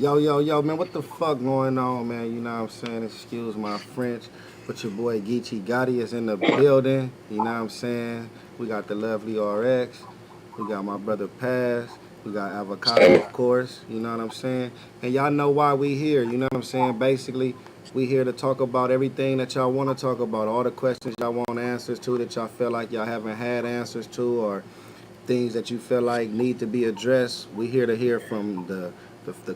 Yo, man, what the fuck going on, man? You know what I'm saying? Excuse my French, but your boy Geechi Gotti is in the building. You know what I'm saying? We got the lovely RX. We got my brother Paz. We got Avocado, Standing. of course. You know what I'm saying? And y'all know why we here. You know what I'm saying? Basically, we here to talk about everything that y'all want to talk about. All the questions y'all want answers to that y'all feel like y'all haven't had answers to, or things that you feel like need to be addressed. We here to hear from the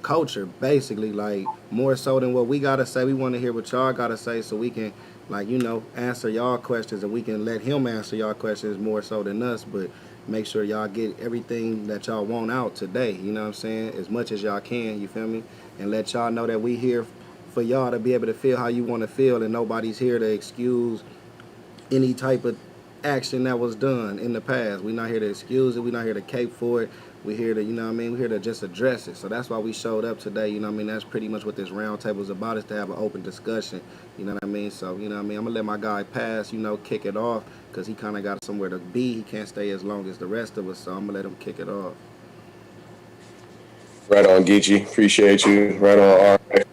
culture, basically, like more so than what we gotta say. We want to hear what y'all gotta say, so we can, like, answer y'all questions, and we can let him answer y'all questions more so than us. But make sure y'all get everything that y'all want out today. You know what I'm saying? As much as y'all can. You feel me? And let y'all know that we here for y'all to be able to feel how you want to feel, and nobody's here to excuse any type of action that was done in the past. We're not here to excuse it. We're not here to cape for it. We're here to, we're here to just address it. So that's why we showed up today. That's pretty much what this roundtable is about, is to have an open discussion. You know what I mean? So, I'm going to let my guy Pass, kick it off, because he kind of got somewhere to be. He can't stay as long as the rest of us, so I'm going to let him kick it off. Right on, Geechee. Appreciate you. Right on. All right.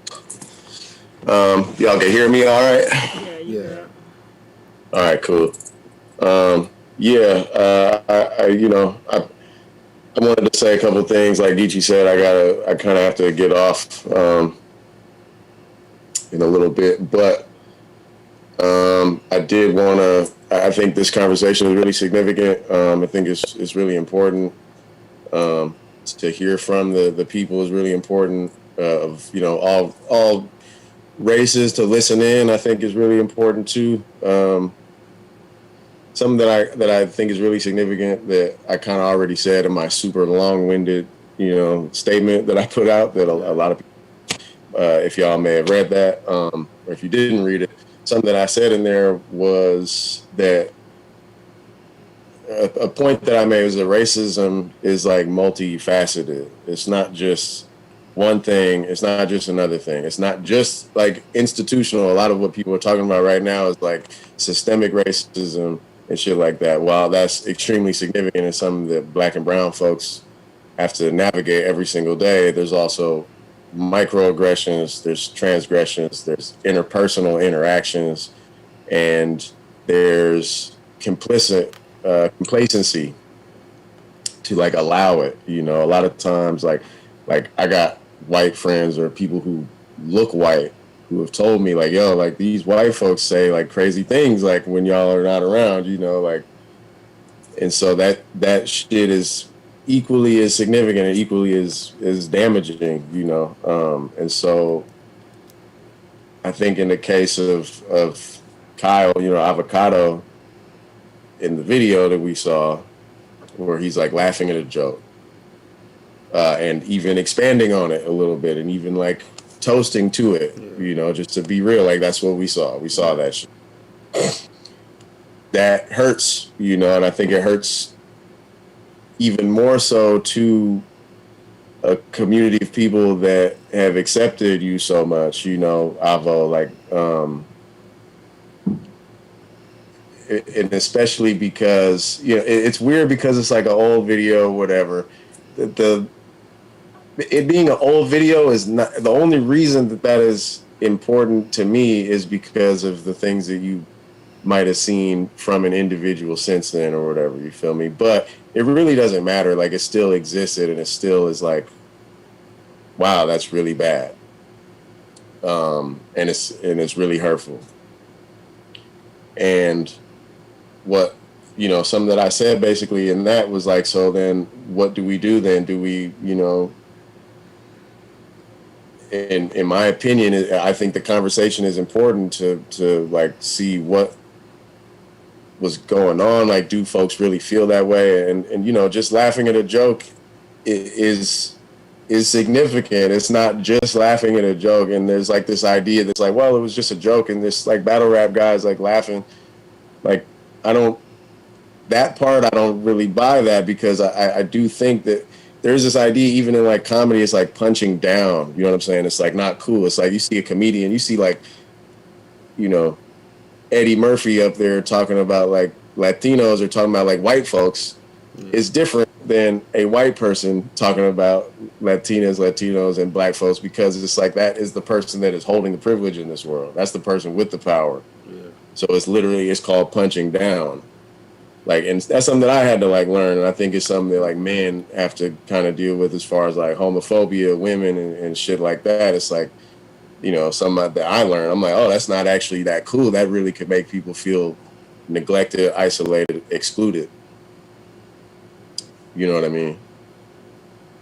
Y'all can hear me all right? Yeah, you Yeah. good. All right, cool. Yeah, I wanted to say a couple things. Like Geechee said, I kind of have to get off in a little bit, but I did want to. I think this conversation is really significant. I think it's really important to hear from the people is really important. Of all races to listen in, I think is really important too. Something that I think is really significant that I kind of already said in my super long-winded statement that I put out, that a lot of people, if y'all may have read that, or if you didn't read it, something that I said in there was that a point that I made was that racism is like multifaceted. It's not just one thing. It's not just another thing. It's not just like institutional. A lot of what people are talking about right now is like systemic racism and shit like that. While that's extremely significant and something that Black and brown folks have to navigate every single day, there's also microaggressions, there's transgressions, there's interpersonal interactions, and there's complacency to like allow it. A lot of times, like I got white friends or people who look white who have told me like, yo, like these white folks say like crazy things like when y'all are not around, like, and so that shit is equally as significant and equally as damaging, and so I think in the case of Kyle, Avocado, in the video that we saw, where he's like laughing at a joke, and even expanding on it a little bit, and even like toasting to it, just to be real, like that's what we saw. We saw that shit. That hurts, and I think it hurts even more so to a community of people that have accepted you so much, Avo, like, and especially because it's weird because it's like an old video, whatever. It being an old video is not the only reason that is important to me, is because of the things that you might have seen from an individual since then or whatever. You feel me? But it really doesn't matter. Like, it still existed, and it still is like, wow, that's really bad, and it's really hurtful. And what something that I said basically in that was like, so then what do we do then? Do we, in my opinion, I think the conversation is important to like see what was going on. Like, do folks really feel that way? And just laughing at a joke is significant. It's not just laughing at a joke. And there's like this idea that's like, well, it was just a joke, and this like battle rap guys like laughing. Like, that part I don't really buy that, because I do think that there's this idea even in like comedy, it's like punching down. You know what I'm saying? It's like not cool. It's like you see a comedian, you see like, Eddie Murphy up there talking about like Latinos or talking about like white folks. It's different than a white person talking about Latinas, Latinos, and black folks, because it's like that is the person that is holding the privilege in this world. That's the person with the power. Yeah. So it's called punching down. Like, and that's something that I had to like learn, and I think it's something that like men have to kind of deal with as far as like homophobia, women, and shit like that. It's like, something that I learned. I'm like, oh, that's not actually that cool. That really could make people feel neglected, isolated, excluded. You know what I mean?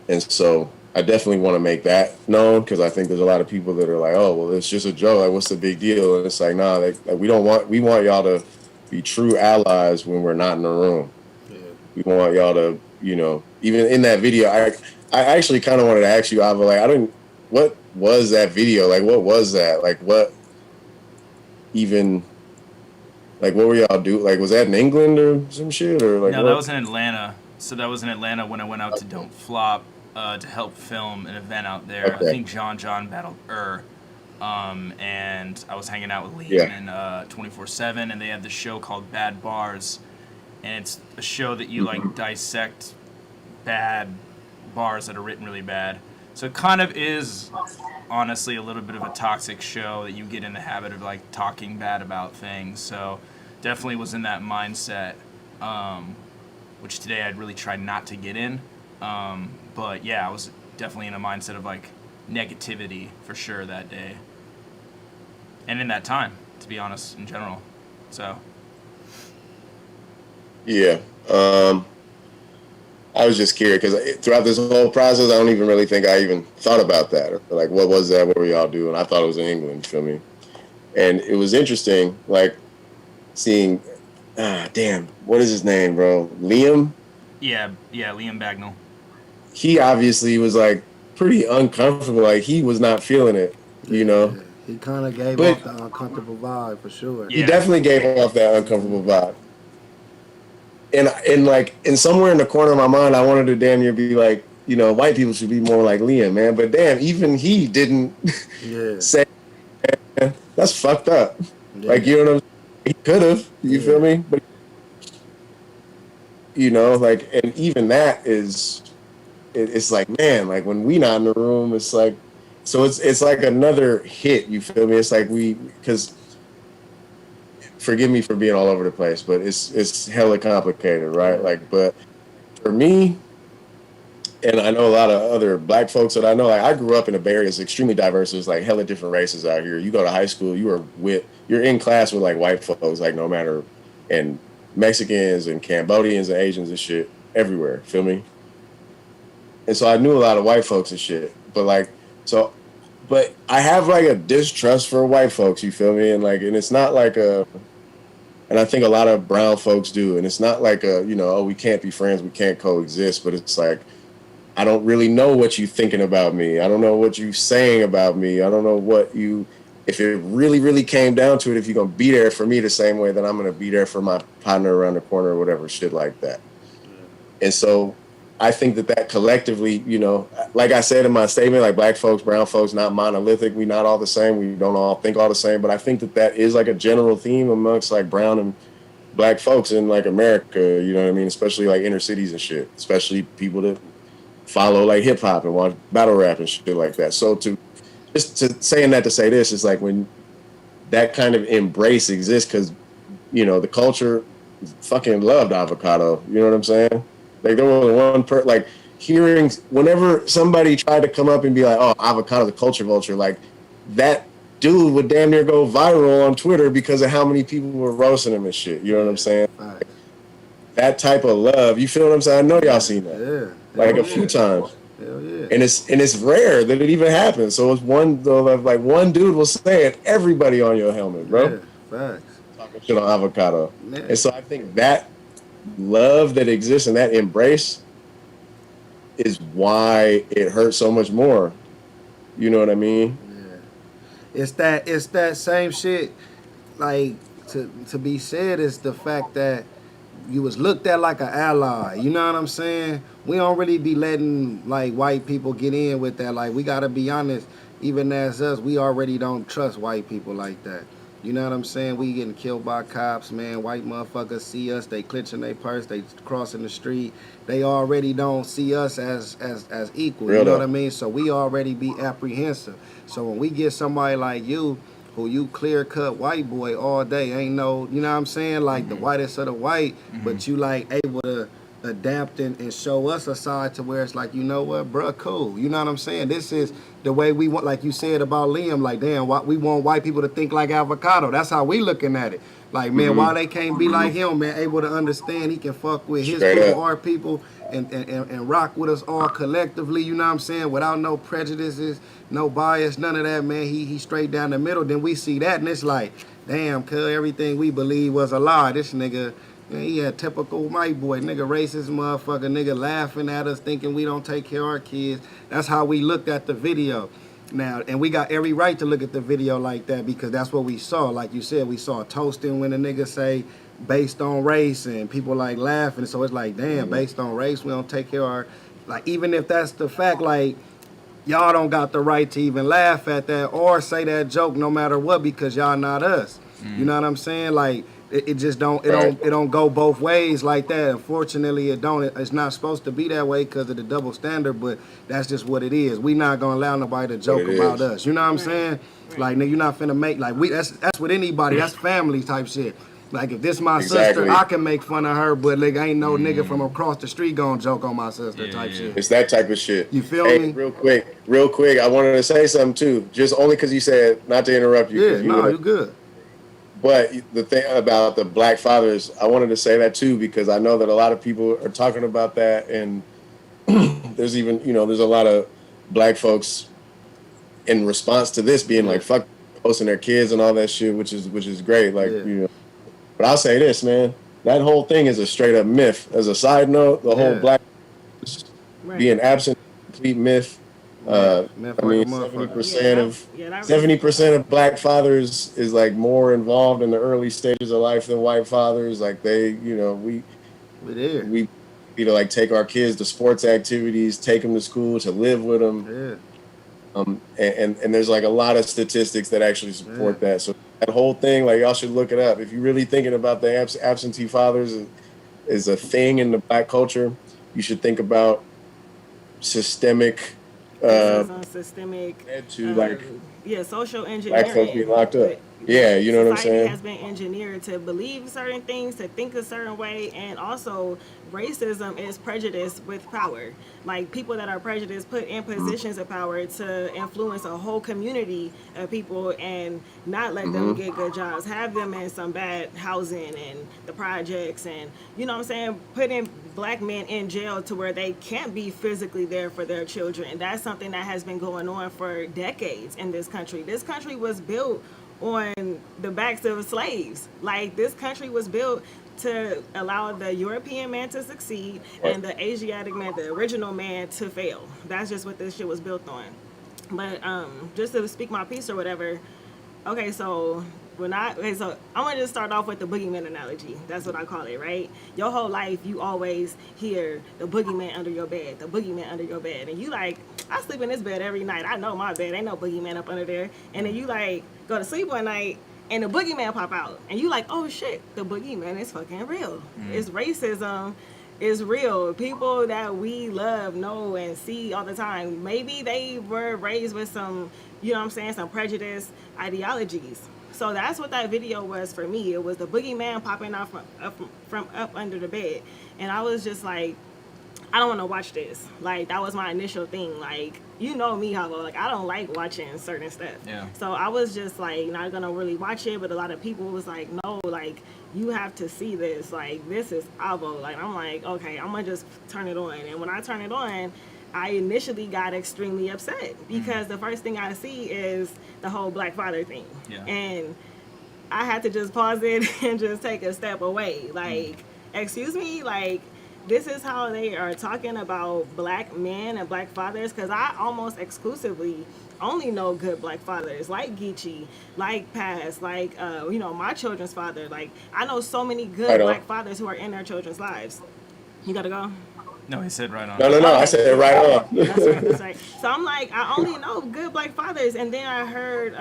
And so I definitely want to make that known, because I think there's a lot of people that are like, oh, well, it's just a joke. Like, what's the big deal? And it's like, nah, like we want y'all to be true allies when we're not in the room. Yeah. We want y'all to, even in that video, I actually kind of wanted to ask you, Ava, like, what was that video? Like, what was that? Like, what even, like, what were y'all do? Like, was that in England or some shit? Or like, No, what? that was in Atlanta. So that was in Atlanta when I went out to Don't Flop to help film an event out there. Okay. I think John battled and I was hanging out with Liam Yeah. and 24/7, and they had this show called Bad Bars, and it's a show that you like dissect bad bars that are written really bad. So it kind of is honestly a little bit of a toxic show that you get in the habit of like talking bad about things. So definitely was in that mindset, which today I'd really try not to get in. But yeah, I was definitely in a mindset of like negativity for sure that day. And in that time, to be honest, in general. So. Yeah. I was just curious because throughout this whole process, I don't even really think I even thought about that. Like, what was that? What were y'all doing? I thought it was in England, feel me? And it was interesting, like, seeing, damn, what is his name, bro? Liam? Yeah, Liam Bagnall. He obviously was, like, pretty uncomfortable. Like, he was not feeling it, you know? Yeah. He kind of gave But off the uncomfortable vibe for sure. he Yeah. definitely gave off that uncomfortable vibe. And like, in somewhere in the corner of my mind, I wanted to damn near be like, white people should be more like Liam, man. But damn, even he didn't say, man, that's fucked up. Yeah. Like, you know what I'm saying? He could have, you feel me? But, like, and even that is, it's like, man, like when we not in the room, it's like, so it's like another hit, you feel me? It's like because, forgive me for being all over the place, but it's hella complicated, right? Like, but for me, and I know a lot of other black folks that I know, like I grew up in a Bay Area. It's extremely diverse. There's like hella different races out here. You go to high school, you're in class with like white folks, like no matter, and Mexicans and Cambodians and Asians and shit everywhere, feel me? And so I knew a lot of white folks and shit, but I have like a distrust for white folks, you feel me? And it's not like and I think a lot of brown folks do. And it's not like we can't be friends, we can't coexist. But it's like, I don't really know what you thinking about me. I don't know what you saying about me. I don't know if it really, really came down to it, if you're going to be there for me the same way that I'm going to be there for my partner around the corner or whatever, shit like that. Yeah. And so I think that collectively, like I said in my statement, like black folks, brown folks, not monolithic. We not all the same. We don't all think all the same. But I think that is like a general theme amongst like brown and black folks in like America, you know what I mean? Especially like inner cities and shit, especially people that follow like hip hop and watch battle rap and shit like that. So saying that to say this is like when that kind of embrace exists, because, the culture fucking loved avocado. You know what I'm saying? Like there was like hearing whenever somebody tried to come up and be like, "Oh, avocado, the culture vulture," like that dude would damn near go viral on Twitter because of how many people were roasting him and shit. You know what I'm saying? Like, that type of love. You feel what I'm saying? I know y'all seen that. Yeah. Like a few times. Hell yeah. And it's rare that it even happens. So it's one dude will say it, everybody on your helmet, bro. Yeah, facts. Talking shit on avocado. Yeah. And so I think that love that exists and that embrace is why it hurts so much more. You know what I mean? Yeah. It's that same shit. Like to be said is the fact that you was looked at like an ally. You know what I'm saying? We don't really be letting like white people get in with that. Like we gotta be honest. Even as us, we already don't trust white people like that. You know what I'm saying? We getting killed by cops, man. White motherfuckers see us, they clenching their purse, they crossing the street. They already don't see us as equal. You Real know what though. I mean? So we already be apprehensive. So when we get somebody like you, who you clear cut white boy all day, ain't no, you know what I'm saying? Like the whitest of the white, but you like able to adapt and show us a side to where it's like, you know what, bruh, cool. You know what I'm saying? This is the way we want, like you said about Liam, like, damn, we want white people to think like avocado. That's how we looking at it. Like, man, why they can't be like him, man, able to understand he can fuck with his Straight people, up. our people, and rock with us all collectively, you know what I'm saying, without no prejudices, no bias, none of that, man. He straight down the middle. Then we see that, and it's like, damn, cuz everything we believe was a lie. This nigga, man, he a typical white boy, nigga, racist motherfucker, nigga laughing at us, thinking we don't take care of our kids. That's how we looked at the video. Now, and we got every right to look at the video like that because that's what we saw. Like you said, we saw toasting when a nigga say based on race and people like laughing. So it's like, damn, based on race, we don't take care of our, like, even if that's the fact, like, y'all don't got the right to even laugh at that or say that joke no matter what because y'all not us. You know what I'm saying? Like it just don't Right. it don't go both ways like that. Unfortunately, it don't. It's not supposed to be that way because of the double standard. But that's just what it is. We not gonna allow nobody to joke it about is. us. You know what I'm saying? Like nigga, you're not finna make like we. That's with anybody. That's family type shit. Like if this my sister, Exactly. I can make fun of her, but like ain't no nigga from across the street gonna joke on my sister type shit. It's that type of shit. You feel Hey, me? real quick, I wanted to say something too, just only because you said not to interrupt you, Yeah, because you no, know. you good. But the thing about the black fathers, I wanted to say that too because I know that a lot of people are talking about that, and there's even there's a lot of black folks in response to this being Yeah. like fuck posting their kids and all that shit, which is great. Like Yeah. but I'll say this, man, that whole thing is a straight up myth. As a side note, the whole Yeah. black Right. being absent, complete myth. Yeah, myth I like a mean, motherfucker. 70% of black fathers is like more involved in the early stages of life than white fathers. Like we We there. we need to like take our kids to sports activities, take them to school, to live with them. Yeah. And there's like a lot of statistics that actually support that. So that whole thing, like y'all should look it up. If you're really thinking about the absentee fathers is a thing in the black culture, you should think about systemic Racism, systemic, to like social black folks being engineering. locked up. Yeah, you know what I'm Society saying? has been engineered to believe certain things, to think a certain way, and also racism is prejudice with power. Like people that are prejudiced put in positions of power to influence a whole community of people and not let them get good jobs, have them in some bad housing and the projects, and you know what I'm saying, putting black men in jail to where they can't be physically there for their children. And that's something that has been going on for decades in this country. This country was built on the backs of slaves. Like this country was built to allow the European man to succeed and the Asiatic man, the original man, to fail. That's just what this shit was built on. But just to speak my piece or whatever. Okay, so so I'm gonna just start off with the boogeyman analogy. That's what I call it, right? Your whole life, you always hear the boogeyman under your bed, the boogeyman under your bed, and you like, I sleep in this bed every night. I know my bed, ain't no boogeyman up under there. And then you like go to sleep one night, and the boogeyman pop out, and you like, oh shit, the boogeyman is fucking real. It's racism. Is real. People that we love, know, and see all the time. Maybe they were raised with some, you know what I'm saying, some prejudice ideologies. So that's what that video was for me. It was the boogeyman popping out from up under the bed. And I was just like, I don't want to watch this. Like, that was my initial thing. Like, you know me, Havo. Like, I don't like watching certain stuff. Yeah. So I was just, like, not going to really watch it. But a lot of people was like, no, like, you have to see this. Like, this is Avo. Like, I'm like, okay, I'm going to just turn it on. And when I turn it on, I initially got extremely upset. Because the first thing I see is the whole black father thing. Yeah. And I had to just pause it and just take a step away. Like, excuse me? Like, this is how they are talking about black men and black fathers, because I almost exclusively only know good black fathers like GEECHI, like Paz, like my children's father. Like I know so many good black fathers who are in their children's lives. You gotta go. No, he said right on. No. I said it right on. That's right. So I'm like, I only know good black fathers, and then I heard,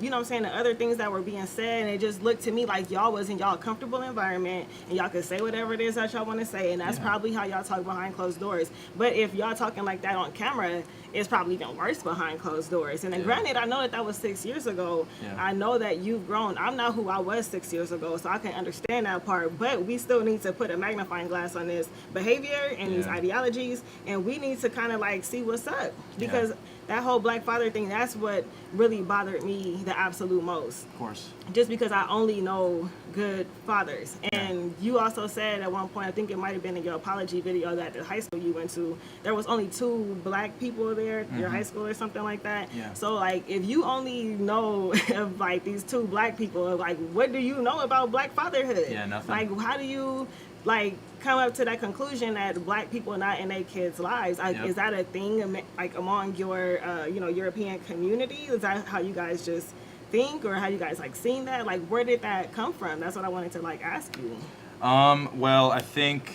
you know what I'm saying, the other things that were being said, and it just looked to me like y'all was in y'all comfortable environment, and y'all could say whatever it is that y'all want to say, and that's probably how y'all talk behind closed doors. But if y'all talking like that on camera, it's probably even worse behind closed doors. And then granted, I know that was 6 years ago. Yeah. I know that you've grown. I'm not who I was 6 years ago, so I can understand that part. But we still need to put a magnifying glass on this behavior and these ideologies, and we need to kind of like see what's up, because that whole black father thing, that's what really bothered me the absolute most. Of course. Just because I only know good fathers. And you also said at one point, I think it might have been in your apology video, that the high school you went to, there was only 2 black people there, your high school or something like that. Yeah. So like, if you only know of like these 2 black people, like what do you know about black fatherhood? Yeah, nothing. Like, how do you like come up to that conclusion that black people are not in their kids' lives? Like, is that a thing like among your you know, European community? Is that how you guys just think, or how you guys like seen that? Like, where did that come from? That's what I wanted to like ask you. Well, I think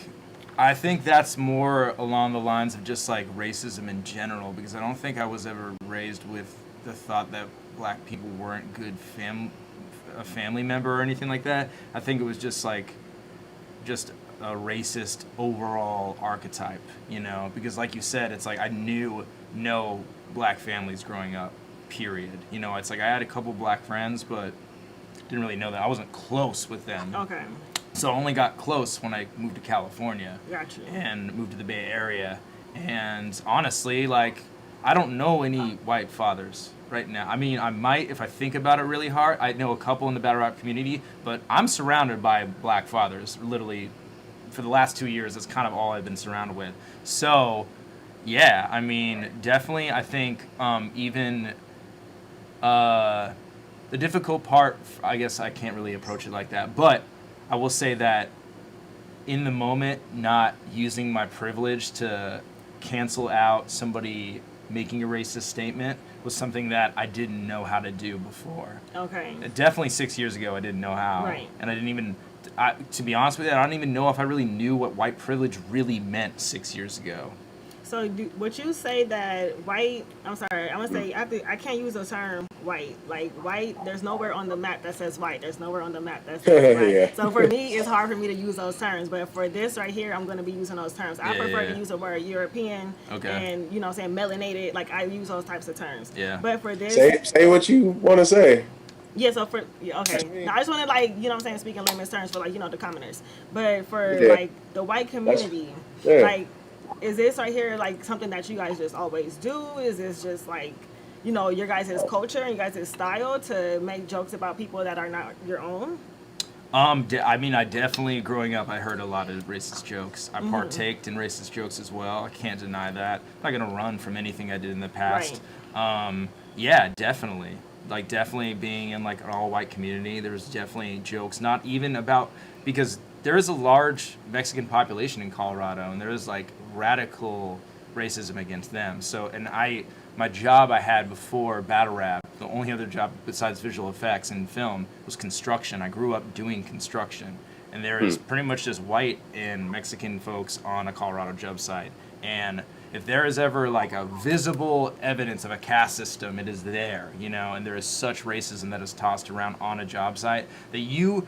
that's more along the lines of just like racism in general, because I don't think I was ever raised with the thought that black people weren't good a family member or anything like that. I think it was just a racist overall archetype, you know, because like you said, it's like I knew no black families growing up, period. You know, it's like I had a couple black friends, but didn't really know that. I wasn't close with them. Okay. So I only got close when I moved to California. Gotcha. And moved to the Bay Area. And honestly, like, I don't know any white fathers right now. I mean, I might if I think about it really hard. I know a couple in the battle rap community, but I'm surrounded by black fathers, literally. For the last 2 years, that's kind of all I've been surrounded with. So, yeah, I mean, definitely, I think even the difficult part, I guess I can't really approach it like that, but I will say that in the moment, not using my privilege to cancel out somebody making a racist statement was something that I didn't know how to do before. Okay. Definitely 6 years ago, I didn't know how. Right. And I didn't even... to be honest with you, I don't even know if I really knew what white privilege really meant 6 years ago. So would you say that white, I'm sorry, I'm going to say, I can't use the term white. Like, white, there's nowhere on the map that says white. There's nowhere on the map that says white. Yeah. So for me, it's hard for me to use those terms. But for this right here, I'm going to be using those terms. I prefer to use the word European and, you know what I'm saying, melanated. Like, I use those types of terms. Yeah. But for this... Say what you want to say. Yeah, so for, okay. Now, I just want to, like, you know what I'm saying, speak in layman's terms for, like, you know, the commoners. But for, like, the white community, like, is this right here, like, something that you guys just always do? Is this just, like, you know, your guys' culture and your guys' style to make jokes about people that are not your own? I mean, I definitely, growing up, I heard a lot of racist jokes. I partaked in racist jokes as well. I can't deny that. I'm not going to run from anything I did in the past. Right. Yeah, definitely. Like, definitely being in, like, an all-white community, there's definitely jokes, not even about, because there is a large Mexican population in Colorado, and there is, like, radical racism against them. So, and my job I had before battle rap, the only other job besides visual effects and film, was construction. I grew up doing construction. And there is pretty much just white and Mexican folks on a Colorado job site. And if there is ever like a visible evidence of a caste system, it is there, you know, and there is such racism that is tossed around on a job site that you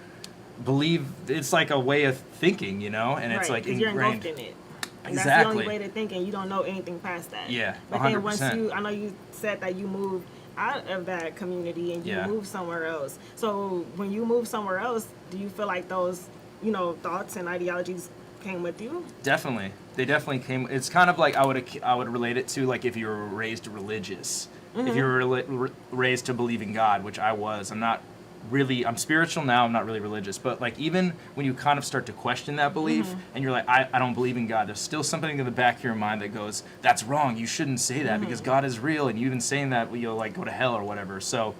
believe it's like a way of thinking, you know, and it's like you're ingrained. engulfed in it. And Exactly. that's the only way to think, and you don't know anything past that. Yeah, But 100%. then once I know you said that you moved out of that community and you moved somewhere else. So when you moved somewhere else, do you feel like those, you know, thoughts and ideologies came with you? Definitely. They definitely came. It's kind of like I would relate it to like if you were raised religious. If you were raised to believe in God, which I was. I'm spiritual now, I'm not really religious, but like even when you kind of start to question that belief and you're like, I don't believe in God, there's still something in the back of your mind that goes, that's wrong, you shouldn't say that because God is real, and you even saying that you'll like go to hell or whatever. So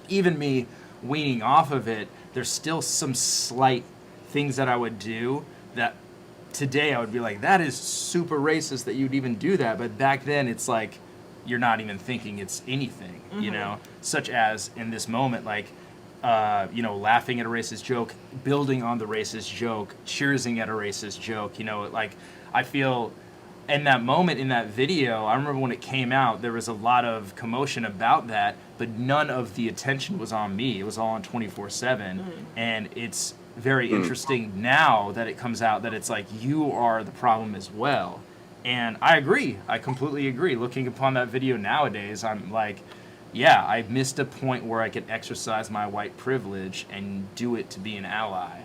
even me weaning off of it, there's still some slight things that I would do that today I would be like, that is super racist that you'd even do that, but back then it's like you're not even thinking it's anything, you know, such as in this moment, like you know, laughing at a racist joke, building on the racist joke, cheersing at a racist joke, you know, like I feel in that moment in that video, I remember when it came out, there was a lot of commotion about that, but none of the attention was on me. It was all on 24/7, and it's very interesting now that it comes out that it's like you are the problem as well. And I agree. I completely agree. Looking upon that video nowadays, I'm like, yeah, I missed a point where I could exercise my white privilege and do it to be an ally.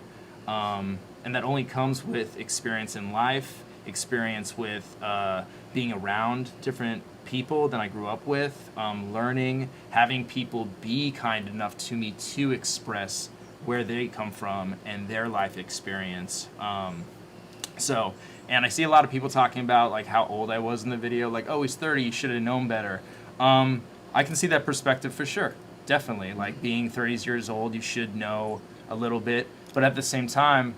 And that only comes with experience in life, experience with being around different people than I grew up with, learning, having people be kind enough to me to express where they come from and their life experience. And I see a lot of people talking about like how old I was in the video, like, oh, he's 30, you should have known better. I can see that perspective for sure, definitely. Like being 30 years old, you should know a little bit, but at the same time,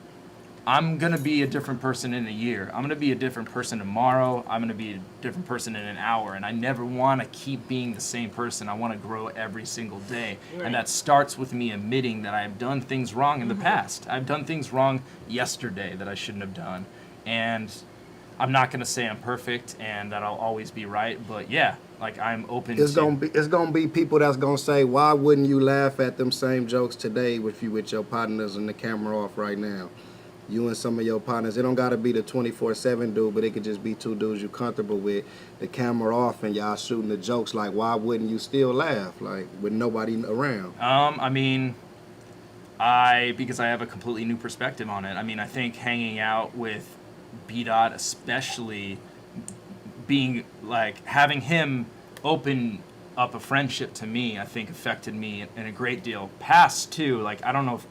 I'm going to be a different person in a year. I'm going to be a different person tomorrow. I'm going to be a different person in an hour. And I never want to keep being the same person. I want to grow every single day. Right. And that starts with me admitting that I've done things wrong in the past. I've done things wrong yesterday that I shouldn't have done. And I'm not going to say I'm perfect and that I'll always be right. But yeah, like I'm open it's gonna be people that's gonna say, why wouldn't you laugh at them same jokes today with your partners and the camera off right now? You and some of your partners, it don't gotta be the 24/7 dude, but it could just be two dudes you're comfortable with, the camera off, and y'all shooting the jokes. Like, why wouldn't you still laugh, like with nobody around? I mean, because I have a completely new perspective on it. I mean, I think hanging out with B Dot, especially being like having him open up a friendship to me, I think affected me in a great deal. Past too, like I don't know if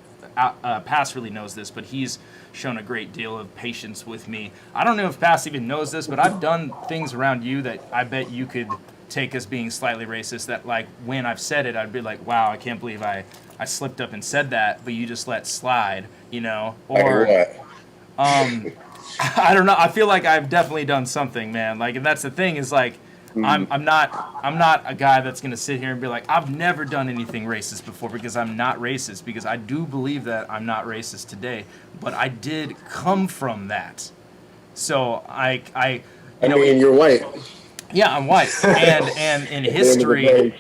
Pass really knows this, but he's shown a great deal of patience with me. I don't know if Pass even knows this, but I've done things around you that I bet you could take as being slightly racist, that like when I've said it, I'd be like, wow, I can't believe I slipped up and said that, but you just let slide, you know? Or I don't know. I feel like I've definitely done something, man. Like, and that's the thing is like, I'm not a guy that's gonna sit here and be like, I've never done anything racist before, because I'm not racist, because I do believe that I'm not racist today, but I did come from that. So I mean, you're white. Yeah, I'm white, and in history,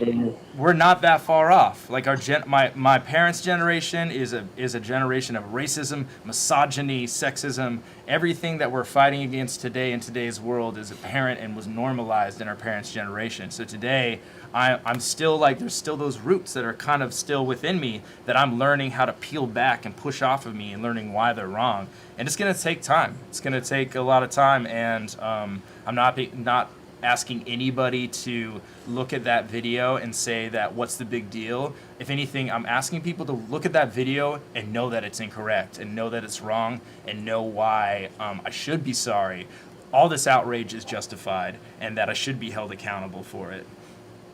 we're not that far off. Like my parents' generation is a generation of racism, misogyny, sexism. Everything that we're fighting against today in today's world is apparent and was normalized in our parents' generation. So today, I'm still like, there's still those roots that are kind of still within me that I'm learning how to peel back and push off of me and learning why they're wrong. And it's gonna take time. It's gonna take a lot of time, and I'm not asking anybody to look at that video and say that what's the big deal. If anything, I'm asking people to look at that video and know that it's incorrect and know that it's wrong and know why I should be sorry. All this outrage is justified and that I should be held accountable for it.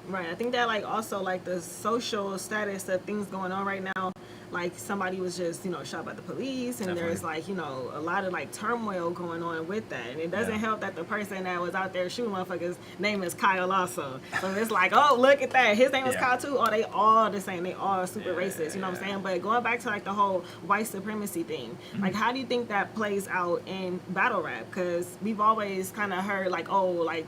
Right. I think that like also like the social status of things going on right now, like somebody was just, shot by the police, and Definitely. there's like, a lot of like turmoil going on with that. And it doesn't help that the person that was out there shooting motherfuckers' name is Kyle also. So it's like, oh, look at that. His name was Kyle too. Oh, they all the same. They all super racist. You know what I'm saying? But going back to like the whole white supremacy thing, like how do you think that plays out in battle rap? Because we've always kind of heard like, oh, like,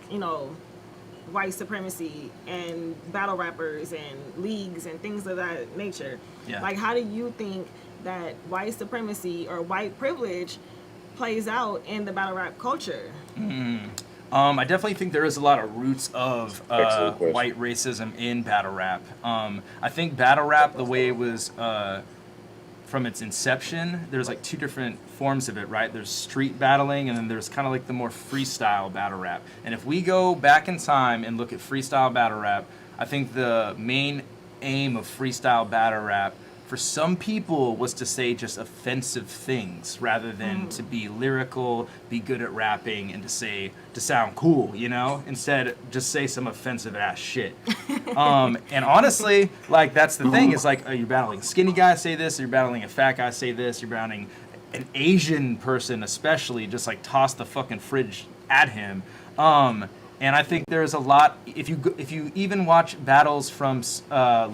white supremacy and battle rappers and leagues and things of that nature. Yeah. Like, how do you think that white supremacy or white privilege plays out in the battle rap culture? I definitely think there is a lot of roots of white racism in battle rap. I think battle rap, the way it was from its inception, there's like two different forms of it, right? There's street battling, and then there's kind of like the more freestyle battle rap. And if we go back in time and look at freestyle battle rap, I think the main aim of freestyle battle rap for some people was to say just offensive things rather than to be lyrical, be good at rapping, and to sound cool, Instead, just say some offensive ass shit. And honestly, like that's the thing is like, are you battling a skinny guy, say this? Are you battling a fat guy, say this? You're battling an Asian person, especially, just like toss the fucking fridge at him. And I think there's a lot. If you even watch battles from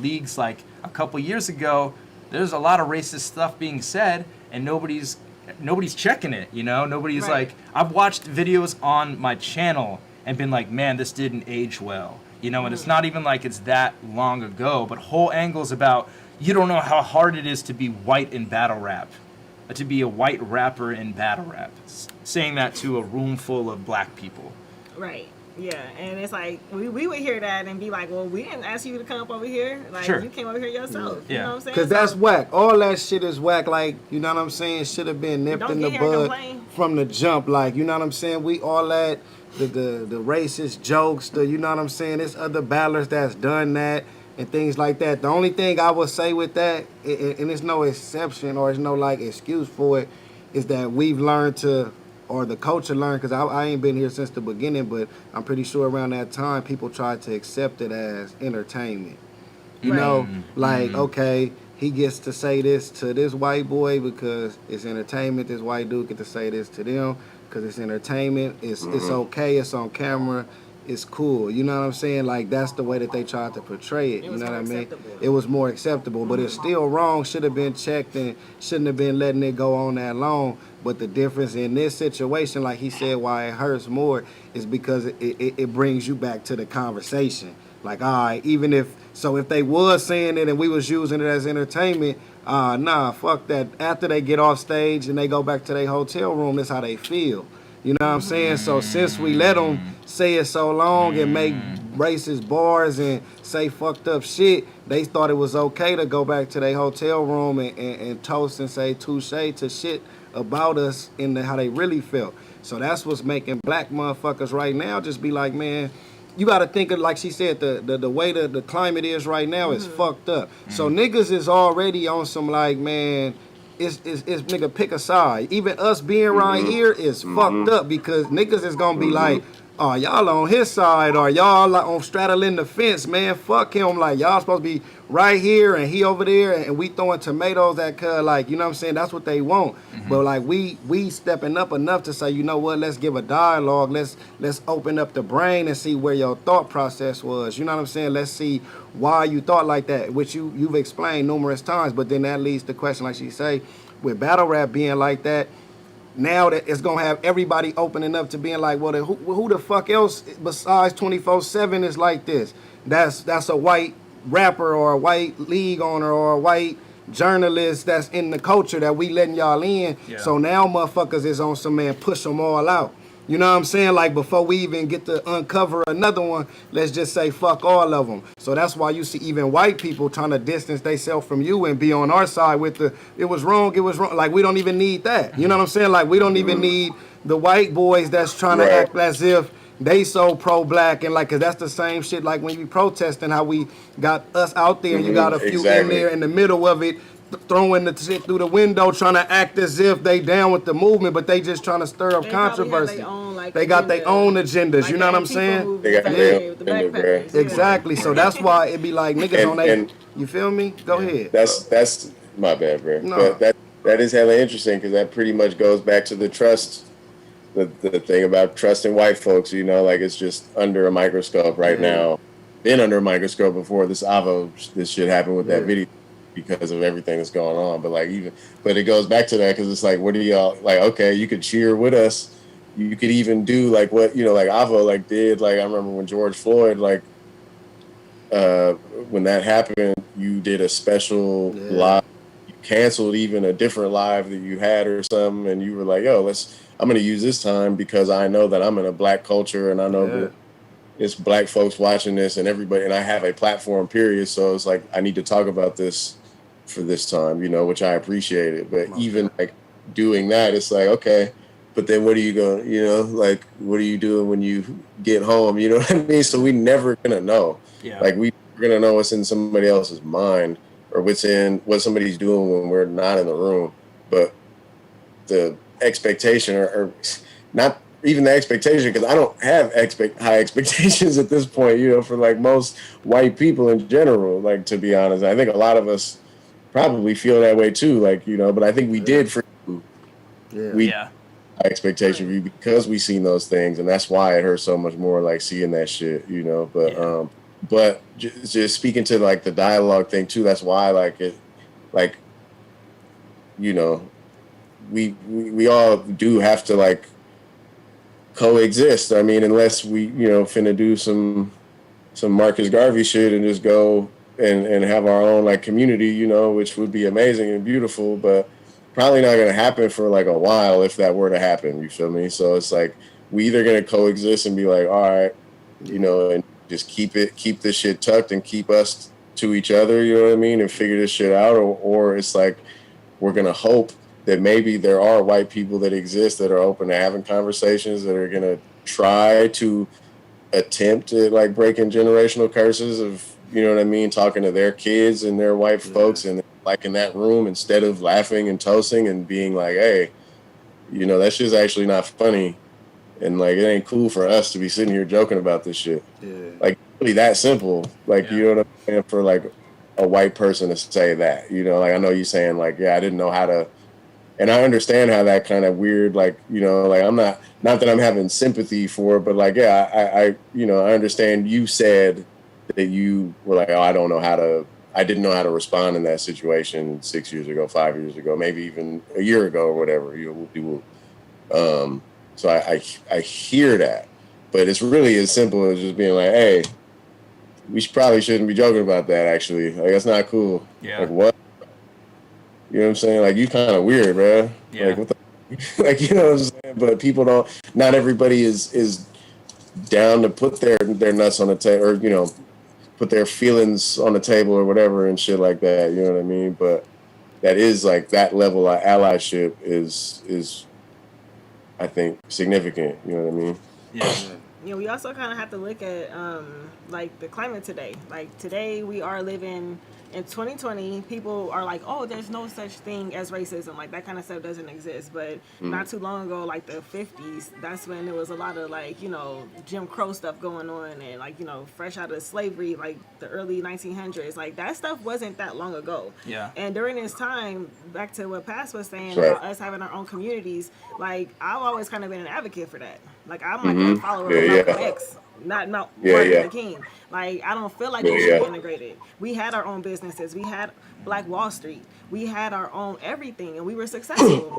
leagues like a couple years ago, there's a lot of racist stuff being said, and nobody's nobody's checking it, you know? Nobody's Right. like, I've watched videos on my channel and been like, man, this didn't age well, you know? And it's not even like it's that long ago, but whole angles about, you don't know how hard it is to be white in battle rap, to be a white rapper in battle rap. Saying that to a room full of black people. Right. Yeah, and it's like we would hear that and be like, well, we didn't ask you to come up over here. Like, Sure. you came over here yourself. You Yeah. know what I'm saying? Cause that's So, whack. All that shit is whack. Like, you know what I'm saying? Should have been nipped Don't in get the here and bud complain. from the jump. Like, you know what I'm saying? We all that the racist jokes. You know what I'm saying? There's other battlers that's done that and things like that. The only thing I would say with that, and there's no exception or there's no like excuse for it, is that we've learned to. Or the culture learned, because I ain't been here since the beginning, but I'm pretty sure around that time people tried to accept it as entertainment. You Right. know, like, okay, he gets to say this to this white boy because it's entertainment. This white dude get to say this to them because it's entertainment. It's okay. It's on camera. It's cool. You know what I'm saying? Like, that's the way that they tried to portray it. It You was know what I more mean? acceptable. It was more acceptable, but it's still wrong. Should have been checked and shouldn't have been letting it go on that long. But the difference in this situation, like he said, why it hurts more is because it brings you back to the conversation. Like, all right, even if they was saying it and we was using it as entertainment, nah, fuck that. After they get off stage and they go back to their hotel room, that's how they feel. You know what I'm saying? So since we let them say it so long and make racist bars and say fucked up shit, they thought it was okay to go back to their hotel room and toast and say touche to shit about us and how they really felt. So that's what's making black motherfuckers right now just be like, man, you got to think of, like she said, the way the climate is right now is fucked up. So niggas is already on some like, man, it's nigga pick a side. Even us being right here is fucked up because niggas is gonna be like, oh, y'all on his side or y'all like on straddling the fence, man. Fuck him. Like, y'all supposed to be right here and he over there and we throwing tomatoes at cuz, like, you know what I'm saying? That's what they want. But like we stepping up enough to say, you know what, let's give a dialogue. Let's open up the brain and see where your thought process was. You know what I'm saying? Let's see why you thought like that, which you've explained numerous times, but then that leads to the question, like she say, with battle rap being like that, now that it's gonna have everybody opening up to being like, well, who the fuck else besides 24/7 is like this? That's a white rapper or a white league owner or a white journalist that's in the culture that we letting y'all in. Yeah. So now motherfuckers is on some, man, push them all out. You know what I'm saying? Like, before we even get to uncover another one, let's just say fuck all of them. So that's why you see even white people trying to distance themselves from you and be on our side with the, it was wrong. Like, we don't even need that. You know what I'm saying? Like, we don't even need the white boys that's trying to act as if they so pro-black and like, cause that's the same shit like when you protesting, how we got us out there and you got a few in there in the middle of it, throwing the shit through the window, trying to act as if they down with the movement, but they just trying to stir up They controversy. probably have their own, like, they got their own agendas, like you know what I'm Antifa saying? movement They got back their then own with the Black agenda, Panthers. bruh. Exactly. So that's why it be like niggas on they. You feel me? Go ahead. That's my bad, bro. No. But that is hella interesting because that pretty much goes back to the trust, the thing about trusting white folks. You know, like, it's just under a microscope right now. Been under a microscope before this shit happened with that video because of everything that's going on. But but it goes back to that because it's like, what do y'all like? Okay, you could cheer with us. You could even do like what, you know, like Avo like did. Like, I remember when George Floyd, like, when that happened, you did a special live. You canceled even a different live that you had or something, and you were like, yo, I'm going to use this time because I know that I'm in a black culture and I know that it's black folks watching this and everybody, and I have a platform, period. So it's like, I need to talk about this for this time, you know, which I appreciated. But even like doing that, it's like, okay, but then what are you going, you know, like, what are you doing when you get home? You know what I mean? So we never gonna know. Yeah. Like, we're gonna know what's in somebody else's mind or what somebody's doing when we're not in the room. But the expectation or not even the expectation, because I don't have high expectations at this point, you know, for like most white people in general, like, to be honest. I think a lot of us probably feel that way too, like, you know, but I think we did for you. High expectation for you because we seen those things, and that's why it hurts so much more, like, seeing that shit, you know. But just speaking to like the dialogue thing too, that's why, like, it, like, you know, we all do have to like coexist. I mean, unless we, finna do some Marcus Garvey shit and just go and have our own like community, which would be amazing and beautiful, but probably not gonna happen for like a while if that were to happen. You feel me? So it's like we either gonna coexist and be like, all right, and just keep this shit tucked and keep us to each other, you know what I mean, and figure this shit out, or it's like we're gonna hope that maybe there are white people that exist that are open to having conversations, that are gonna try to attempt to like breaking generational curses of, you know what I mean, talking to their kids and their white folks and like in that room, instead of laughing and toasting and being like, hey, that shit's actually not funny, and like it ain't cool for us to be sitting here joking about this shit. Like really that simple. Like you know what I'm saying, for like a white person to say that, like I know you saying like, yeah, I didn't know how to. And I understand how that kind of weird, like, like I'm not that I'm having sympathy for it, but like, yeah, I understand you said that you were like, oh, I didn't know how to respond in that situation 6 years ago, 5 years ago, maybe even a year ago or whatever. So I hear that, but it's really as simple as just being like, hey, we probably shouldn't be joking about that. Actually, like that's not cool. Yeah. Like what? You know what I'm saying? Like, you kind of weird, bro. Yeah. Like, what the, like, you know what I'm saying? But people don't, not everybody is down to put their nuts on the table, or, put their feelings on the table or whatever and shit like that. You know what I mean? But that is like, that level of allyship is I think, significant. You know what I mean? Yeah. We also kind of have to look at like the climate today. Like today, we are living in 2020. People are like, "Oh, there's no such thing as racism." Like that kind of stuff doesn't exist. But not too long ago, like the 50s, that's when there was a lot of like Jim Crow stuff going on, and like fresh out of slavery, like the early 1900s. Like that stuff wasn't that long ago. Yeah. And during this time, back to what Pass was saying Right. about us having our own communities, like I've always kind of been an advocate for that. Like I'm like a follower of Malcolm X, not Martin Luther King. Like I don't feel like we should be integrated. We had our own businesses. We had Black Wall Street. We had our own everything, and we were successful.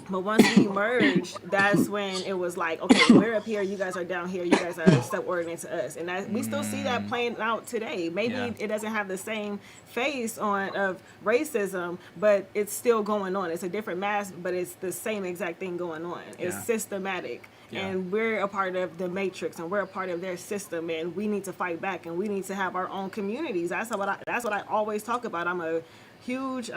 But once we merged, that's when it was like, okay, we're up here, you guys are down here, you guys are subordinate to us, and that we still see that playing out today. Maybe it doesn't have the same face on of racism, but it's still going on. It's a different mask, but it's the same exact thing going on. It's systematic. Yeah. And we're a part of the matrix, and we're a part of their system, and we need to fight back, and we need to have our own communities. That's what I always talk about. I'm a huge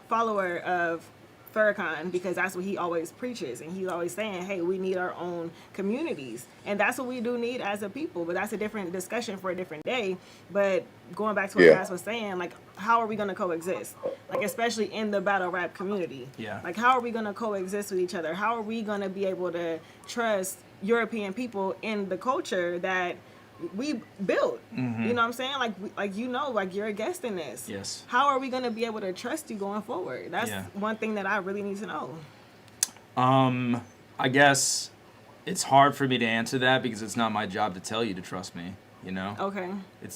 follower of Farrakhan, because that's what he always preaches, and he's always saying, hey, we need our own communities, and that's what we do need as a people. But that's a different discussion for a different day. But going back to what Cass was saying, like, how are we going to coexist, like especially in the battle rap community? Like, how are we going to coexist with each other? How are we going to be able to trust European people in the culture that we built? You know what I'm saying? Like you're a guest in this. Yes. How are we going to be able to trust you going forward? That's one thing that I really need to know. I guess it's hard for me to answer that because it's not my job to tell you to trust me. Okay.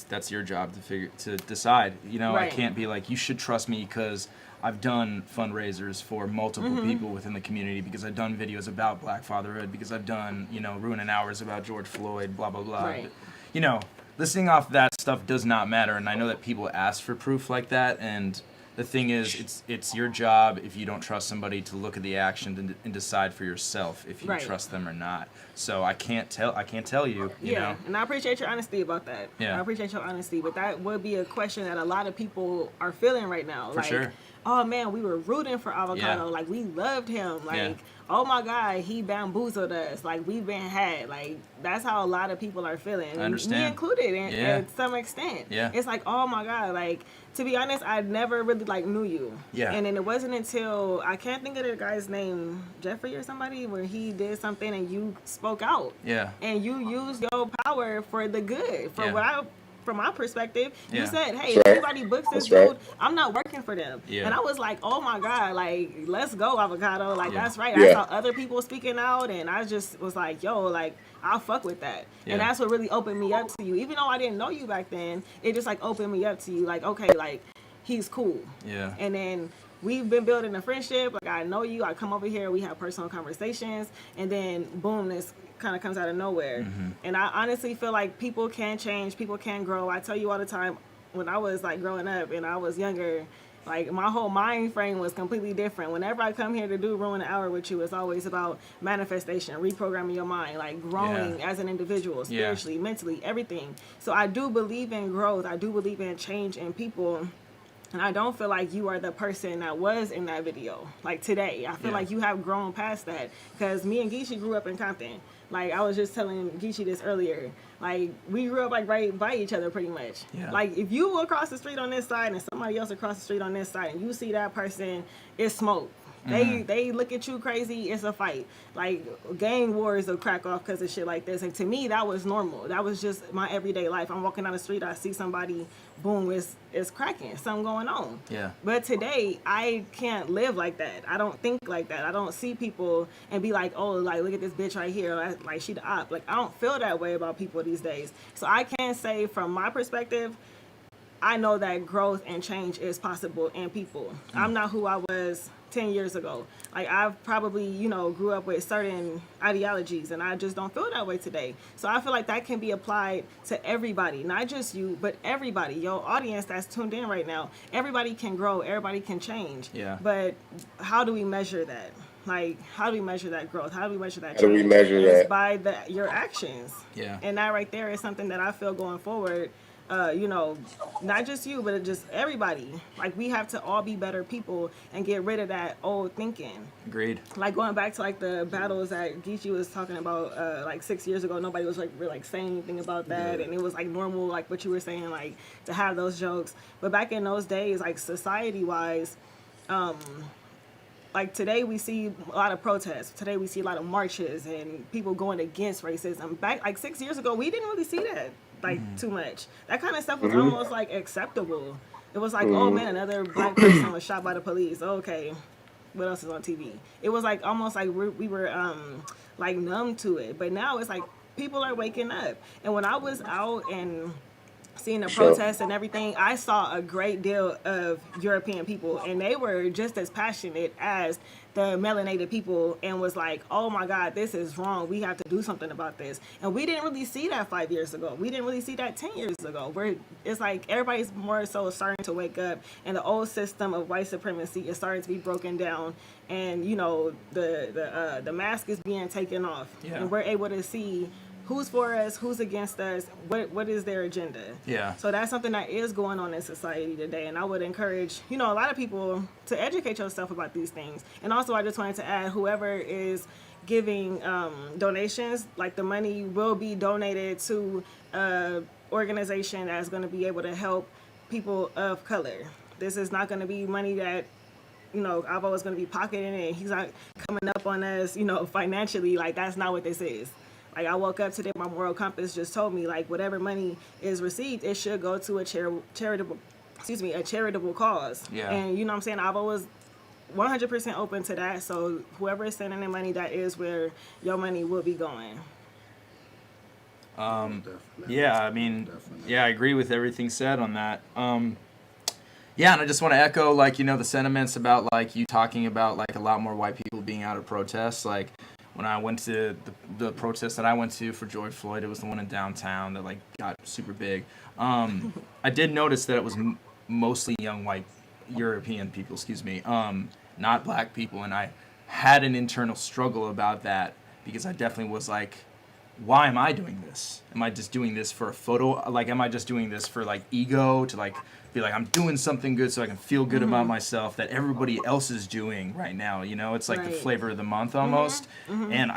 That's your job to decide. Right. I can't be like, you should trust me because I've done fundraisers for multiple people within the community, because I've done videos about Black fatherhood, because I've done, ruining hours about George Floyd, blah, blah, blah. Right. But, listing off that stuff does not matter. And I know that people ask for proof like that. And the thing is, it's your job, if you don't trust somebody, to look at the action and decide for yourself if you trust them or not. So I can't tell you, you know. And I appreciate your honesty about that. Yeah. I appreciate your honesty, but that would be a question that a lot of people are feeling right now. For sure. Oh man, we were rooting for Avocado. Yeah. Like, we loved him. Like, oh my God, he bamboozled us. Like, we've been had. Like, that's how a lot of people are feeling. I understand. Me included, at some extent. Yeah. It's like, oh my God, like, to be honest, I never really knew you. Yeah. And then it wasn't until, I can't think of the guy's name, Jeffrey or somebody, where he did something and you spoke out. Yeah. And you used your power for the good. From my perspective, you said, hey, That's right. everybody books this dude, I'm not working for them. Yeah. And I was like, oh my God, like, let's go, Avocado. Like, that's right. Yeah. I saw other people speaking out, and I just was like, yo, like, I'll fuck with that. Yeah. And that's what really opened me up to you. Even though I didn't know you back then, it just, like, opened me up to you. Like, okay, like, he's cool. Yeah. And then we've been building a friendship. Like, I know you, I come over here, we have personal conversations, and then boom, this kind of comes out of nowhere. And I honestly feel like people can change, people can grow. I tell you all the time, when I was like growing up and I was younger, like my whole mind frame was completely different. Whenever I come here to do Ruin an Hour with you, it's always about manifestation, reprogramming your mind, like growing as an individual, spiritually, mentally, everything. So I do believe in growth. I do believe in change in people. And I don't feel like you are the person that was in that video. Like today, I feel like you have grown past that. Because me and GEECHI grew up in Compton. Like I was just telling GEECHI this earlier. Like we grew up like right by each other pretty much. Yeah. Like if you walk across the street on this side and somebody else across the street on this side and you see that person, it's smoke. They look at you crazy, it's a fight. Like gang wars will crack off because of shit like this. And to me, that was normal. That was just my everyday life. I'm walking down the street, I see somebody, boom, it's cracking, something going on. Yeah. But today, I can't live like that. I don't think like that. I don't see people and be like, oh, like look at this bitch right here, like she the op. Like I don't feel that way about people these days. So I can't say from my perspective, I know that growth and change is possible in people. I'm not who I was 10 years ago. Like I've probably, grew up with certain ideologies and I just don't feel that way today. So I feel like that can be applied to everybody, not just you, but everybody. Your audience that's tuned in right now, everybody can grow, everybody can change. Yeah. But how do we measure that? Like, how do we measure that growth? How do we measure that change? How do we measure It's that? by your actions. Yeah. And that right there is something that I feel going forward, not just you, but just everybody. Like, we have to all be better people and get rid of that old thinking. Agreed. Like, going back to, like, the battles that GEECHI was talking about, like, 6 years ago, nobody was, like, really, like, saying anything about that. And it was, like, normal, like, what you were saying, like, to have those jokes. But back in those days, like, society-wise, like today we see a lot of protests. Today we see a lot of marches and people going against racism. Back like 6 years ago, we didn't really see that like too much. That kind of stuff was almost like acceptable. It was like, oh man, another black person was shot by the police. Okay, what else is on TV? It was like almost like we were like numb to it. But now it's like people are waking up. And when I was out and seeing the protests and everything, I saw a great deal of European people, and they were just as passionate as the melanated people, and was like, oh my God, this is wrong. We have to do something about this. And we didn't really see that 5 years ago. We didn't really see that 10 years ago. It's like everybody's more so starting to wake up, and the old system of white supremacy is starting to be broken down, and the mask is being taken off, and we're able to see who's for us, who's against us, what is their agenda. Yeah. So that's something that is going on in society today. And I would encourage, a lot of people to educate yourself about these things. And also I just wanted to add, whoever is giving donations, like the money will be donated to an organization that's going to be able to help people of color. This is not going to be money that Avo is going to be pocketing, and he's not coming up on us, financially. Like, that's not what this is. Like, I woke up today, my moral compass just told me, like, whatever money is received, it should go to a charitable cause. Yeah. And, you know what I'm saying? I've always 100% open to that. So whoever is sending in money, that is where your money will be going. Yeah, I mean, I agree with everything said on that. Yeah, and I just want to echo, like, the sentiments about, like, you talking about, like, a lot more white people being out at protests. Like, when I went to the protest that I went to for George Floyd, it was the one in downtown that, like, got super big. I did notice that it was mostly young white European people, not black people, and I had an internal struggle about that because I definitely was like, why am I doing this? Am I just doing this for a photo? Like, am I just doing this for, like, ego, to, like, be like, I'm doing something good so I can feel good about myself that everybody else is doing right now, It's like the flavor of the month almost. And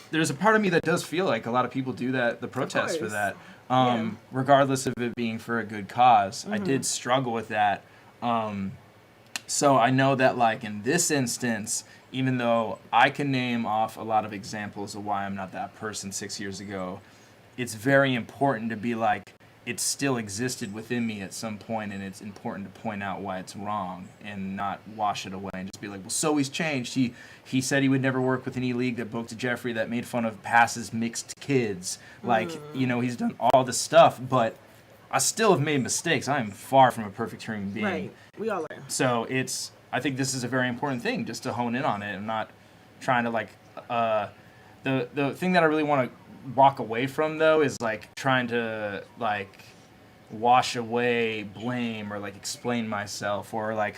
there's a part of me that does feel like a lot of people do that, the protests for that, regardless of it being for a good cause. I did struggle with that. So I know that, like, in this instance, even though I can name off a lot of examples of why I'm not that person 6 years ago, it's very important to be like, it still existed within me at some point, and it's important to point out why it's wrong and not wash it away and just be like, well, so he's changed. He said he would never work with any league that booked Jeffrey that made fun of passes mixed kids. Like, he's done all this stuff, but I still have made mistakes. I am far from a perfect human being. Right. We all are. So it's I think this is a very important thing, just to hone in on it. I'm not trying to like the thing that I really want to walk away from though is like trying to like wash away blame or like explain myself, or like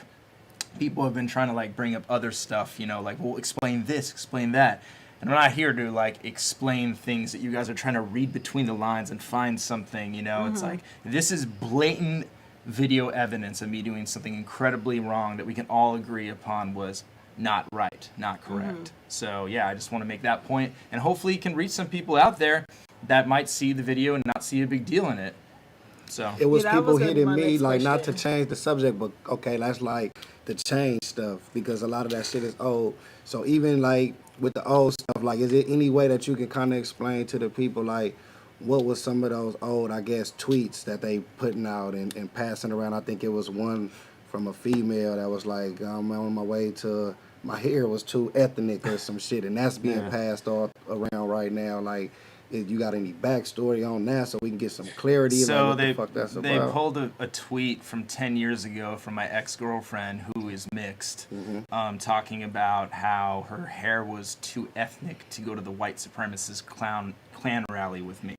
people have been trying to like bring up other stuff, you know, like, well, explain this, explain that. And I'm not here to like explain things that you guys are trying to read between the lines and find something, you know. It's like, this is blatant video evidence of me doing something incredibly wrong that we can all agree upon was not right, not correct. So yeah, I just want to make that point, and hopefully you can reach some people out there that might see the video and not see a big deal in it. So It was Yeah, that people was gonna be hitting my me next like not to question. change the subject, but okay, that's like the change stuff because a lot of that shit is old. So even like with the old stuff, like is it any way that you can kind of explain to the people like what was some of those old, I guess, tweets that they putting out and passing around? I think it was one from a female that was like, I'm on my way to my hair was too ethnic or some shit, and that's being passed all around right now. Like, if you got any backstory on that so we can get some clarity about So what the fuck that's they about? pulled a tweet from 10 years ago from my ex-girlfriend who is mixed, talking about how her hair was too ethnic to go to the white supremacist Klan rally with me.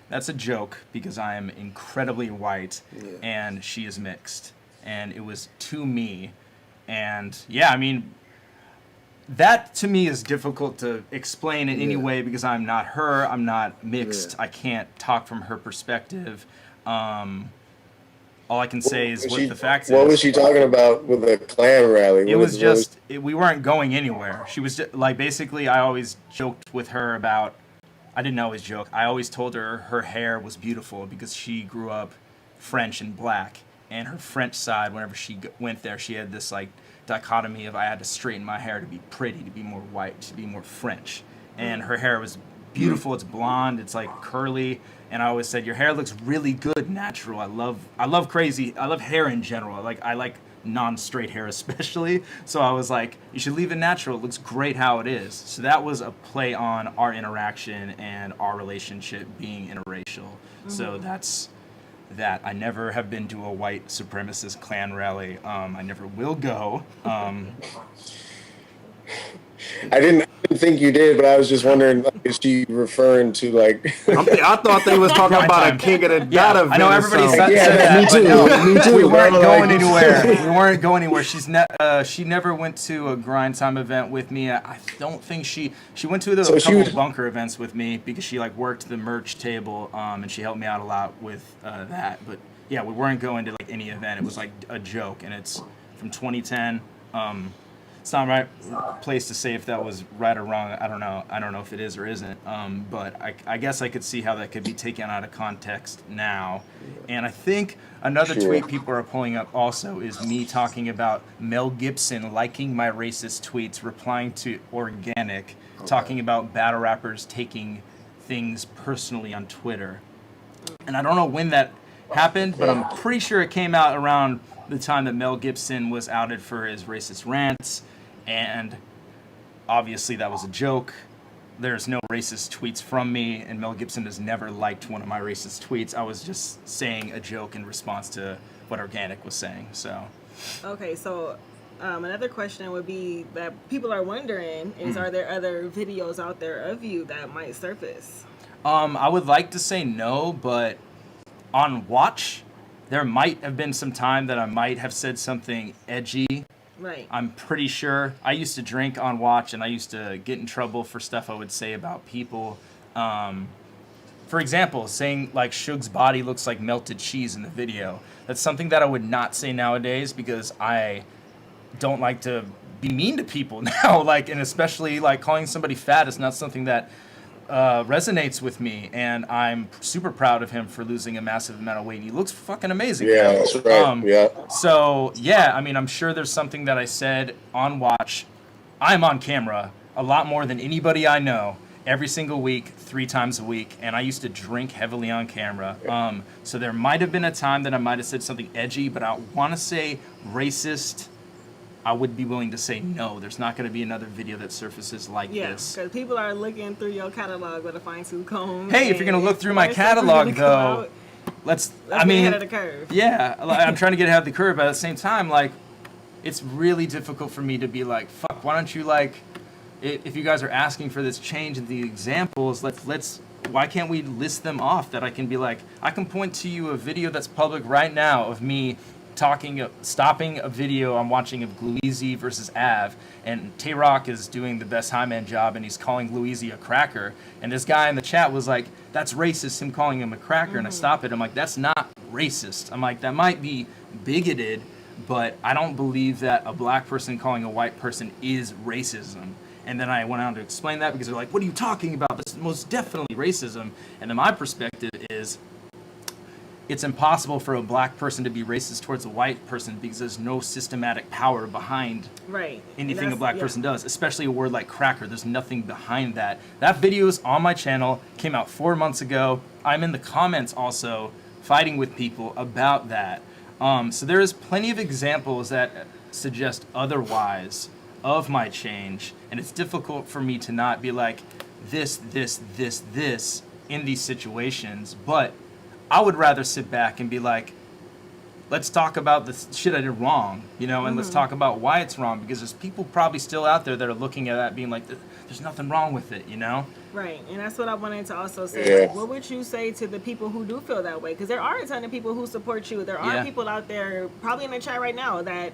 That's a joke because I am incredibly white and she is mixed, and it was to me. And yeah, I mean, that to me is difficult to explain in any way because I'm not her, I'm not mixed, I can't talk from her perspective. All I can say is what the facts What is. was she talking about with the Klan rally? It was just, we weren't going anywhere. She was just, like, basically, I always joked with her about, I didn't always joke, I always told her her hair was beautiful because she grew up French and black. And her French side, whenever she went there, she had this, like, dichotomy of I had to straighten my hair to be pretty, to be more white, to be more French. And her hair was beautiful. It's blonde. It's like curly. And I always said, your hair looks really good, natural. I love hair in general. I like non-straight hair especially. So I was like, you should leave it natural. It looks great how it is. So that was a play on our interaction and our relationship being interracial. So that's that. I never have been to a white supremacist Klan rally. I never will go. I didn't think you did, but I was just wondering, like, is she referring to like? I thought they was talking Grind about time. a King of the Yeah, Dot event. I know or everybody something. said that, me but too. no, Me too. we weren't bro, going like- anywhere. We weren't going anywhere. She never went to a grind time event with me. I don't think she went to a So she couple was- bunker events with me because she like worked the merch table, and she helped me out a lot with that. But yeah, we weren't going to like any event. It was like a joke, and it's from 2010. It's not right place to say if that was right or wrong. I don't know if it is or isn't. But I guess I could see how that could be taken out of context now. And I think another Sure. tweet people are pulling up also is me talking about Mel Gibson liking my racist tweets, replying to Organic, talking about battle rappers taking things personally on Twitter. And I don't know when that happened, but I'm pretty sure it came out around the time that Mel Gibson was outed for his racist rants. And obviously that was a joke. There's no racist tweets from me, and Mel Gibson has never liked one of my racist tweets. I was just saying a joke in response to what Organic was saying. So Okay, so another question would be that people are wondering is, are there other videos out there of you that might surface? I would like to say no, but on watch, there might have been some time that I might have said something edgy. Right. I'm pretty sure. I used to drink on watch, and I used to get in trouble for stuff I would say about people. For example, saying like Suge's body looks like melted cheese in the video. That's something that I would not say nowadays because I don't like to be mean to people now. Like, and especially like calling somebody fat is not something that resonates with me, and I'm super proud of him for losing a massive amount of weight. He looks fucking amazing. Yeah, that's right. Yeah. So yeah, I mean, I'm sure there's something that I said on watch. I'm on camera a lot more than anybody I know. Every single week, 3 times a week, and I used to drink heavily on camera. So there might have been a time that I might have said something edgy, but I want to say racist. I would be willing to say no. There's not going to be another video that surfaces like Yeah, this. because people are looking through your catalog with a fine-tooth comb. Hey, if you're gonna and look through my if something's catalog, gonna come though, out, Let's be ahead of the curve. Yeah, I'm trying to get ahead of the curve, but at the same time, like, it's really difficult for me to be like, fuck, why don't you like, if you guys are asking for this change in the examples, let's why can't we list them off, that I can be like, I can point to you a video that's public right now of me stopping a video I'm watching of Gluezy versus Av, and Tay-Rock is doing the best high man job, and he's calling Gluezy a cracker, and this guy in the chat was like, that's racist, him calling him a cracker, and I stop it. I'm like, that's not racist. I'm like, that might be bigoted, but I don't believe that a black person calling a white person is racism. And then I went on to explain that because they're like, what are you talking about? This is most definitely racism. And then my perspective is, it's impossible for a black person to be racist towards a white person because there's no systematic power behind anything a black person does, especially a word like cracker. There's nothing behind that. That video is on my channel, came out 4 months ago. I'm in the comments also fighting with people about that. So there is plenty of examples that suggest otherwise of my change, and it's difficult for me to not be like this in these situations, but I would rather sit back and be like, let's talk about the shit I did wrong, you know, and let's talk about why it's wrong, because there's people probably still out there that are looking at that being like, there's nothing wrong with it, you know? Right, and that's what I wanted to also say. Like, what would you say to the people who do feel that way? Because there are a ton of people who support you. There are people out there, probably in the chat right now, that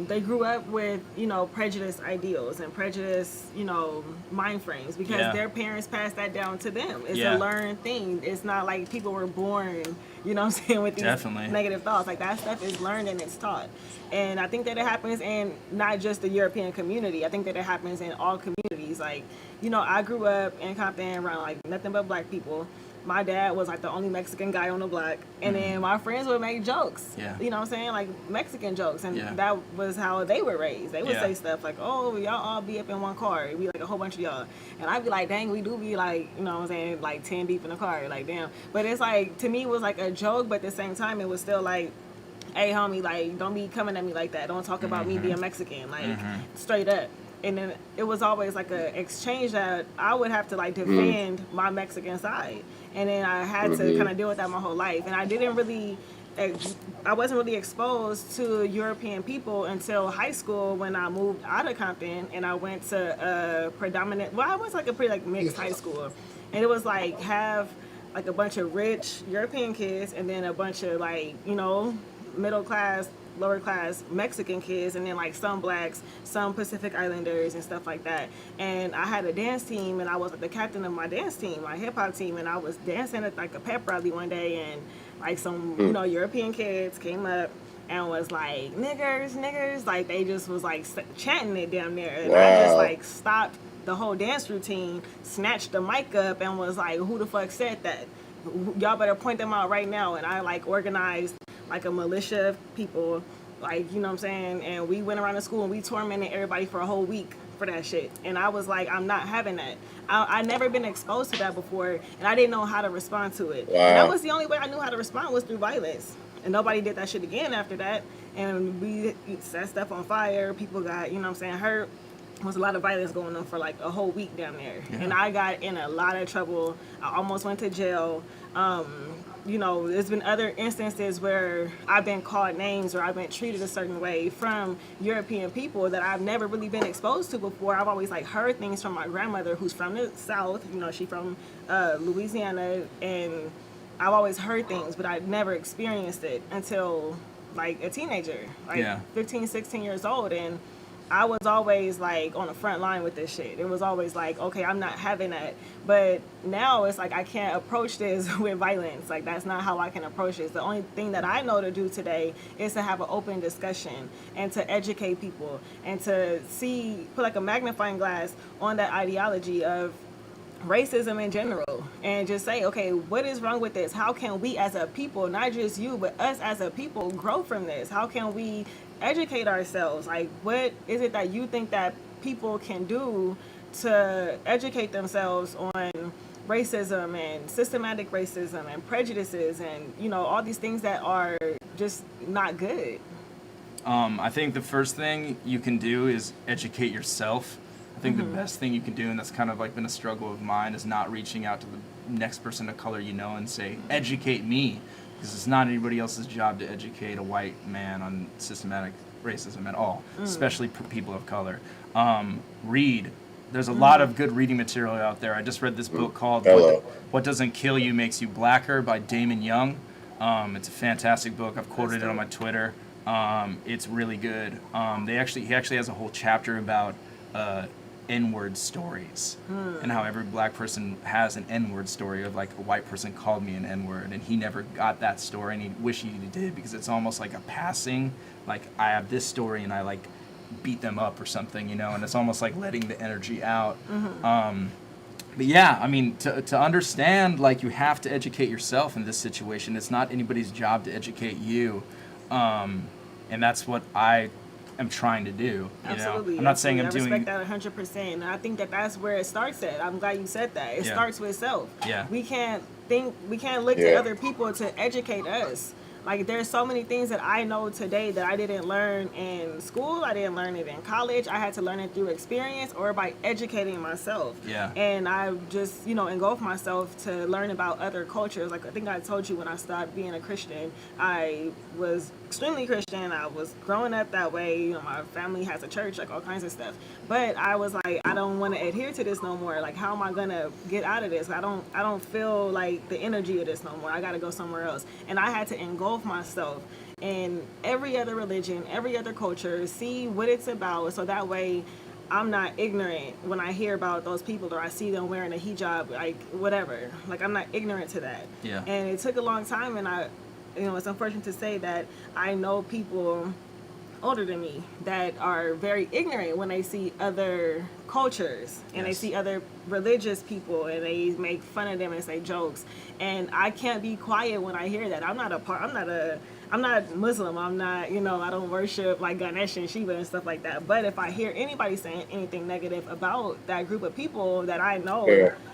they grew up with, you know, prejudice ideals and prejudice, you know, mind frames, because their parents passed that down to them. It's a learned thing. It's not like people were born, you know what I'm saying, with these negative thoughts. Like, that stuff is learned and it's taught. And I think that it happens in not just the European community. I think that it happens in all communities. Like, you know, I grew up in Compton around like nothing but black people. My dad was like the only Mexican guy on the block, and then my friends would make jokes, you know what I'm saying, like Mexican jokes, and that was how they were raised. They would say stuff like, oh, y'all all be up in one car, it'd be like a whole bunch of y'all, and I'd be like, dang, we do be like, you know what I'm saying, like 10 deep in the car, like damn. But it's like, to me it was like a joke, but at the same time it was still like, hey homie, like don't be coming at me like that, don't talk about me being Mexican, like straight up. And then it was always like a exchange that I would have to like defend my Mexican side. And then I had to kind of deal with that my whole life. And I wasn't really exposed to European people until high school, when I moved out of Compton and I went to I was like a pretty like mixed high school. And it was like have like a bunch of rich European kids and then a bunch of like, you know, middle class, lower class Mexican kids, and then like some blacks, some Pacific Islanders and stuff like that. And I had a dance team, and I was like the captain of my dance team, my hip hop team, and I was dancing at like a pep rally one day, and like some you know European kids came up and was like, niggers, like they just was like chanting it down there, and I just like stopped the whole dance routine, snatched the mic up, and was like, who the fuck said that? Y'all better point them out right now. And I like organized like a militia of people, like, you know what I'm saying, and we went around the school and we tormented everybody for a whole week for that shit. And I was like, I'm not having that. I never been exposed to that before, and I didn't know how to respond to it. And that was the only way I knew how to respond, was through violence. And nobody did that shit again after that. And we set stuff on fire, people got, you know what I'm saying, hurt. There was a lot of violence going on for like a whole week down there. And I got in a lot of trouble. I almost went to jail. You know, there's been other instances where I've been called names or I've been treated a certain way from European people that I've never really been exposed to before. I've always like heard things from my grandmother, who's from the South, you know, she from Louisiana, and I've always heard things, but I've never experienced it until like a teenager, like 15, 16 years old. And I was always like on the front line with this shit. It was always like, okay, I'm not having that. But now it's like I can't approach this with violence. Like, that's not how I can approach this. The only thing that I know to do today is to have an open discussion and to educate people and to put like a magnifying glass on that ideology of racism in general, and just say, okay, what is wrong with this? How can we as a people, not just you, but us as a people, grow from this? How can we educate ourselves? Like, what is it that you think that people can do to educate themselves on racism and systematic racism and prejudices and, you know, all these things that are just not good? I think the first thing you can do is educate yourself. I think the best thing you can do, and that's kind of like been a struggle of mine, is not reaching out to the next person of color you know and say, educate me, because it's not anybody else's job to educate a white man on systematic racism at all, especially people of color. Read. There's a lot of good reading material out there. I just read this book called What Doesn't Kill You Makes You Blacker by Damon Young. It's a fantastic book. I've quoted it on my Twitter. It's really good. He actually has a whole chapter about N-word stories and how every black person has an N-word story of like a white person called me an N-word and he never got that story and he wished he did because it's almost like a passing, like I have this story and I like beat them up or something, you know, and it's almost like letting the energy out. But yeah, I mean, to understand, like, you have to educate yourself in this situation. It's not anybody's job to educate you. And that's what I am trying to do. Absolutely. I'm not saying I'm doing... I respect that 100%. And I think that that's where it starts at. I'm glad you said that. It starts with self. Yeah. We can't look to other people to educate us. Like, there's so many things that I know today that I didn't learn in school. I didn't learn it in college. I had to learn it through experience or by educating myself. Yeah. And I just, engulfed myself to learn about other cultures. Like, I think I told you when I started being a Christian, I was extremely Christian. I was growing up that way. My family has a church, like all kinds of stuff. But I was like, I don't want to adhere to this no more. Like, how am I going to get out of this? I don't feel like the energy of this no more. I got to go somewhere else. And I had to engulf myself in every other religion, every other culture, see what it's about, so that way I'm not ignorant when I hear about those people or I see them wearing a hijab, like whatever. Like, I'm not ignorant to that. Yeah. And it took a long time, and it's unfortunate to say that I know people older than me that are very ignorant when they see other cultures and they see other religious people and they make fun of them and say jokes, and I can't be quiet when I hear that. I'm not Muslim. I'm not, I don't worship like Ganesh and Shiva and stuff like that. But if I hear anybody saying anything negative about that group of people that I know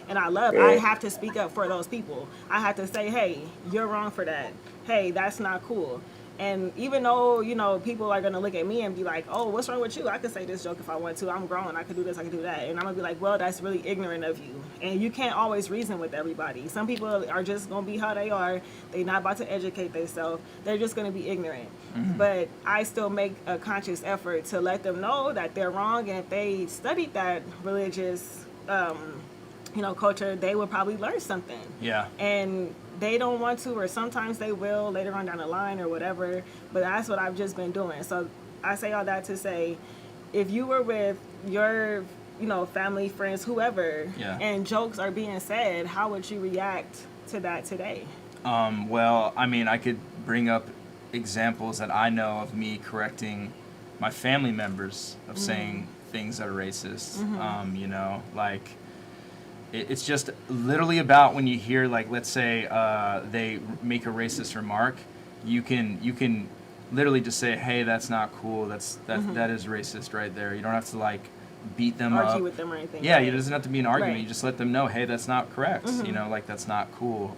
and I love, I have to speak up for those people. I have to say, hey, you're wrong for that. Hey, that's not cool. And even though, people are going to look at me and be like, oh, what's wrong with you? I could say this joke if I want to. I'm grown. I could do this. I could do that. And I'm going to be like, well, that's really ignorant of you. And you can't always reason with everybody. Some people are just going to be how they are. They're not about to educate themselves. They're just going to be ignorant. Mm-hmm. But I still make a conscious effort to let them know that they're wrong. And if they studied that religious, culture, they would probably learn something. Yeah. And they don't want to, or sometimes they will later on down the line or whatever, but that's what I've just been doing. So I say all that to say, if you were with your, family, friends, whoever, and jokes are being said, how would you react to that today? Well, I mean, I could bring up examples that I know of me correcting my family members of saying things that are racist, like... It's just literally about when you hear, like, let's say they make a racist remark, you can literally just say, hey, that's not cool. That is racist right there. You don't have to, like, beat them up. Argue with them or anything. Yeah, it doesn't have to be an argument. Right. You just let them know, hey, that's not correct. Like, that's not cool.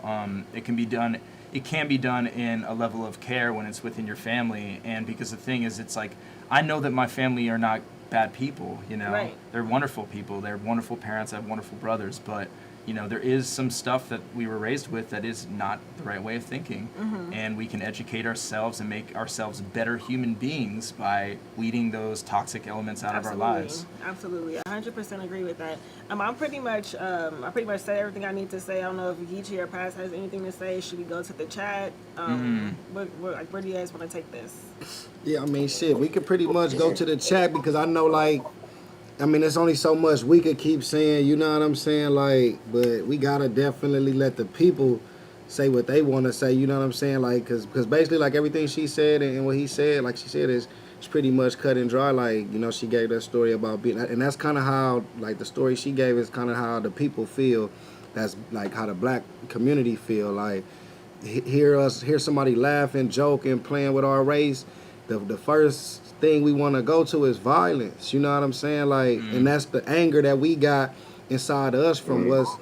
It can be done in a level of care when it's within your family. And because the thing is, it's like, I know that my family are not bad people, Right. They're wonderful people. They're wonderful parents. I have wonderful brothers, but there is some stuff that we were raised with that is not the right way of thinking, and we can educate ourselves and make ourselves better human beings by weeding those toxic elements out of our lives. Absolutely, 100% agree with that. I pretty much said everything I need to say. I don't know if GEECHI or Paz has anything to say. Should we go to the chat? Where do you guys want to take this? Yeah, I mean, shit, we could pretty much go to the chat because I know, like, there's only so much we could keep saying, you know what I'm saying? Like, but we gotta definitely let the people say what they want to say, you know what I'm saying? Like, because basically, like, everything she said and what he said, like she said, is pretty much cut and dry. Like, she gave that story about being, and that's kind of how, like, the story she gave is kind of how the people feel. That's, like, how the black community feel. Like, hear somebody laughing, joking, playing with our race, the first thing we want to go to is violence, you know what I'm saying? Like, and that's the anger that we got inside of us from what's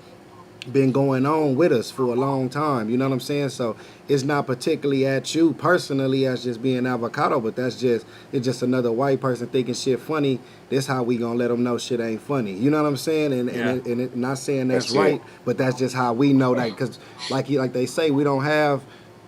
been going on with us for a long time, you know what I'm saying? So it's not particularly at you personally as just being avocado, but it's just another white person thinking shit funny. This how we gonna let them know shit ain't funny, you know what I'm saying? And not saying that's right, but that's just how we know that, because like they say, we don't have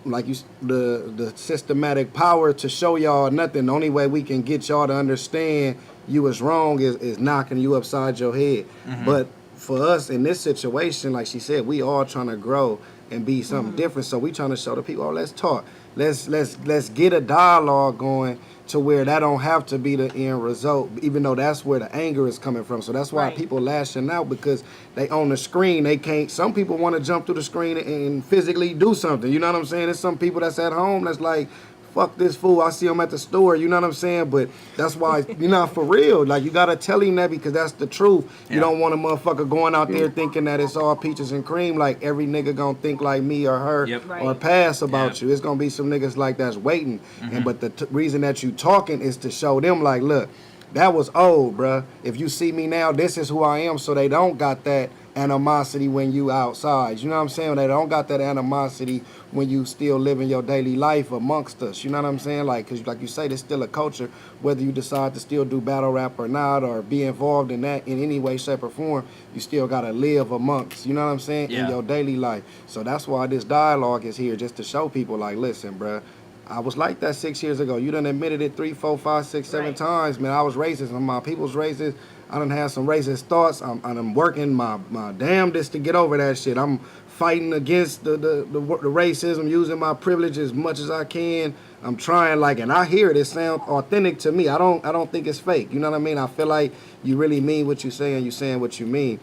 like the systematic power to show y'all nothing. The only way we can get y'all to understand you is wrong is knocking you upside your head. But for us in this situation, like she said, we all trying to grow and be something different. So we trying to show the people, oh, let's talk. Let's get a dialogue going to where that don't have to be the end result, even though that's where the anger is coming from. So that's why people lashing out, because they on the screen, they can't. Some people want to jump through the screen and physically do something. You know what I'm saying? There's some people that's at home that's like, fuck this fool, I see him at the store, you know what I'm saying? But that's why, you're not for real. Like, you gotta tell him that, because that's the truth. You don't want a motherfucker going out there thinking that it's all peaches and cream, like every nigga gonna think like me or her or pass about you. It's gonna be some niggas like that's waiting. And but the reason that you talking is to show them, like, look, that was old, bruh. If you see me now, this is who I am, so they don't got that animosity when you outside. You know what I'm saying? They don't got that animosity when you still living your daily life amongst us. You know what I'm saying? Like, because like you say, there's still a culture, whether you decide to still do battle rap or not, or be involved in that in any way, shape, or form, you still got to live amongst, you know what I'm saying, in your daily life. So that's why this dialogue is here, just to show people, like, listen, bruh, I was like that 6 years ago. You done admitted it 3, 4, 5, 6, 7 times, man. I was racist. My people's racist. I done had some racist thoughts. I'm working my damnedest to get over that shit. I'm fighting against the racism, using my privilege as much as I can. I'm trying, like, and I hear it. It sounds authentic to me. I don't think it's fake. You know what I mean? I feel like you really mean what you say, and you saying what you mean.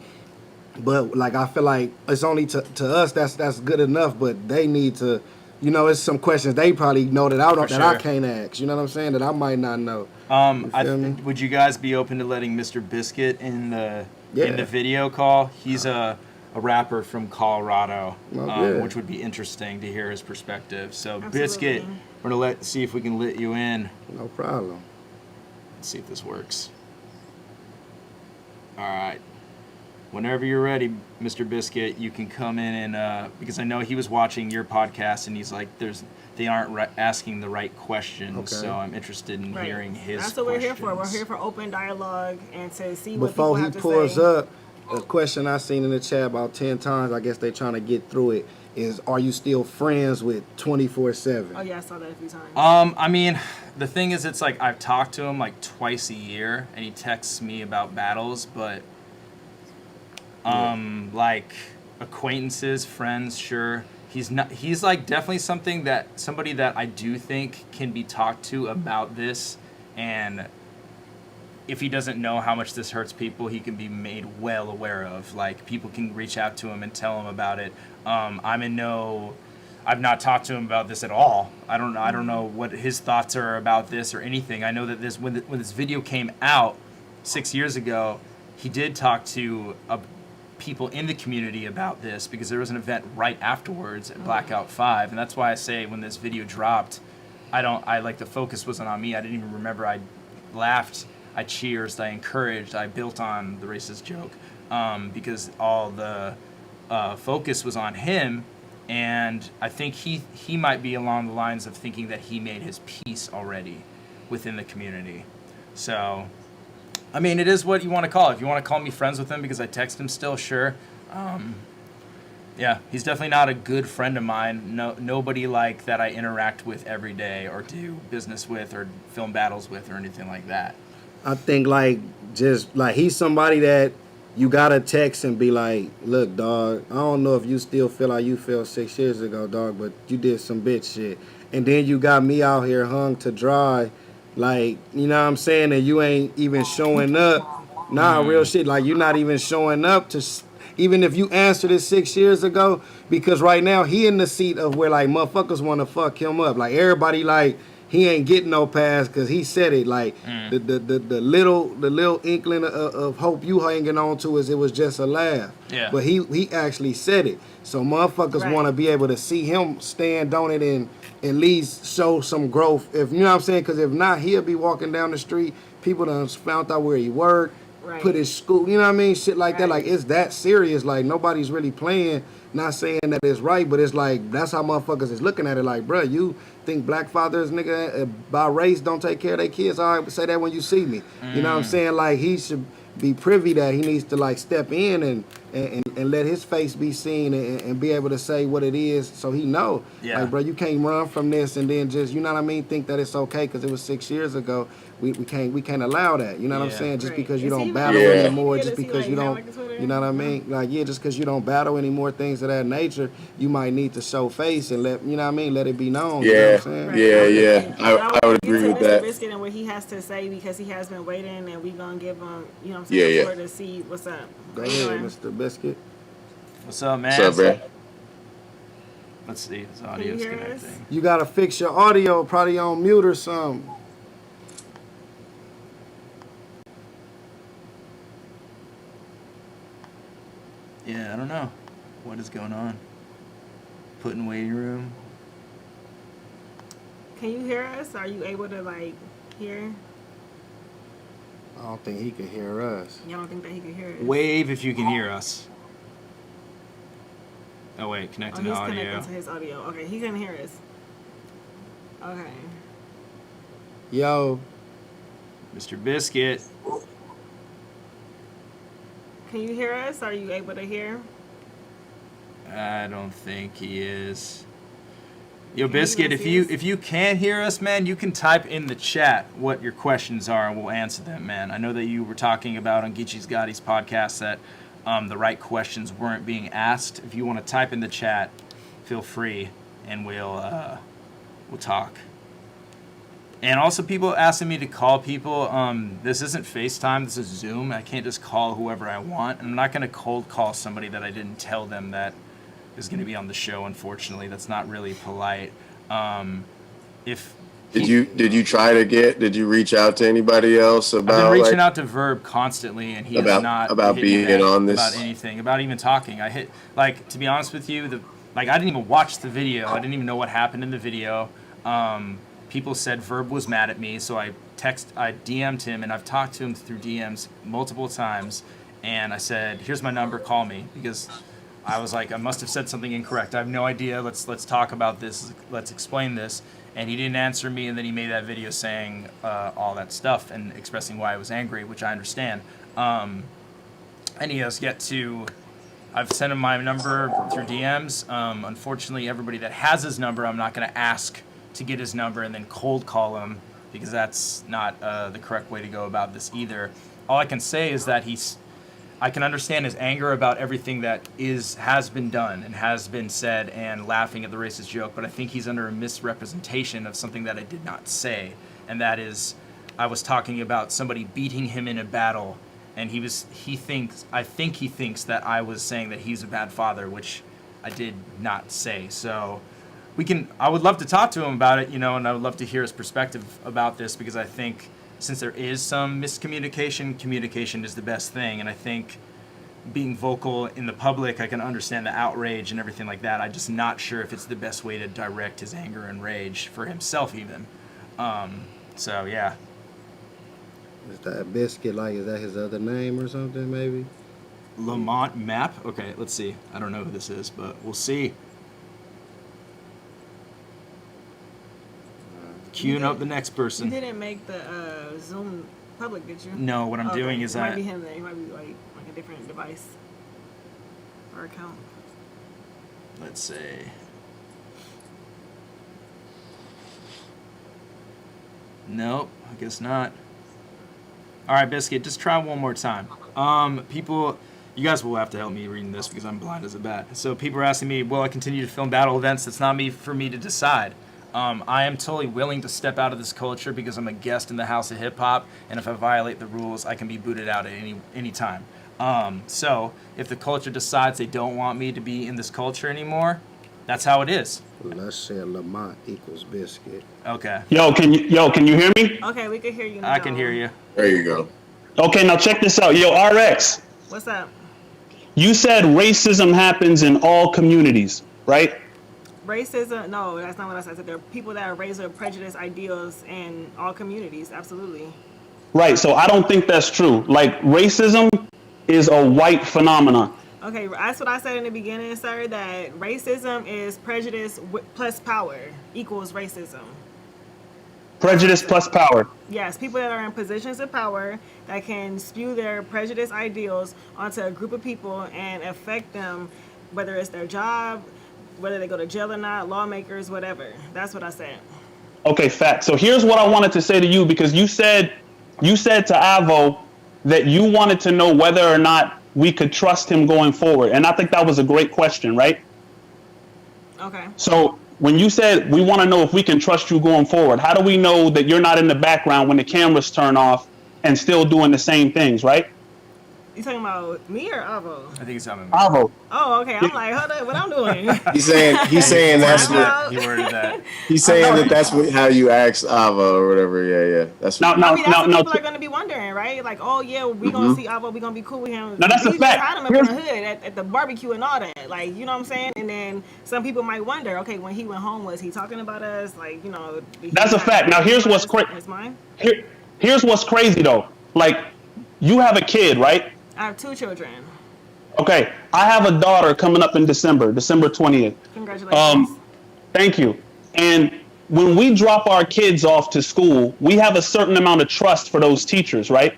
But like, I feel like it's only to us that's good enough. But they need to, you know, it's some questions they probably know that I can't ask. You know what I'm saying? That I might not know. Would you guys be open to letting Mr. Biscuit in the video call? He's a rapper from Colorado, which would be interesting to hear his perspective. So absolutely. Biscuit, we're gonna see if we can let you in. No problem. Let's see if this works. All right. Whenever you're ready, Mr. Biscuit, you can come in and because I know he was watching your podcast and he's like, they aren't asking the right questions, so I'm interested in hearing his. That's what we're here for. We're here for open dialogue and to see what before people have to say. Before he pulls up, a question I seen in the chat about 10 times. I guess they trying to get through it. Is, are you still friends with 24/7? Oh yeah, I saw that a few times. I mean, the thing is, it's like I've talked to him like twice a year, and he texts me about battles, but like acquaintances, friends, sure. He's not. He's like definitely somebody that I do think can be talked to about this, and if he doesn't know how much this hurts people, he can be made well aware of. Like, people can reach out to him and tell him about it. I've not talked to him about this at all. I don't know what his thoughts are about this or anything. I know that when this video came out 6 years ago, he did talk to people in the community about this, because there was an event right afterwards at Blackout 5, and that's why I say when this video dropped, the focus wasn't on me. I didn't even remember. I laughed, I cheersed, I encouraged, I built on the racist joke, because all the focus was on him, and I think he might be along the lines of thinking that he made his peace already within the community. So, I mean, it is what you want to call it. If you want to call me friends with him because I text him still, sure. Yeah, he's definitely not a good friend of mine. Nobody like that I interact with every day or do business with or film battles with or anything like that. I think just he's somebody that you gotta text and be like, look, dog, I don't know if you still feel like you felt 6 years ago, dog, but you did some bitch shit. And then you got me out here hung to dry, like, you know what I'm saying, and you ain't even showing up. Nah, real shit, like, you're not even showing up to, even if you answered it 6 years ago, because right now he in the seat of where, like, motherfuckers want to fuck him up. Like, everybody, like, he ain't getting no pass because he said it. Like, the little inkling of hope you hanging on to is it was just a laugh. Yeah. But he actually said it. So motherfuckers want to be able to see him stand on it and at least show some growth. If you know what I'm saying, because if not, he'll be walking down the street. People done found out where he worked, put his school. You know what I mean? Shit like that. Like, it's that serious. Like, nobody's really playing. Not saying that it's right, but it's like, that's how motherfuckers is looking at it. Like, bruh, you think black fathers, nigga, by race don't take care of their kids? All right, say that when you see me. You know what I'm saying? Like, he should be privy that he needs to, like, step in and and let his face be seen and be able to say what it is, so he know. Yeah. Like, bro, you can't run from this and then just, you know what I mean, think that it's okay because it was 6 years ago. We can't allow that. You know what I'm Yeah. saying? Just Right. because you Is he don't even battle on social anymore, media? just Does he, because like, you have, don't, like, a Twitter? you know what I mean? Like, yeah, just because you don't battle anymore, things of that nature, you might need to show face and let, you know what I mean, let it be known. You know what I'm Yeah, saying? Right. yeah. But I I want would to get agree to with Mr. that. Biscuit and what he has to say because he has been waiting, and we gonna give him, you know what I'm saying, Yeah, the yeah. floor to see what's up. Go How you ahead, doing? Mr. Biscuit. What's up, What's man? up, man? Let's see. His Can you audio's hear us? connecting. You gotta fix your audio, probably on mute or something. Yeah, I don't know. What is going on? Put in waiting room. Can you hear us? Are you able to, like, hear? I don't think he can hear us. Y'all don't think that he can hear us? Wave if you can hear us. Oh wait, Oh, connecting he's audio. connected to his audio. Okay, he can hear us. Okay. Yo, Mr. Biscuit. Can you hear us? Are you able to hear? I don't think he is. Yo, Can you Biscuit, even if see you us? if you can hear us, man, you can type in the chat what your questions are, and we'll answer them, man. I know that you were talking about on GEECHI's Gotti's podcast that the right questions weren't being asked. If you want to type in the chat, feel free, and we'll talk. And also, people asking me to call people. This isn't FaceTime. This is Zoom. I can't just call whoever I want. I'm not going to cold call somebody that I didn't tell them that is going to be on the show. Unfortunately, that's not really polite. If Did you try to did you reach out to anybody else I've been about reaching out to Verb constantly, and he has not about hit me being back on this? about anything, about even talking. I hit, like, to be honest with you, I didn't even watch the video. I didn't even know what happened in the video. People said Verb was mad at me, so I DM'd him, and I've talked to him through DMs multiple times, and I said, "Here's my number, call me," because I was like, I must have said something incorrect. I have no idea. Let's talk about this. Let's explain this. And he didn't answer me, and then he made that video saying all that stuff and expressing why I was angry, which I understand. And he has yet to. I've sent him my number through DMs. Unfortunately, everybody that has his number, I'm not going to ask to get his number and then cold call him, because that's not the correct way to go about this either. All I can say is that I can understand his anger about everything that has been done and has been said, and laughing at the racist joke, but I think he's under a misrepresentation of something that I did not say, and that is, I was talking about somebody beating him in a battle, and I think he thinks that I was saying that he's a bad father, which I did not say. So I would love to talk to him about it, and I would love to hear his perspective about this, because I think since there is some miscommunication, communication is the best thing. And I think being vocal in the public, I can understand the outrage and everything like that. I'm just not sure if it's the best way to direct his anger and rage for himself even. So, yeah. Is that Biscuit, like, is that his other name or something, maybe? Lamont Map? Okay, let's see. I don't know who this is, but we'll see. Queuing up the next You person. didn't make the Zoom public, did you? No, what I'm doing is it might be him then. It might be like a different device or account. Let's see. Nope, I guess not. All right, Biscuit, just try one more time. People, you guys will have to help me reading this because I'm blind as a bat. So people are asking me, will I continue to film battle events? That's not for me to decide. I am totally willing to step out of this culture because I'm a guest in the House of Hip Hop, and if I violate the rules, I can be booted out at any time. So if the culture decides they don't want me to be in this culture anymore, that's how it is. Let's say Lamont equals Biscuit. Okay. Yo, can you hear me? Okay, we can hear you now. I can hear you. There you go. Okay, now check this out. Yo, RX, What's up? you said racism happens in all communities, right? Racism? No, that's not what I said. I said there are people that are raised with prejudice ideals in all communities. Absolutely. Right, so I don't think that's true. Like, racism is a white phenomenon. Okay, that's what I said in the beginning, sir, that racism is prejudice plus power equals racism. Prejudice plus power. Yes, people that are in positions of power that can spew their prejudice ideals onto a group of people and affect them, whether it's their job, whether they go to jail or not, lawmakers, whatever. That's what I said. Okay, fact. So here's what I wanted to say to you, because you said to Avo that you wanted to know whether or not we could trust him going forward. And I think that was a great question, right? Okay. So when you said we want to know if we can trust you going forward, how do we know that you're not in the background when the cameras turn off and still doing the same things, right? You talking about me or Avo? I think it's on me. Avo. Oh, okay. I'm like, hold up, what I'm doing? He's saying that's what He worded that. he's saying that's what how you ask Ava or whatever. Yeah. That's what, I mean, that's what people are going to be wondering, right? Like, oh, yeah, we going to see Avo, we going to be cool with him. No, that's a We fact. just had him up in the hood at the barbecue and all that. Like, you know what I'm saying? And then some people might wonder, okay, when he went home, was he talking about us? Like, you know. That's a fact. Now, here's what's crazy. Here's what's crazy, though. Like, you have a kid, right? I have 2 children. Okay. I have a daughter coming up in December 20th. Congratulations. Thank you. And when we drop our kids off to school, we have a certain amount of trust for those teachers, right?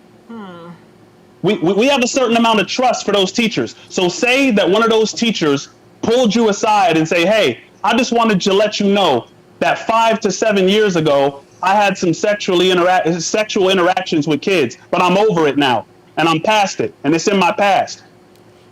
We have a certain amount of trust for those teachers. So say that one of those teachers pulled you aside and say, hey, I just wanted to let you know that 5 to 7 years ago, I had some sexual interactions with kids, but I'm over it now. And I'm past it, and it's in my past.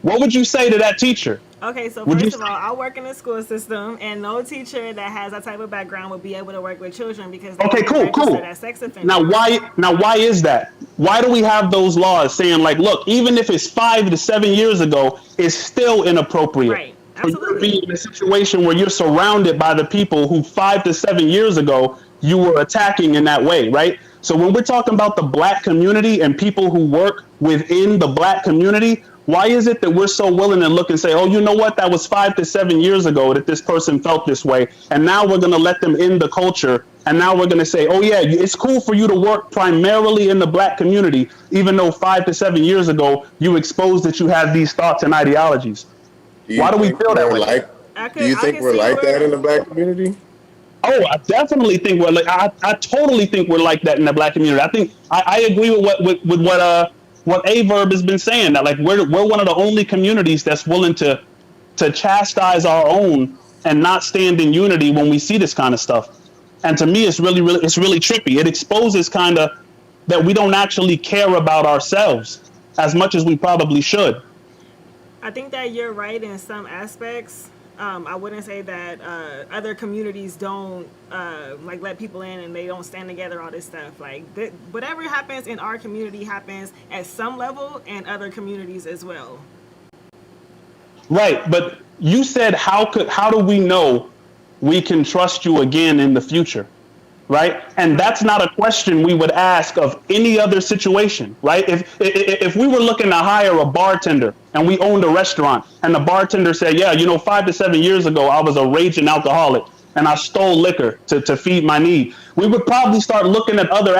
What would you say to that teacher? Okay, so first of all, I work in the school system, and no teacher that has that type of background would be able to work with children because they registered as sex offenders. Now why is that? Why do we have those laws saying like, look, even if it's 5 to 7 years ago, it's still inappropriate? Right. Absolutely. For you to be in a situation where you're surrounded by the people who 5 to 7 years ago you were attacking in that way, right? So when we're talking about the black community and people who work within the black community, why is it that we're so willing to look and say, oh, you know what, that was 5 to 7 years ago that this person felt this way, and now we're going to let them in the culture, and now we're going to say, oh yeah, it's cool for you to work primarily in the black community, even though 5 to 7 years ago you exposed that you had these thoughts and ideologies. Why do we feel that way? Do you think we're like that in the black community? Oh, I definitely think we're like. I totally think we're like that in the black community. I think I agree with what Averb has been saying. That like we're one of the only communities that's willing to chastise our own and not stand in unity when we see this kind of stuff. And to me, it's really trippy. It exposes kind of that we don't actually care about ourselves as much as we probably should. I think that you're right in some aspects. I wouldn't say that other communities don't like let people in and they don't stand together, all this stuff. Like whatever happens in our community happens at some level in other communities as well. Right, but you said how do we know we can trust you again in the future? Right? And that's not a question we would ask of any other situation, right? If we were looking to hire a bartender and we owned a restaurant and the bartender said, yeah, 5 to 7 years ago, I was a raging alcoholic and I stole liquor to feed my need, we would probably start looking at other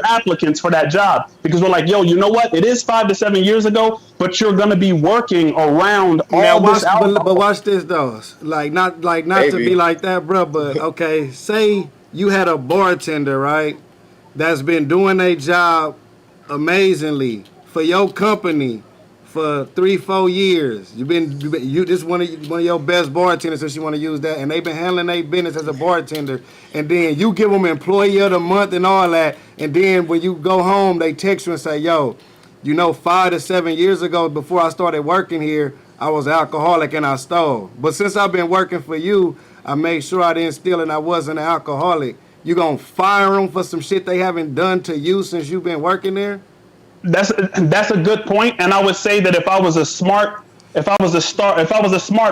applicants for that job because we're like, yo, you know what? It is 5 to 7 years ago, but you're going to be working around all this alcohol. But watch this though. Not to be like that, bro, but okay, say you had a bartender, right, that's been doing their job amazingly for your company for 3-4 years. This one of your best bartenders, since you want to use that, and they've been handling their business as a bartender. And then you give them employee of the month and all that. And then when you go home, they text you and say, yo, 5 to 7 years ago, before I started working here, I was an alcoholic and I stole. But since I've been working for you, I made sure I didn't steal and I wasn't an alcoholic. You gonna fire them for some shit they haven't done to you since you've been working there? That's a good point, and I would say that if I was a smart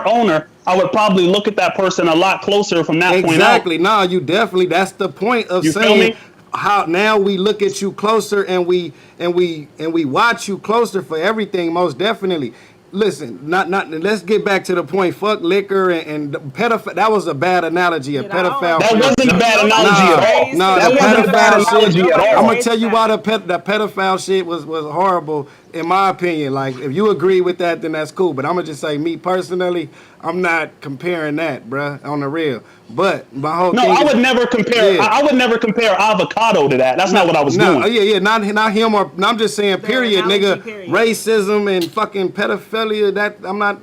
owner, I would probably look at that person a lot closer from that point out. Exactly. No, you definitely. That's the point of saying how now we look at you closer and we watch you closer for everything. Most definitely. Listen, let's get back to the point. Fuck liquor and pedophile. That was a bad analogy. A pedophile. That wasn't a bad analogy at all. No, that the wasn't a bad pedophile analogy shit. at all. I'm gonna tell you why the pedophile shit was horrible. in my opinion, like if you agree with that, then that's cool. But I'm gonna just say, me personally, I'm not comparing that, bruh, on the real. But my whole No, thing I is, would never compare. yeah. I would never compare avocado to that. That's not what I was No, doing. yeah, not him or I'm just saying, period, analogy, nigga. period. Racism and fucking pedophilia. That I'm not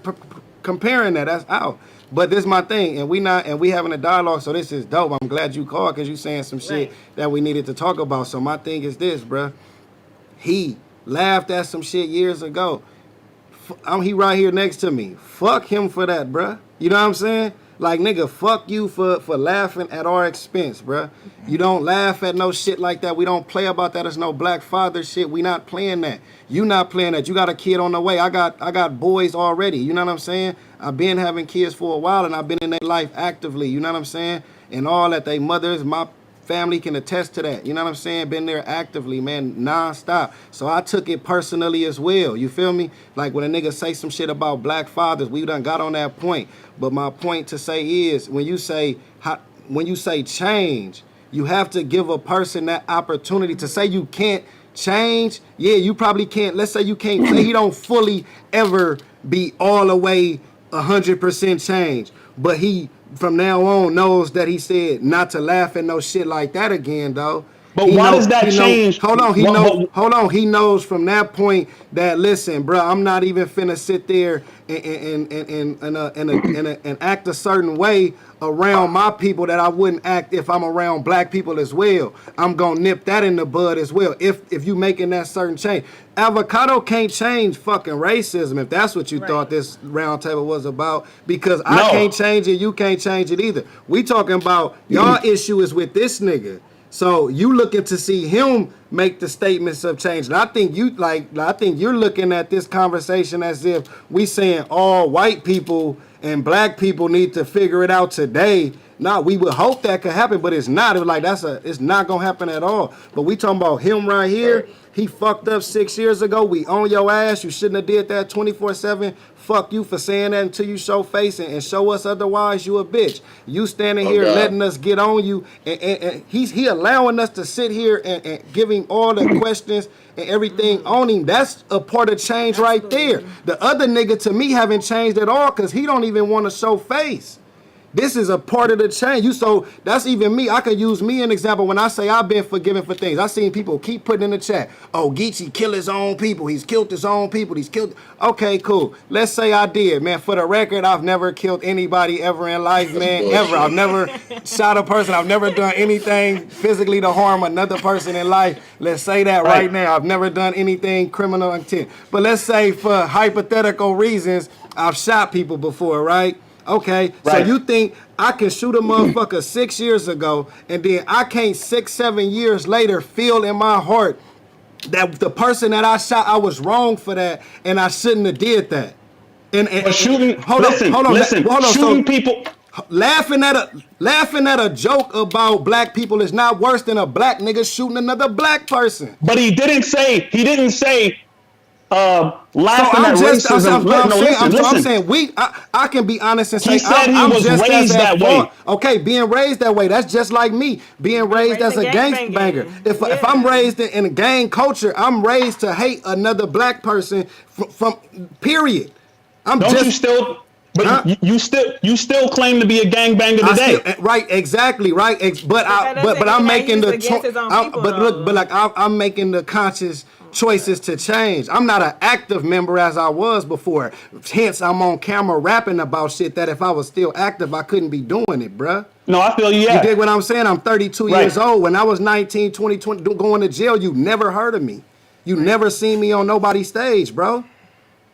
comparing that. That's out. But this is my thing, and we having a dialogue. So this is dope. I'm glad you called because you saying some shit Right. that we needed to talk about. So my thing is this, bruh. He laughed at some shit years ago. He right here next to me. Fuck him for that, bruh. You know what I'm saying? Like, nigga, fuck you for laughing at our expense, bruh. You don't laugh at no shit like that. We don't play about that. There's no black father shit. We not playing that. You not playing that. You got a kid on the way. I got boys already. You know what I'm saying? I've been having kids for a while, and I've been in their life actively. You know what I'm saying? And all that. They mothers, my family can attest to that. You know what I'm saying? Been there actively, man, non-stop. So I took it personally as well. You feel me? Like when a nigga say some shit about black fathers, we done got on that point. But my point to say is, when you say change, you have to give a person that opportunity to say you can't change. Yeah, you probably can't. Let's say you can't say he don't fully ever be all the way 100% change, but he from now on knows that he said not to laugh at no shit like that again, though. But He why know- does that he know- change? Hold on, What- he knows from that point that, listen, bro, I'm not even finna sit there and act a certain way around my people that I wouldn't act if I'm around black people as well. I'm gonna nip that in the bud as well. If you making that certain change, avocado can't change fucking racism if that's what you Right. thought this round table was about. Because I No. can't change it, you can't change it either. We talking about y'all issue is with this nigga. So you looking to see him make the statements of change. And I think you're looking at this conversation as if we saying all white people and black people need to figure it out today. No, we would hope that could happen, but it's not. It's like it's not gonna happen at all. But we talking about him right here. He fucked up 6 years ago. We on your ass. You shouldn't have did that 24/7. Fuck you for saying that until you show face and show us otherwise. You a bitch. You standing here God. letting us get on you, and he allowing us to sit here and giving all the questions and everything on him. That's a part of change right there. The other nigga to me haven't changed at all because he don't even want to show face. This is a part of the change. So that's even me. I can use me an example when I say I've been forgiven for things. I've seen people keep putting in the chat, oh, GEECHI kill his own people. He's killed his own people. He's killed. Okay, cool. Let's say I did, man. For the record, I've never killed anybody ever in life, man. bullshit. Ever. I've never shot a person. I've never done anything physically to harm another person in life. Let's say that right now. I've never done anything criminal intent. But let's say for hypothetical reasons, I've shot people before, right? Okay, so Right. you think I can shoot a motherfucker 6 years ago, and then I can't 6, 7 years later feel in my heart that the person that I shot, I was wrong for that, and I shouldn't have did that. But shooting. hold on, Listen. hold on. Shooting So, people. laughing at a joke about black people is not worse than a black nigga shooting another black person. But he didn't say. Laughing at racism. I'm saying I can be honest and say He said he was just raised as at that way. fault. Okay, being raised that way, that's just like me being raised as a gangbanger. If I'm raised in a gang culture, I'm raised to hate another black person from period. You still? But Huh? you still claim to be a gangbanger today. Right, exactly, right. But that I'm doesn't mean making that the he's against his own people, but though. I'm making the conscious choices to change. I'm not an active member as I was before. Hence, I'm on camera rapping about shit that if I was still active, I couldn't be doing it, bruh. No, I feel you. Yeah. You dig what I'm saying? I'm 32 Right. years old. When I was 19, 20, going to jail, you never heard of me. You never seen me on nobody's stage, bro.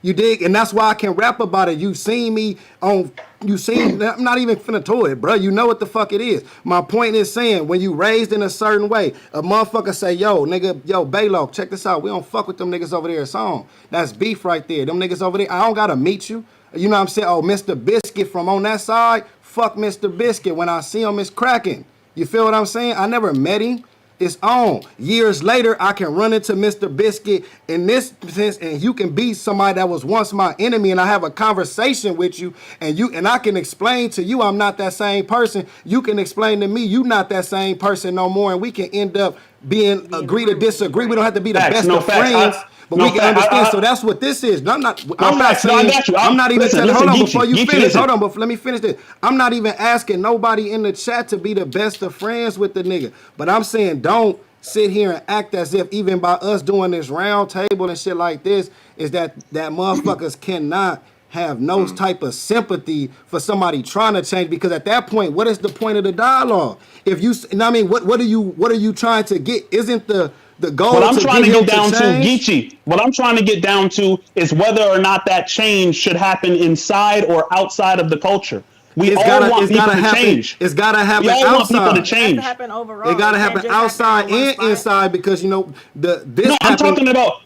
You dig? And that's why I can rap about it. You've seen me on, I'm not even finna to it, bro. You know what the fuck it is. My point is saying, when you raised in a certain way, a motherfucker say, yo, nigga, yo, Baylock, check this out. We don't fuck with them niggas over there. It's on. That's beef right there. Them niggas over there, I don't gotta meet you. You know what I'm saying? Oh, Mr. Biscuit from on that side, fuck Mr. Biscuit. When I see him, it's cracking. You feel what I'm saying? I never met him. It's on. Years later, I can run into Mr. Biscuit in this sense, and you can be somebody that was once my enemy, and I have a conversation with you, and I can explain to you I'm not that same person. You can explain to me you not that same person no more, and we can end up being agree to disagree. We don't have to be the Facts, best no of facts. friends, but No we can facts. understand. So that's what this is. I'm not facts. No, I saying, got you. I'm not even listen, telling, hold on, Geechee, before you Geechee, finish, listen. hold on, but let me finish this. I'm not even asking nobody in the chat to be the best of friends with the nigga, but I'm saying don't sit here and act as if even by us doing this round table and shit like this is that motherfuckers cannot have no type of sympathy for somebody trying to change, because at that point, what is the point of the dialogue? If you, I mean, what are you trying to get? Isn't the goal What I'm to trying get to him get down to to, change? Geechee, what I'm trying to get down to is whether or not that change should happen inside or outside of the culture. We all want It's people gotta to happen. change. It's gotta We happen all want people to outside. It has to change. happen overall. It gotta can't happen just happen outside in one and spot. inside, because you know this No, I'm happened. talking about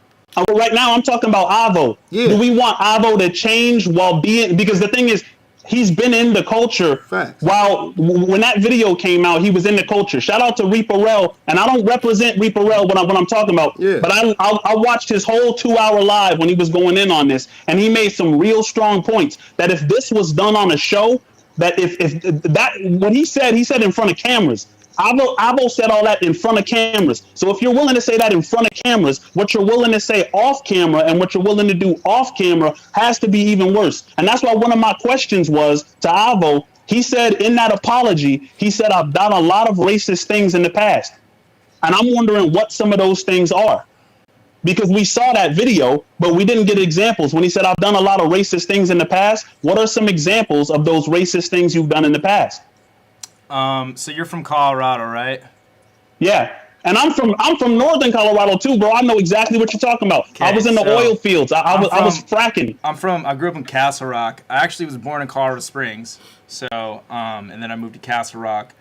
right now. I'm talking about Avo. Yeah. Do we want Avo to change while being? Because the thing is, he's been in the culture. Facts. While when that video came out, he was in the culture. Shout out to Reaper Rel, and I don't represent Reaper Rel when I'm talking about. Yeah. But I watched his whole 2 hour live when he was going in on this, and he made some real strong points that if this was done on a show, that if that what he said in front of cameras. Avo said all that in front of cameras. So if you're willing to say that in front of cameras, what you're willing to say off camera and what you're willing to do off camera has to be even worse. And that's why one of my questions was to Avo. He said in that apology, he said, I've done a lot of racist things in the past. And I'm wondering what some of those things are. Because we saw that video, but we didn't get examples. When he said, I've done a lot of racist things in the past, what are some examples of those racist things you've done in the past? So you're from Colorado, right? Yeah. And I'm from northern Colorado too, bro. I know exactly what you're talking about. Okay, I was in the so oil fields. I was fracking. I grew up in Castle Rock. I actually was born in Colorado Springs. So, and then I moved to Castle Rock.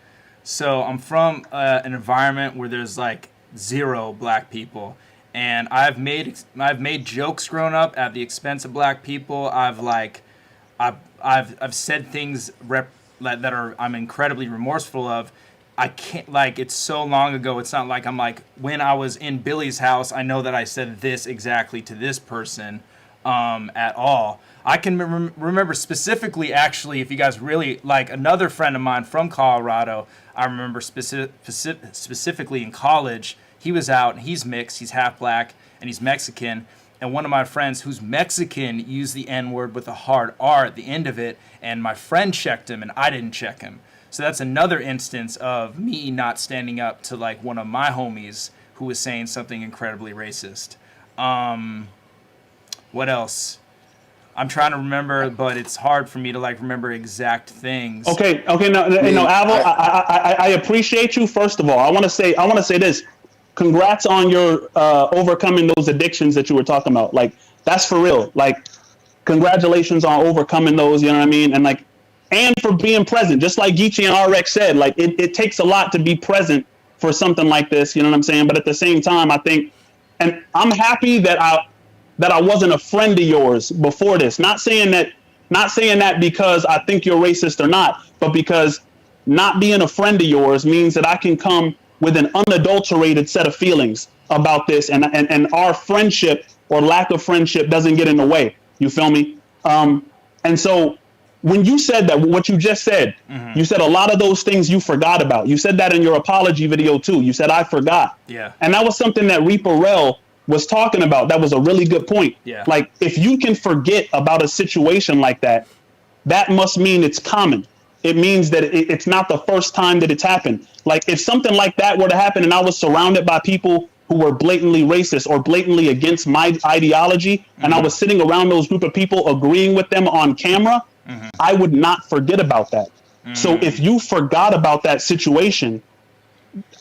So I'm from an environment where there's like 0 black people. And I've made jokes growing up at the expense of black people. I've said things that I'm incredibly remorseful of. I can't, like, it's so long ago. It's not like I'm like, when I was in Billy's house, I know that I said this exactly to this person at all. I can remember specifically, actually, if you guys really, like, another friend of mine from Colorado, I remember specifically in college, he was out, and he's mixed, he's half black, and he's Mexican. And one of my friends who's Mexican used the N-word with a hard R at the end of it, and my friend checked him, and I didn't check him. So that's another instance of me not standing up to, like, one of my homies who was saying something incredibly racist. What else? I'm trying to remember, but it's hard for me to, like, remember exact things. Okay, no, Avo, I appreciate you. First of all, I want to say this. Congrats on your overcoming those addictions that you were talking about. Like, that's for real. Like, congratulations on overcoming those, you know what I mean? And like, and for being present, just like GEECHI and RX said, like it takes a lot to be present for something like this, you know what I'm saying? But at the same time, I think, and I'm happy that I wasn't a friend of yours before this. Not saying that because I think you're racist or not, but because not being a friend of yours means that I can come with an unadulterated set of feelings about this, and our friendship or lack of friendship doesn't get in the way. You feel me? And so when you said that, what you just said, you said a lot of those things you forgot about. You said that in your apology video too. You said, I forgot. Yeah. And that was something that Reaper Rel was talking about. That was a really good point. Yeah. Like, if you can forget about a situation like that, that must mean it's common. It means that it's not the first time that it's happened. Like, if something like that were to happen and I was surrounded by people who were blatantly racist or blatantly against my ideology, and I was sitting around those group of people agreeing with them on camera, I would not forget about that. So if you forgot about that situation,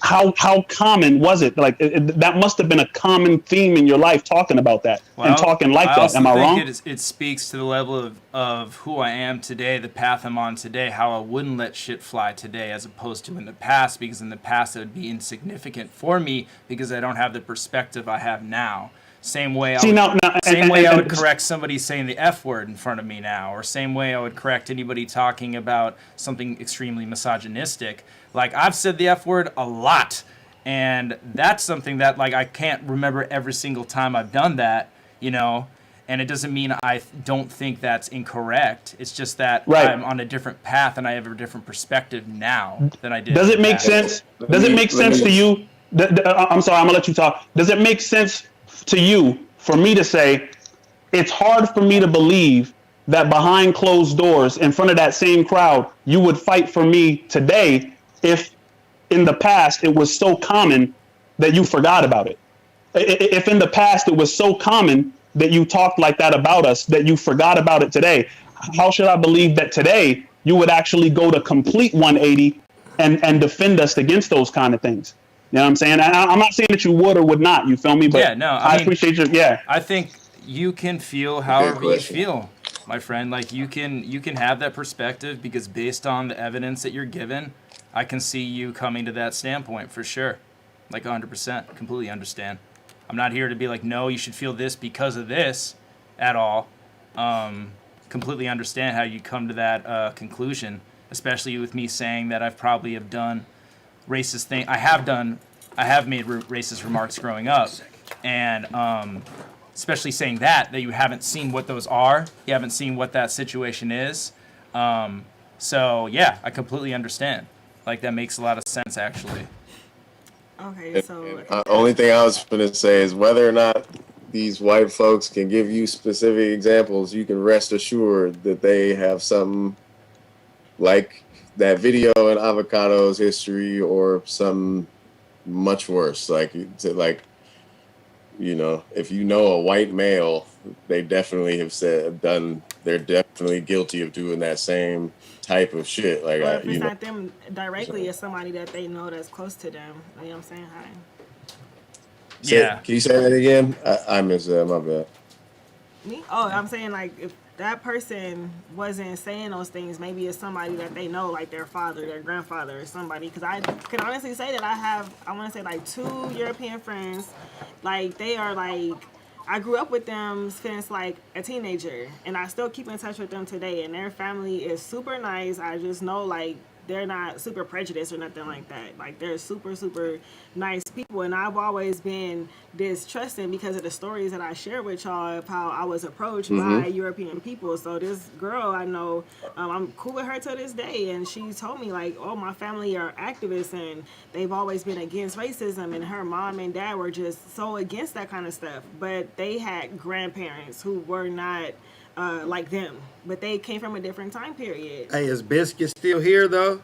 how common was it? Like, that must have been a common theme in your life, talking about that and talking like that. Am I wrong? It speaks to the level of who I am today, the path I'm on today, how I wouldn't let shit fly today as opposed to in the past, because in the past it would be insignificant for me because I don't have the perspective I have now. Same way I would correct somebody saying the F word in front of me now, or same way I would correct anybody talking about something extremely misogynistic. Like, I've said the F word a lot, and that's something that, like, I can't remember every single time I've done that, you know, and it doesn't mean I don't think that's incorrect. It's just that I'm on a different path and I have a different perspective now than I did. Does it make sense? Does it make sense to you? I'm sorry, I'm gonna let you talk. Does it make sense to you for me to say it's hard for me to believe that behind closed doors, in front of that same crowd, you would fight for me today if in the past it was so common that you forgot about it? If in the past it was so common that you talked like that about us that you forgot about it today, how should I believe that today you would actually go to complete 180 and defend us against those kind of things? You know what I'm saying? I'm not saying that you would or would not. You feel me? But Yeah, no, I mean, appreciate your, yeah. I think you can feel however you question. feel, my friend. Like you can have that perspective because based on the evidence that you're given, I can see you coming to that standpoint for sure. Like 100%, completely understand. I'm not here to be like, no, you should feel this because of this at all. Completely understand how you come to that conclusion, especially with me saying that I've probably have done racist thing. I have made racist remarks growing up, and especially saying that you haven't seen what those are, you haven't seen what that situation is. So yeah, I completely understand. Like that makes a lot of sense actually. Okay, so Only thing I was going to say is whether or not these white folks can give you specific examples, you can rest assured that they have something like that video in Avocado's history or something much worse. Like, if you know a white male, they definitely have they're definitely guilty of doing that same type of shit. Like, or if it's not them directly, it's somebody that they know that's close to them. You know what I'm saying? Yeah. Can you say that again? I missed that. My bad. Me? Oh, I'm saying like if that person wasn't saying those things, maybe it's somebody that they know, like their father, their grandfather, or somebody. Because I can honestly say that I want to say like 2 European friends, like they are like, I grew up with them since like a teenager, and I still keep in touch with them today. And their family is super nice. I just know like they're not super prejudiced or nothing like that. Like they're super, super nice people. And I've always been distrusting because of the stories that I share with y'all of how I was approached by European people. So this girl I know, I'm cool with her to this day. And she told me like, oh, my family are activists and they've always been against racism. And her mom and dad were just so against that kind of stuff. But they had grandparents who were not like them, but they came from a different time period. Hey, is Biscuit still here though?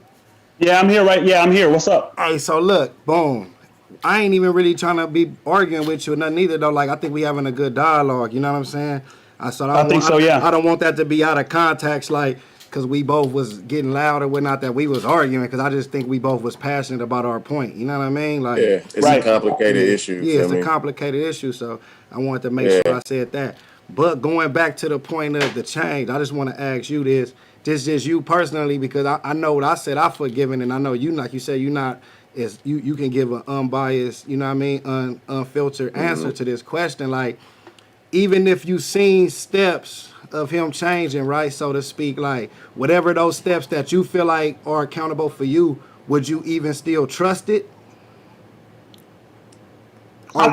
Yeah, I'm here, right? Yeah, I'm here. What's up? Hey, so look, boom. I ain't even really trying to be arguing with you or nothing either though. Like I think we having a good dialogue. You know what I'm saying? I think so. Yeah. I don't want that to be out of context, like because we both was getting loud or whatnot that we was arguing. Because I just think we both was passionate about our point. You know what I mean? Like, yeah, it's a complicated issue. Yeah, it's a complicated issue. So I wanted to make sure I said that. But going back to the point of the change, I just want to ask you this just you personally, because I know what I said, I've forgiven, and I know you, like you said, you not is you can give an unbiased, you know what I mean, unfiltered answer to this question. Like, even if you seen steps of him changing, right, so to speak, like whatever those steps that you feel like are accountable for you, would you even still trust it? Or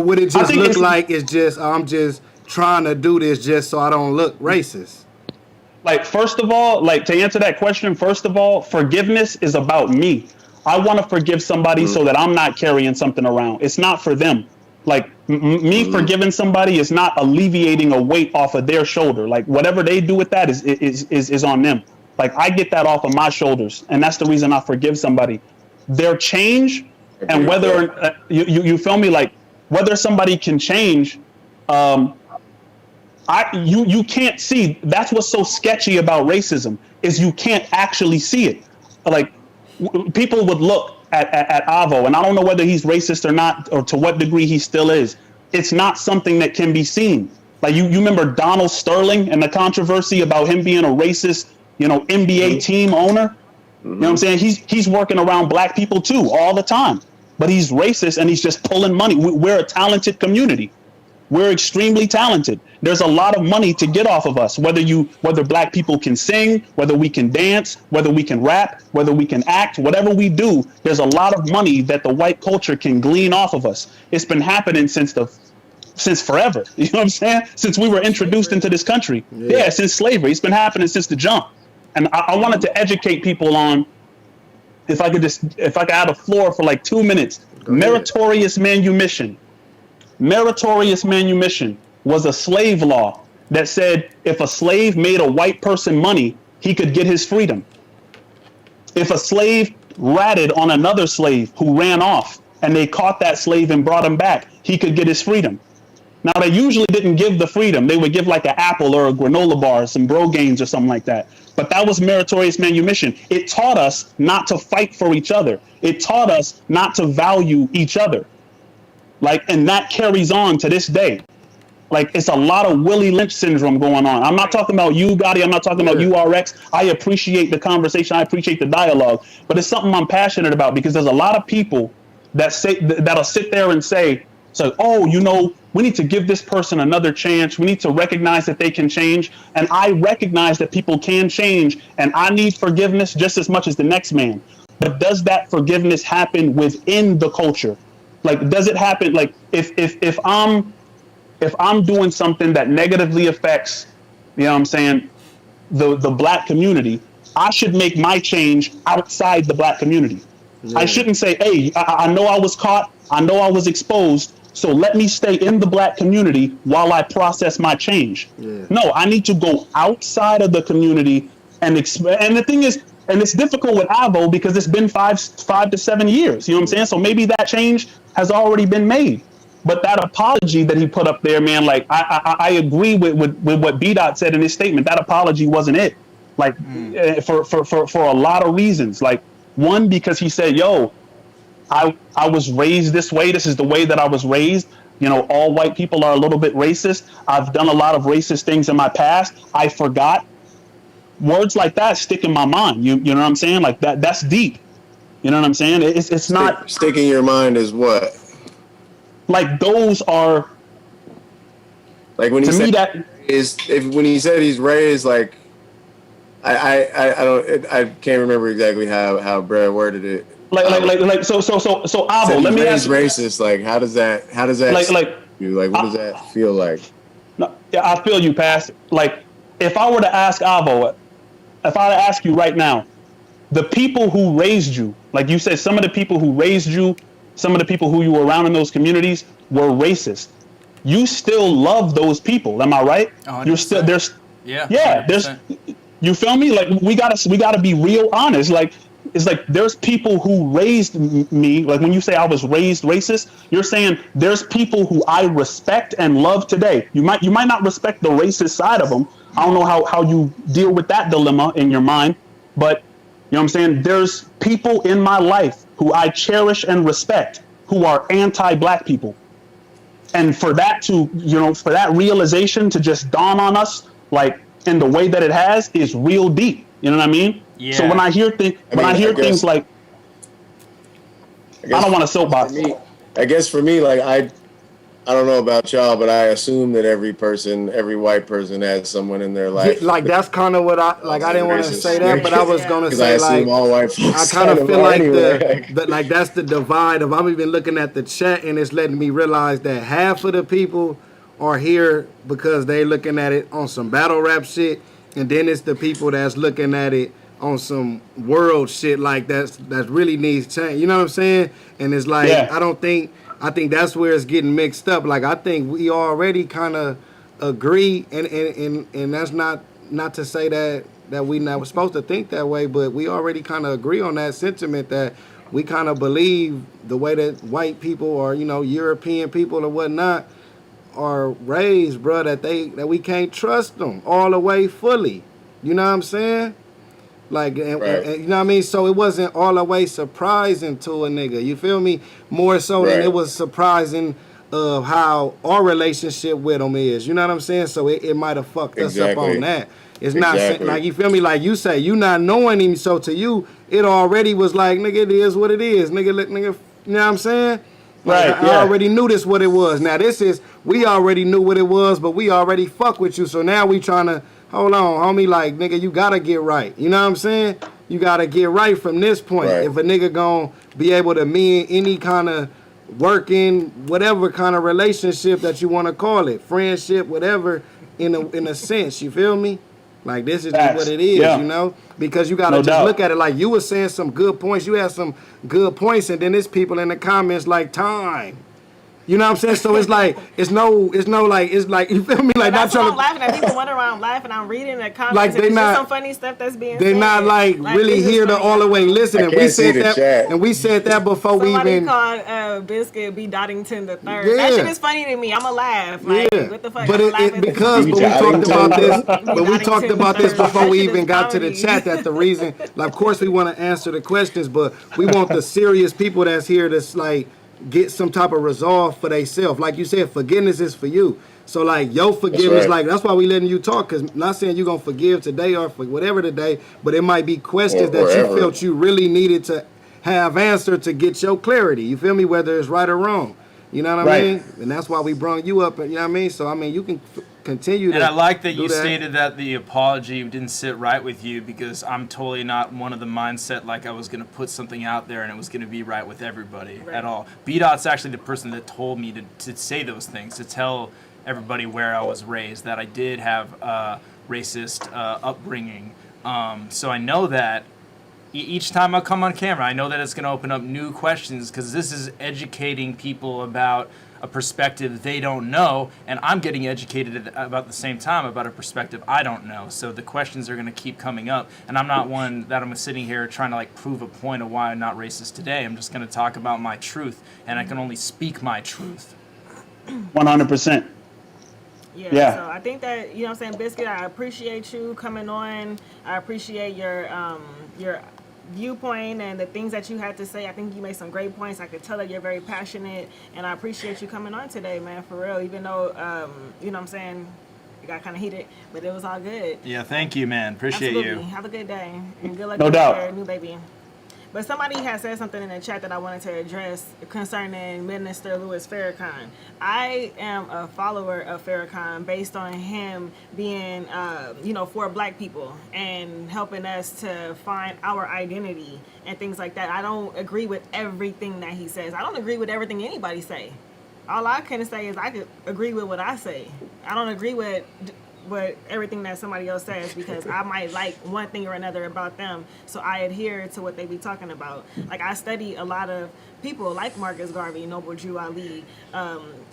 would it just look like it's just I'm just trying to do this just so I don't look racist? Like, first of all, like to answer that question, first of all, forgiveness is about me. I want to forgive somebody so that I'm not carrying something around. It's not for them. Like me forgiving somebody is not alleviating a weight off of their shoulder. Like whatever they do with that is on them. Like I get that off of my shoulders, and that's the reason I forgive somebody. Their change and whether you feel me, like whether somebody can change. You can't see. That's what's so sketchy about racism is you can't actually see it. Like people would look at Avo, and I don't know whether he's racist or not, or to what degree he still is. It's not something that can be seen. Like you remember Donald Sterling and the controversy about him being a racist, NBA team owner. You know what I'm saying? He's working around black people too all the time, but he's racist and he's just pulling money. We're a talented community. We're extremely talented. There's a lot of money to get off of us, whether black people can sing, whether we can dance, whether we can rap, whether we can act, whatever we do, there's a lot of money that the white culture can glean off of us. It's been happening since forever. You know what I'm saying? Since we were introduced into this country. Yeah, since slavery. It's been happening since the jump. And I wanted to educate people on, if I could have a floor for like 2 minutes, Go ahead. Meritorious manumission. Meritorious manumission was a slave law that said if a slave made a white person money, he could get his freedom. If a slave ratted on another slave who ran off and they caught that slave and brought him back, he could get his freedom. Now, they usually didn't give the freedom. They would give like an apple or a granola bar, some bro gains or something like that. But that was meritorious manumission. It taught us not to fight for each other. It taught us not to value each other. Like, and that carries on to this day. Like, it's a lot of Willie Lynch syndrome going on. I'm not talking about you, Gotti. I'm not talking about you, RX. I appreciate the conversation. I appreciate the dialogue. But it's something I'm passionate about because there's a lot of people that say that'll sit there and say, so, oh, you know, we need to give this person another chance. We need to recognize that they can change. And I recognize that people can change. And I need forgiveness just as much as the next man. But does that forgiveness happen within the culture? Like, does it happen? Like, if I'm doing something that negatively affects, you know what I'm saying, the black community, I should make my change outside the black community. Yeah. I shouldn't say, hey, I know I was caught. I know I was exposed. So let me stay in the black community while I process my change. Yeah. No, I need to go outside of the community and the thing is, and it's difficult with Avo because it's been 5 to 7 years. You know what I'm saying? So maybe that change has already been made. But that apology that he put up there, man, like I agree with what B-Dot said in his statement. That apology wasn't it. Like for a lot of reasons. Like, one, because he said, yo, I was raised this way. This is the way that I was raised. You know, all white people are a little bit racist. I've done a lot of racist things in my past. I forgot. Words like that stick in my mind. You know what I'm saying? Like that's deep. You know what I'm saying? It's not stick in your mind is what? Like those are like when he said that is when he said he's raised like I can't remember exactly how Brad worded it. So Avo, let me ask you, racist. Like how does that what does that feel like? No, yeah, I feel you, Pass. Like if I were to ask Avo, if I were to ask you right now, the people who raised you, like you said, some of the people who raised you, some of the people who you were around in those communities were racist. You still love those people, am I right? 100%. You're still there's there's 100%. You feel me? Like we gotta be real honest. Like it's like there's people who raised me. Like when you say I was raised racist, you're saying there's people who I respect and love today. You might not respect the racist side of them. I don't know how you deal with that dilemma in your mind, but you know what I'm saying? There's people in my life who I cherish and respect who are anti-black people. And for that to, for that realization to just dawn on us, like in the way that it has, is real deep. You know what I mean? Yeah. So when I hear things like, I don't want to soapbox. I guess for me, like I don't know about y'all, but I assume that every white person has someone in their life. Like that's kind of what I didn't want to say that, but I was gonna say like all white folks I kind of feel like anyway. like that's the divide of I'm even looking at the chat and it's letting me realize that half of the people are here because they looking at it on some battle rap shit, and then it's the people that's looking at it on some world shit like that really needs change. You know what I'm saying? And it's like I think that's where it's getting mixed up. Like I think we already kind of agree, and that's not to say that we not supposed to think that way, but we already kind of agree on that sentiment that we kind of believe the way that white people or European people or whatnot are raised, bro, that we can't trust them all the way fully. You know what I'm saying? Like, and you know what I mean? So it wasn't all the way surprising to a nigga. You feel me? More so than it was surprising of how our relationship with them is. You know what I'm saying? So it might have fucked us up on that. It's not like, you feel me? Like you say, you not knowing him, so to you, it already was like, nigga, it is what it is. Nigga, you know what I'm saying? Like, I already knew this what it was. Now we already knew what it was, but we already fuck with you. So now we trying to, hold on, homie, like, nigga, you gotta get right. You know what I'm saying? You gotta get right from this point. Right. If a nigga gonna be able to mean any kind of working, whatever kind of relationship that you want to call it, friendship, whatever, in a sense, you feel me? Like, this is just what it is, Yeah. you know? Because you got to No just doubt. look at it like you were saying some good points. You had some good points, and then there's people in the comments like, time. You know what I'm saying? So it's like, it's like, you feel me? Like, not That's what trying I'm to, laughing at. People wonder why I'm laughing. I'm reading the comments. Like, and they it's not- just some funny stuff that's being they're said. not like really it's just here to funny. all the way listen. I And we can't see said the that, chat. and we said that before we Somebody even. called Biscuit B. Doddington the third. Yeah. That shit is funny to me. I'ma laugh. Like, Yeah, what the fuck? but I'ma it, laugh it at because B. but we talked about this, Doddington. but we talked about this before That we shit even is got to the comedy. chat. That the reason, like, of course, we want to answer the questions, but we want the serious people that's here to like get some type of resolve for themselves. Like you said, forgiveness is for you. So like your forgiveness, right. like that's why we letting you talk. Cause not saying you're gonna forgive today or for whatever today, but it might be questions Or that you ever. felt you really needed to have answered to get your clarity. You feel me? Whether it's right or wrong. You know what I Right. mean? And that's why we brought you up. You know what I mean? So I mean, you can continue to. And I like that do you stated that the apology didn't sit right with you, because I'm totally not one of the mindset like I was going to put something out there and it was going to be right with everybody at all. B-Dot's actually the person that told me to say those things, to tell everybody where I was raised, that I did have a racist upbringing. So I know that each time I come on camera, I know that it's going to open up new questions, because this is educating people about a perspective they don't know, and I'm getting educated about the same time about a perspective I don't know. So the questions are going to keep coming up, and I'm not one that I'm sitting here trying to like prove a point of why I'm not racist today. I'm just going to talk about my truth, and I can only speak my truth. 100%. Yeah. So I think that, you know what I'm saying, Biscuit, I appreciate you coming on. I appreciate your viewpoint and the things that you had to say. I think you made some great points. I could tell that you're very passionate, and I appreciate you coming on today, man, for real. Even though, you know what I'm saying, it got kind of heated, but it was all good. Yeah, thank you, man. Appreciate Absolutely. you. Have a good day, and good luck No with doubt. your new baby. But somebody has said something in the chat that I wanted to address concerning Minister Louis Farrakhan. I am a follower of Farrakhan based on him being, for Black people and helping us to find our identity and things like that. I don't agree with everything that he says. I don't agree with everything anybody say. All I can say is I could agree with what I say. I don't agree with everything that somebody else says, because I might like one thing or another about them, so I adhere to what they be talking about. Like, I study a lot of people like Marcus Garvey, Noble Drew Ali,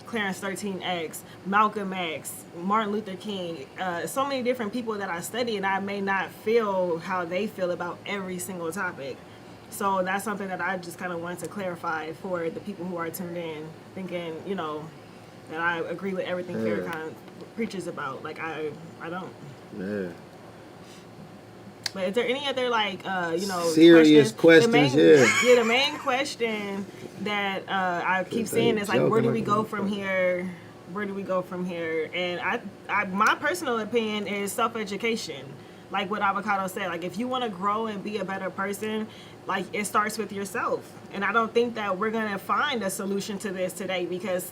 Clarence 13X, Malcolm X, Martin Luther King, so many different people that I study, and I may not feel how they feel about every single topic. So that's something that I just kind of wanted to clarify for the people who are tuned in, thinking, that I agree with everything Farrakhan preaches about. Like, I don't. Yeah. But is there any other Serious questions? The main question that I keep seeing is like, where do we go from here? Where do we go from here? And I my personal opinion is self-education. Like what Avocado said, like if you want to grow and be a better person, like it starts with yourself. And I don't think that we're gonna find a solution to this today, because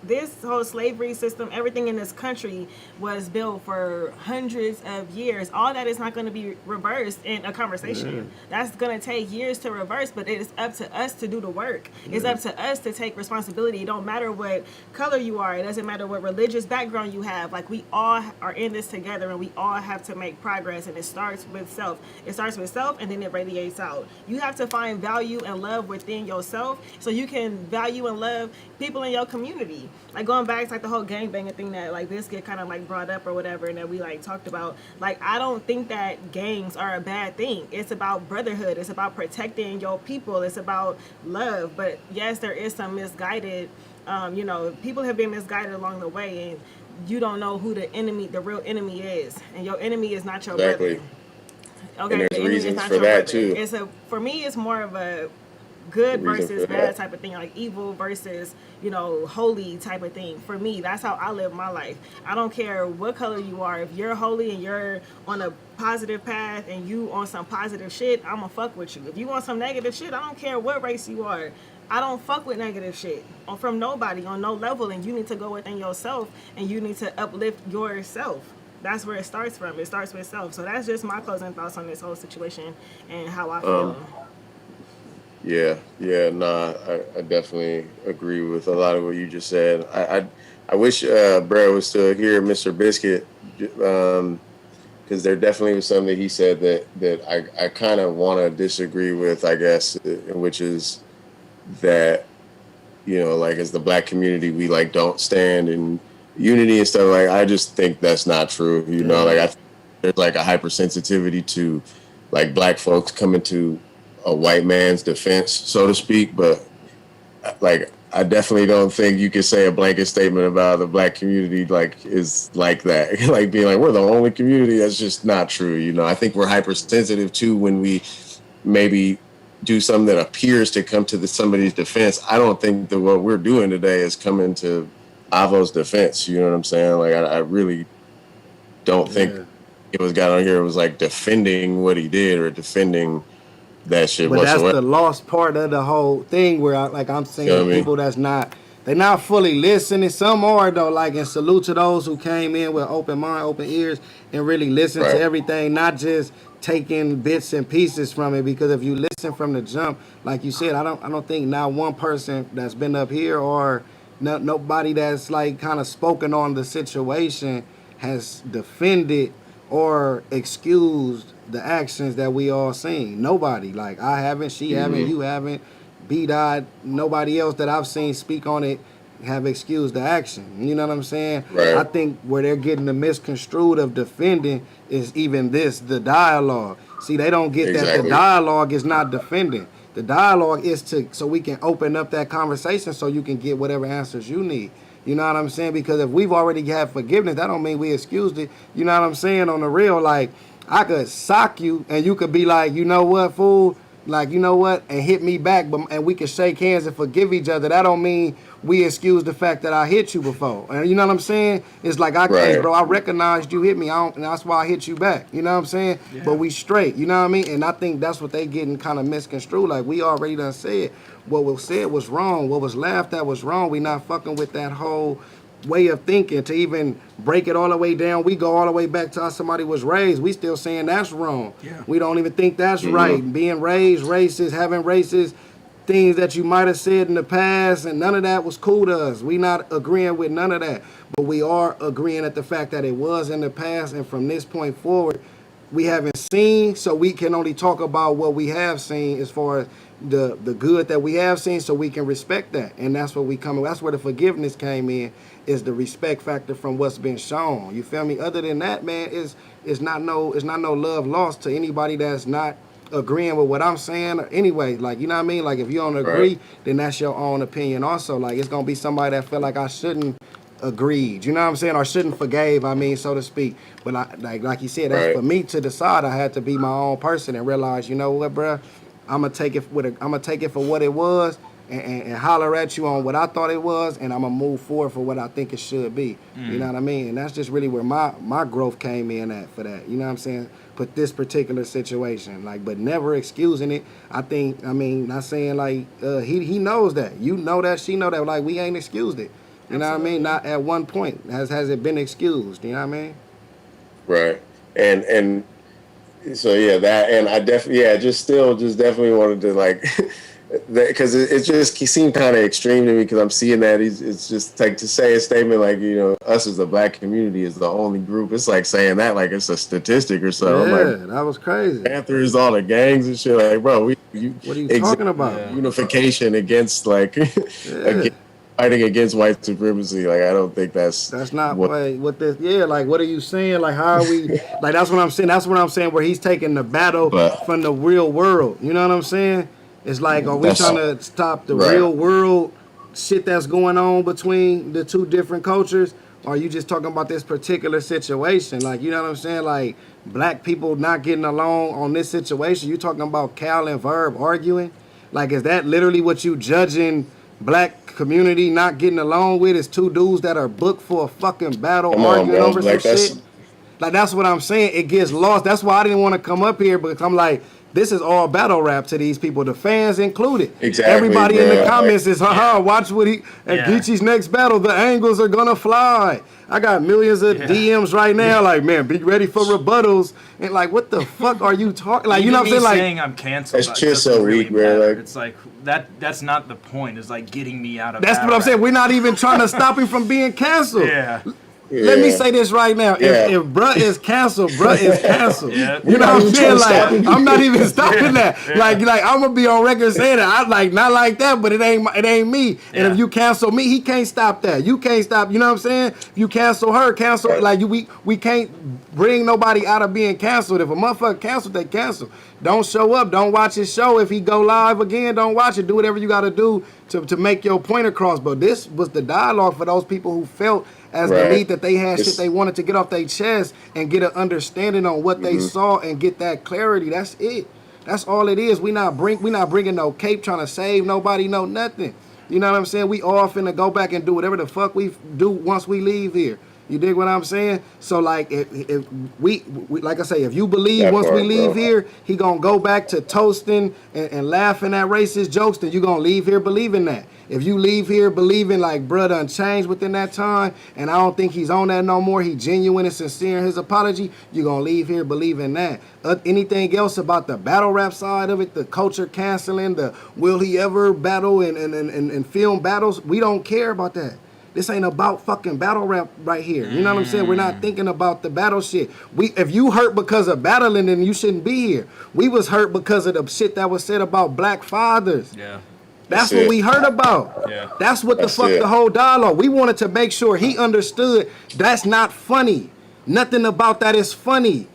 this whole slavery system, everything in this country was built for hundreds of years. All that is not going to be reversed in a conversation. That's going to take years to reverse, but it is up to us to do the work. It's up to us to take responsibility. It don't matter what color you are. It doesn't matter what religious background you have. Like, we all are in this together, and we all have to make progress, and it starts with self. It starts with self, and then it radiates out. You have to find value and love within yourself so you can value and love people in your community. Like, going back to like the whole gangbanging thing that like Biscuit kind of like brought up or whatever, and that we like talked about. Like, I don't think that gangs are a bad thing. It's about brotherhood. It's about protecting your people. It's about love. But yes, there is some misguided, people have been misguided along the way, and you don't know who the real enemy is, and your enemy is not your Exactly. brother. Okay, And there's the enemy is reasons not for your that, brother. too. For me, it's more of a good Reason versus for bad that. type of thing, like evil versus holy type of thing. For me, that's how I live my life. I don't care what color you are. If you're holy and you're on a positive path and you on some positive shit, I'ma fuck with you. If you want some negative shit, I don't care what race you are. I don't fuck with negative shit from nobody on no level, and you need to go within yourself and you need to uplift yourself. That's where it starts from. It starts with self. So that's just my closing thoughts on this whole situation and how I feel. I definitely agree with a lot of what you just said. I wish Brad was still here, Mr. Biscuit. because there definitely was something that he said that I kind of want to disagree with, I guess, which is that, you know, like as the black community, we like don't stand in unity and stuff. Like, I just think that's not true. You know, like there's like a hypersensitivity to like black folks coming to a white man's defense, so to speak. But like, I definitely don't think you could say a blanket statement about the black community like is like that. Like being like, we're the only community. That's just not true. You know, I think we're hypersensitive too when we maybe do something that appears to come to somebody's defense. I don't think that what we're doing today is coming to Avo's defense. You know what I'm saying? Like, I really don't think it was got on here. It was like defending what he did or defending that shit But whatsoever. that's the lost part of the whole thing where I'm saying, You know what I mean? people that's not, they're not fully listening. Some are though, like, and salute to those who came in with open mind, open ears, and really listen to everything, not just taking bits and pieces from it. Because if you listen from the jump, like you said, I don't think not one person that's been up here or nobody that's like kind of spoken on the situation has defended or excused the actions that we all seen. Nobody. Like, I haven't, she haven't, you haven't, B-Dot, nobody else that I've seen speak on it have excused the action. You know what I'm saying? Right. I think where they're getting the misconstrued of defending is even this, the dialogue. See, they don't get that the dialogue is not defending. The dialogue is so we can open up that conversation so you can get whatever answers you need. You know what I'm saying? Because if we've already had forgiveness, that don't mean we excused it. You know what I'm saying? On the real, like, I could sock you and you could be like, you know what, fool? Like, you know what? And hit me back, and we can shake hands and forgive each other. That don't mean we excuse the fact that I hit you before. And you know what I'm saying? It's like, bro, I recognized you hit me, and that's why I hit you back. You know what I'm saying? Yeah. But we straight. You know what I mean? And I think that's what they getting kind of misconstrued. Like, we already done said what was said was wrong. What was laughed at was wrong. We not fucking with that whole way of thinking to even break it all the way down. We go all the way back to how somebody was raised. We still saying that's wrong. Yeah. We don't even think that's right. Being raised racist, having racist things that you might have said in the past, and none of that was cool to us. We not agreeing with none of that. But we are agreeing at the fact that it was in the past, and from this point forward, we haven't seen, so we can only talk about what we have seen as far as the good that we have seen, so we can respect that. And that's what that's where the forgiveness came in, is the respect factor from what's been shown. You feel me? Other than that, man, it's not no love lost to anybody that's not agreeing with what I'm saying. Anyway, like, you know what I mean? Like, if you don't agree, then that's your own opinion also. Like, it's gonna be somebody that feel like I shouldn't agreed, you know what I'm saying, or shouldn't forgave, I mean, so to speak. But like you said, that's for me to decide. I had to be my own person and realize, you know what, bruh, I'm gonna take it for what it was, and holler at you on what I thought it was, and I'm gonna move forward for what I think it should be. You know what I mean? And that's just really where my growth came in at for that. You know what I'm saying? But this particular situation, like, but never excusing it. I mean, not saying like he knows that, you know that, she know that. Like, we ain't excused it. You know what I mean? Not at one point has it been excused. You know what I mean? Right. And so yeah, that, and I definitely just definitely wanted to like because it just seemed kind of extreme to me, because I'm seeing that it's just like to say a statement like, you know, us as the black community is the only group. It's like saying that like it's a statistic or something. Yeah, like, that was crazy. Panthers, all the gangs and shit. Like, bro, what are you talking about? Unification against like fighting against white supremacy. Like, I don't think that's not what this. Yeah, like, what are you saying? Like, how are we? Like, that's what I'm saying. That's what I'm saying. Where he's taking the battle from the real world. You know what I'm saying? It's like, are we trying to stop the real world shit that's going on between the two different cultures? Or are you just talking about this particular situation? Like, you know what I'm saying? Like, black people not getting along on this situation. You talking about Cal and Verb arguing? Like, is that literally what you judging black community not getting along with? Is two dudes that are booked for a fucking battle arguing over some shit? Like, that's what I'm saying. It gets lost. That's why I didn't want to come up here, because I'm like, this is all battle rap to these people, the fans included. Exactly. Everybody in the comments is, watch what at GEECHI's next battle, the angles are gonna fly. I got millions of DMs right now, like, man, be ready for rebuttals. And like, what the fuck are you talking? Like, you know what I'm saying? Like, saying I'm canceled. It's just so weak, man. Like, it's like that's not the point. It's like getting me out of. That's what I'm saying. We're not even trying to stop him from being canceled. Yeah. let me Yeah. say this right now. Yeah. If bruh is canceled, bruh is canceled. Yeah. You know what I'm saying? Like, I'm not even stopping that. Yeah. Like I'm gonna be on record saying that. I like not like that, but it ain't me. And Yeah. if you cancel me, he can't stop that. You can't stop. You know what I'm saying? If you cancel her, cancel Right. like we can't bring nobody out of being canceled. If a motherfucker canceled, they cancel. Don't show up. Don't watch his show. If he go live again, don't watch it. Do whatever you got to do to make your point across. But this was the dialogue for those people who felt as the Right. need that they had shit It's- they wanted to get off their chest and get an understanding on what they saw and get that clarity. That's it. That's all it is. We not bringing no cape trying to save nobody, no nothing. You know what I'm saying? We all finna go back and do whatever the fuck we do once we leave here. You dig what I'm saying? So like, if we like I say, if you believe That once we part, leave bro. here, he gonna go back to toasting and laughing at racist jokes, then you gonna leave here believing that. If you leave here believing like bruh done changed within that time, and I don't think he's on that no more, he genuine and sincere in his apology, you gonna leave here believing that. Anything else about the battle rap side of it, the culture canceling, the will he ever battle and film battles, we don't care about that. This ain't about fucking battle rap right here. You know what I'm saying? We're not thinking about the battle shit. If you hurt because of battling, then you shouldn't be here. We was hurt because of the shit that was said about black fathers. Yeah. That's That's what it. we heard about. Yeah. That's what That's the fuck it. the whole dialogue. We wanted to make sure he understood that's not funny. Nothing about that is funny.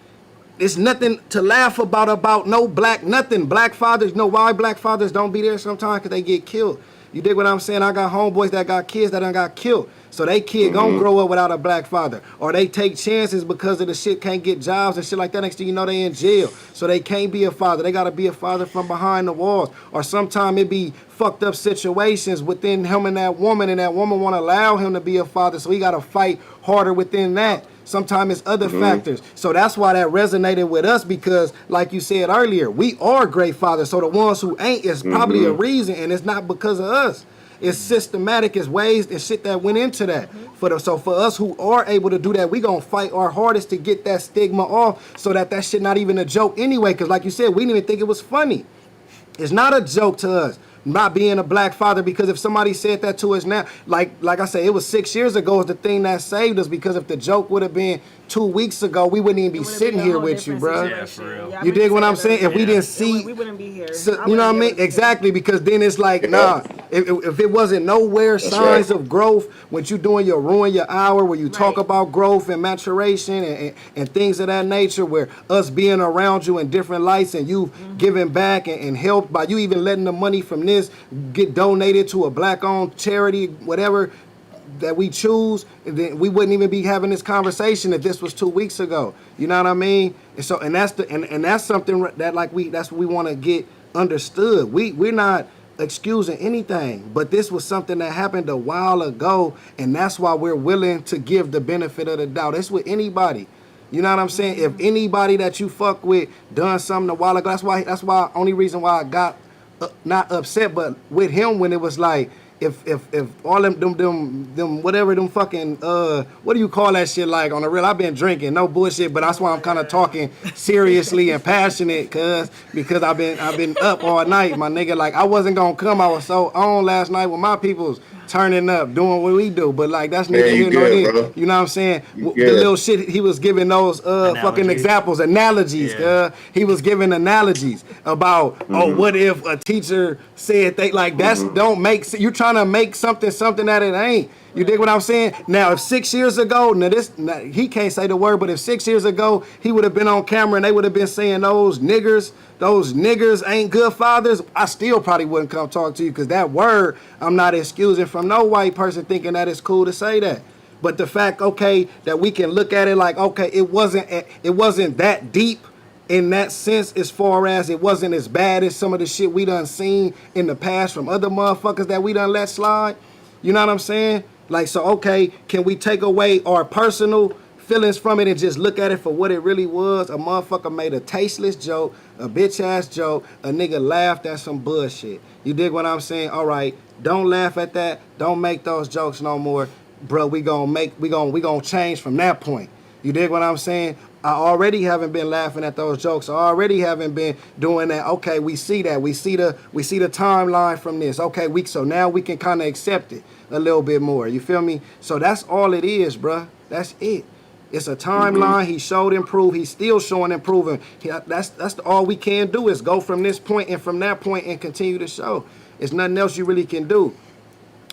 It's nothing to laugh about no black, nothing. Black fathers, you know why black fathers don't be there sometimes? Because they get killed. You dig what I'm saying? I got homeboys that got kids that done got killed. So they kid gonna grow up without a black father. Or they take chances because of the shit, can't get jobs and shit like that. Next thing you know, they in jail. So they can't be a father. They gotta be a father from behind the walls. Or sometimes it be fucked up situations within him and that woman wanna allow him to be a father. So he gotta fight harder within that. Sometimes it's other factors. So that's why that resonated with us because, like you said earlier, we are great fathers. So the ones who ain't is probably a reason, and it's not because of us. It's systematic, it's ways and shit that went into that. So for us who are able to do that, we gonna fight our hardest to get that stigma off so that shit not even a joke anyway. Because like you said, we didn't even think it was funny. It's not a joke to us not being a black father, because if somebody said that to us now, like I say, it was 6 years ago is the thing that saved us, because if the joke would have been 2 weeks ago, we wouldn't even be sitting here with you, bro. Yeah, for real. I You dig what I'm saying? If we Yeah. didn't see, we wouldn't be here. so, I you know what I wouldn't be mean? able to do Exactly, because then it's like, Yeah. nah, if it wasn't nowhere signs right. of growth, when you doing your ruin your hour, where you talk Right. about growth and maturation and things of that nature, where us being around you in different lights and you giving back and help by you even letting the money from this get donated to a black-owned charity, whatever that we choose, then we wouldn't even be having this conversation if this was 2 weeks ago. You know what I mean? And so, and that's something that that's what we want to get understood. We're not excusing anything, but this was something that happened a while ago, and that's why we're willing to give the benefit of the doubt. It's with anybody. You know what I'm saying? If anybody that you fuck with done something a while ago, that's why only reason why I got not upset, but with him when it was like, if all them whatever them fucking what do you call that shit, like on the real, I've been drinking, no bullshit, but that's why I'm kind of talking seriously and passionate, because I've been up all night, my nigga. Like I wasn't gonna come, I was so on last night with my peoples turning up, doing what we do, but like that's neither you here nor good, there. bro. You know what I'm saying? You The good. little shit he was giving those fucking Analogies. examples, analogies, Yeah. he was giving analogies about, oh, what if a teacher said they like that's don't make you're trying to make something that it ain't. You dig what I'm saying? Now, if 6 years ago, now he can't say the word, but if 6 years ago he would have been on camera and they would have been saying those niggers ain't good fathers, I still probably wouldn't come talk to you, because that word I'm not excusing from no white person thinking that it's cool to say that. But the fact, okay, that we can look at it like, okay, it wasn't that deep in that sense, as far as it wasn't as bad as some of the shit we done seen in the past from other motherfuckers that we done let slide. You know what I'm saying? Like, so, okay, can we take away our personal feelings from it and just look at it for what it really was? A motherfucker made a tasteless joke, a bitch ass joke, a nigga laughed at some bullshit. You dig what I'm saying? All right, don't laugh at that. Don't make those jokes no more. Bro, we gonna change from that point. You dig what I'm saying? I already haven't been laughing at those jokes. I already haven't been doing that. Okay, we see that. We see the timeline from this. Okay, so now we can kind of accept it a little bit more. You feel me? So that's all it is, bruh. That's it. It's a timeline. He showed improve. He's still showing improving. That's all we can do is go from this point and from that point and continue to show. It's nothing else you really can do.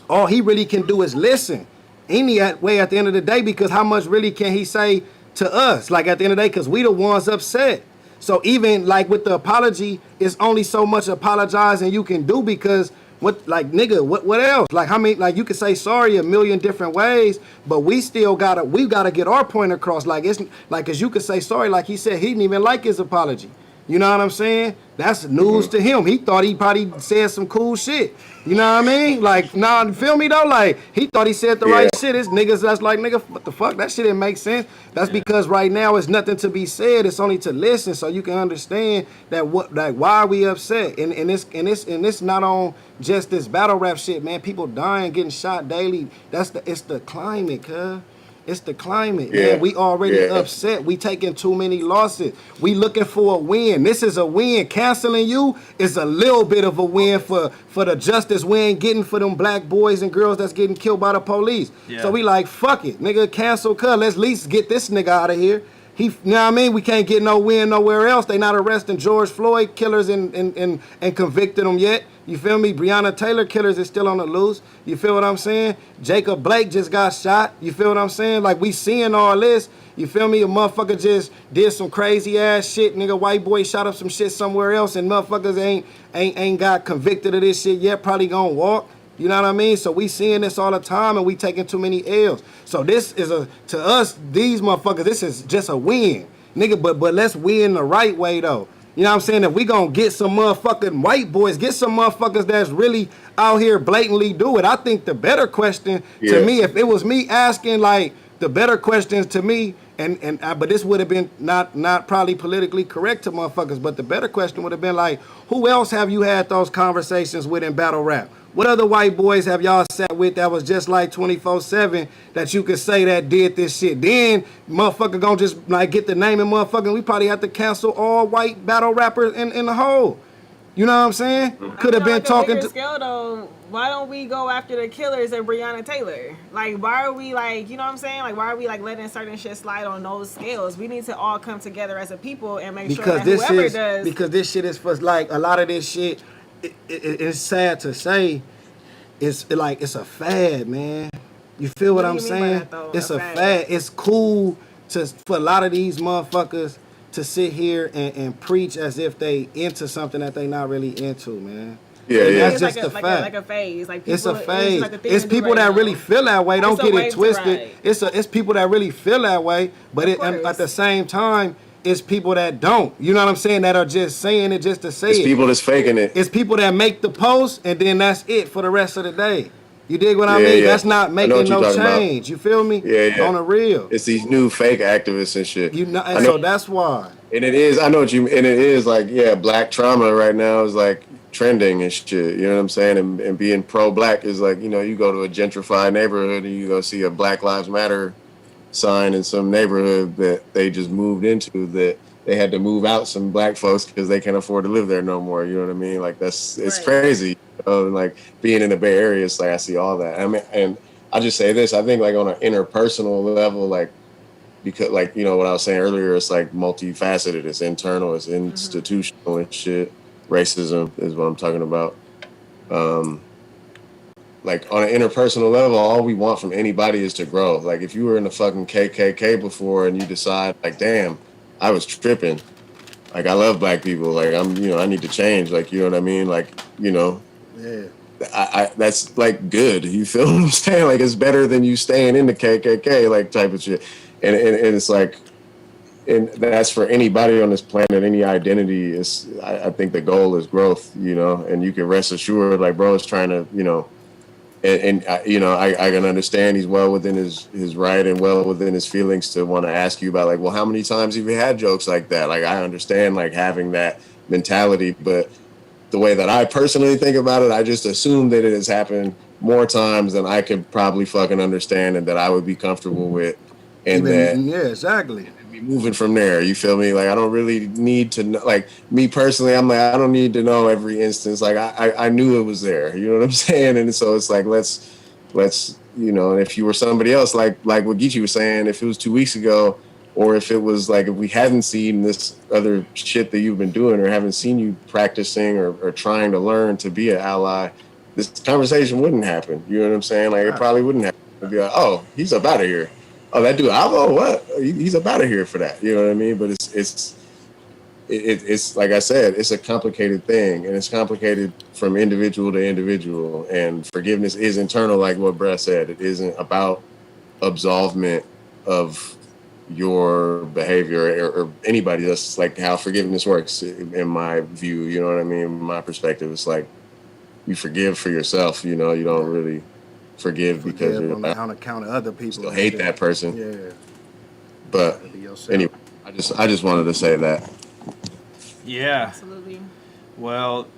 All he really can do is listen. Any way at the end of the day, because how much really can he say to us? Like at the end of the day, because we the ones upset. So even like with the apology, it's only so much apologizing you can do because what else? Like how many, like you could say sorry a million different ways, but we gotta get our point across. Like it's like, cause you could say sorry, like he said, he didn't even like his apology. You know what I'm saying? That's news to him. He thought he probably said some cool shit. You know what I mean? Like, nah, feel me though? Like, he thought he said the right shit. It's niggas that's like, nigga, what the fuck? That shit didn't make sense. That's because right now it's nothing to be said. It's only to listen so you can understand that why we upset. And it's not on just this battle rap shit, man. People dying, getting shot daily. It's the climate, cuz. It's the climate, man. We already upset. We taking too many losses. We looking for a win. This is a win. Canceling you is a little bit of a win for the justice we ain't getting for them black boys and girls that's getting killed by the police. Yeah. So we like, fuck it. Nigga, cancel cuz. Let's at least get this nigga out of here. You know what I mean? We can't get no win nowhere else. They not arresting George Floyd killers and convicted them yet. You feel me? Breonna Taylor killers is still on the loose. You feel what I'm saying? Jacob Blake just got shot. You feel what I'm saying? Like, we seeing all this. You feel me? A motherfucker just did some crazy ass shit. Nigga, white boy shot up some shit somewhere else, and motherfuckers ain't got convicted of this shit yet. Probably gonna walk. You know what I mean? So we seeing this all the time, and we taking too many L's. So this is to us, these motherfuckers, this is just a win. Nigga, but let's win the right way, though. You know what I'm saying? If we gonna get some motherfucking white boys, get some motherfuckers that's really out here blatantly do it. I think the better question to me, if it was me asking, like, the better questions to me, but this would have been not probably politically correct to motherfuckers, but the better question would have been like, who else have you had those conversations with in battle rap? What other white boys have y'all sat with that was just like 24/7 that you could say that did this shit? Then motherfucker gonna just like get the name and motherfucking, we probably have to cancel all white battle rappers in the whole. You know what I'm saying? Could have been talking to scale though. Why don't we go after the killers of Breonna Taylor? Like, why are we like, you know what I'm saying? Like, why are we like letting certain shit slide on those scales? We need to all come together as a people and make sure that whoever does. Because this shit is for like a lot of this shit. It's sad to say, it's like it's a fad, man. You feel what I'm saying? It's a fad. It's cool for a lot of these motherfuckers to sit here and preach as if they into something that they not really into, man. That's just a fact. Like a phase. Like people, it's a phase. It's people right that now. really feel that way. Don't get it twisted. It's people that really feel that way, but at the same time, it's people that don't. You know what I'm saying? That are just saying it just to say it. It's people that's faking it. It's people that make the post and then that's it for the rest of the day. You dig what I mean? That's not making no change. You feel me? On the real. It's these new fake activists and shit. So that's why. And it is, I know what you mean. And it is like, black trauma right now is like trending and shit. You know what I'm saying? And being pro-black is like, you know, you go to a gentrified neighborhood and you go see a Black Lives Matter sign in some neighborhood that they just moved into, that they had to move out some black folks because they can't afford to live there no more. You know what I mean? Like it's crazy. Like being in the Bay Area, it's like I see all that. I mean, and I just say this, I think like on an interpersonal level, like, because like, you know what I was saying earlier, it's like multifaceted, it's internal, it's institutional and shit. Racism is what I'm talking about. Like on an interpersonal level, all we want from anybody is to grow. Like if you were in the fucking KKK before and you decide like, damn, I was tripping. Like I love black people. Like I need to change. Like, you know what I mean? Like, you know, I that's like good. You feel what I'm saying? Like it's better than you staying in the KKK, like type of shit. And it's like, and that's for anybody on this planet, any identity is, I think the goal is growth, you know, and you can rest assured like bro is trying to, you know, and you know, I can understand he's well within his right and well within his feelings to want to ask you about like, well, how many times have you had jokes like that? Like, I understand like having that mentality, but the way that I personally think about it, I just assume that it has happened more times than I could probably fucking understand and that I would be comfortable with. and that Even, yeah, exactly. be moving from there. You feel me? Like I don't really need to know. Like me personally, I'm like I don't need to know every instance. Like I knew it was there. You know what I'm saying? And so it's like let's you know. And if you were somebody else, like what GEECHI was saying, if it was 2 weeks ago, or if it was like if we hadn't seen this other shit that you've been doing, or haven't seen you practicing or trying to learn to be an ally, this conversation wouldn't happen. You know what I'm saying? Like it Right. probably wouldn't happen. It'd be like, oh, he's up out of here. Oh, that dude Avo, what? He's up out of here for that. You know what I mean? But it's like I said, it's a complicated thing, and it's complicated from individual to individual. And forgiveness is internal, like what Brett said. It isn't about absolvement of your behavior or anybody. That's like how forgiveness works, in my view. You know what I mean? My perspective, it's like you forgive for yourself. You know, you don't really forgive because Forgive you're on account of other people. still and hate shit. that person. Yeah. But Be yourself. anyway, I just wanted to say that. Yeah. Absolutely. Well,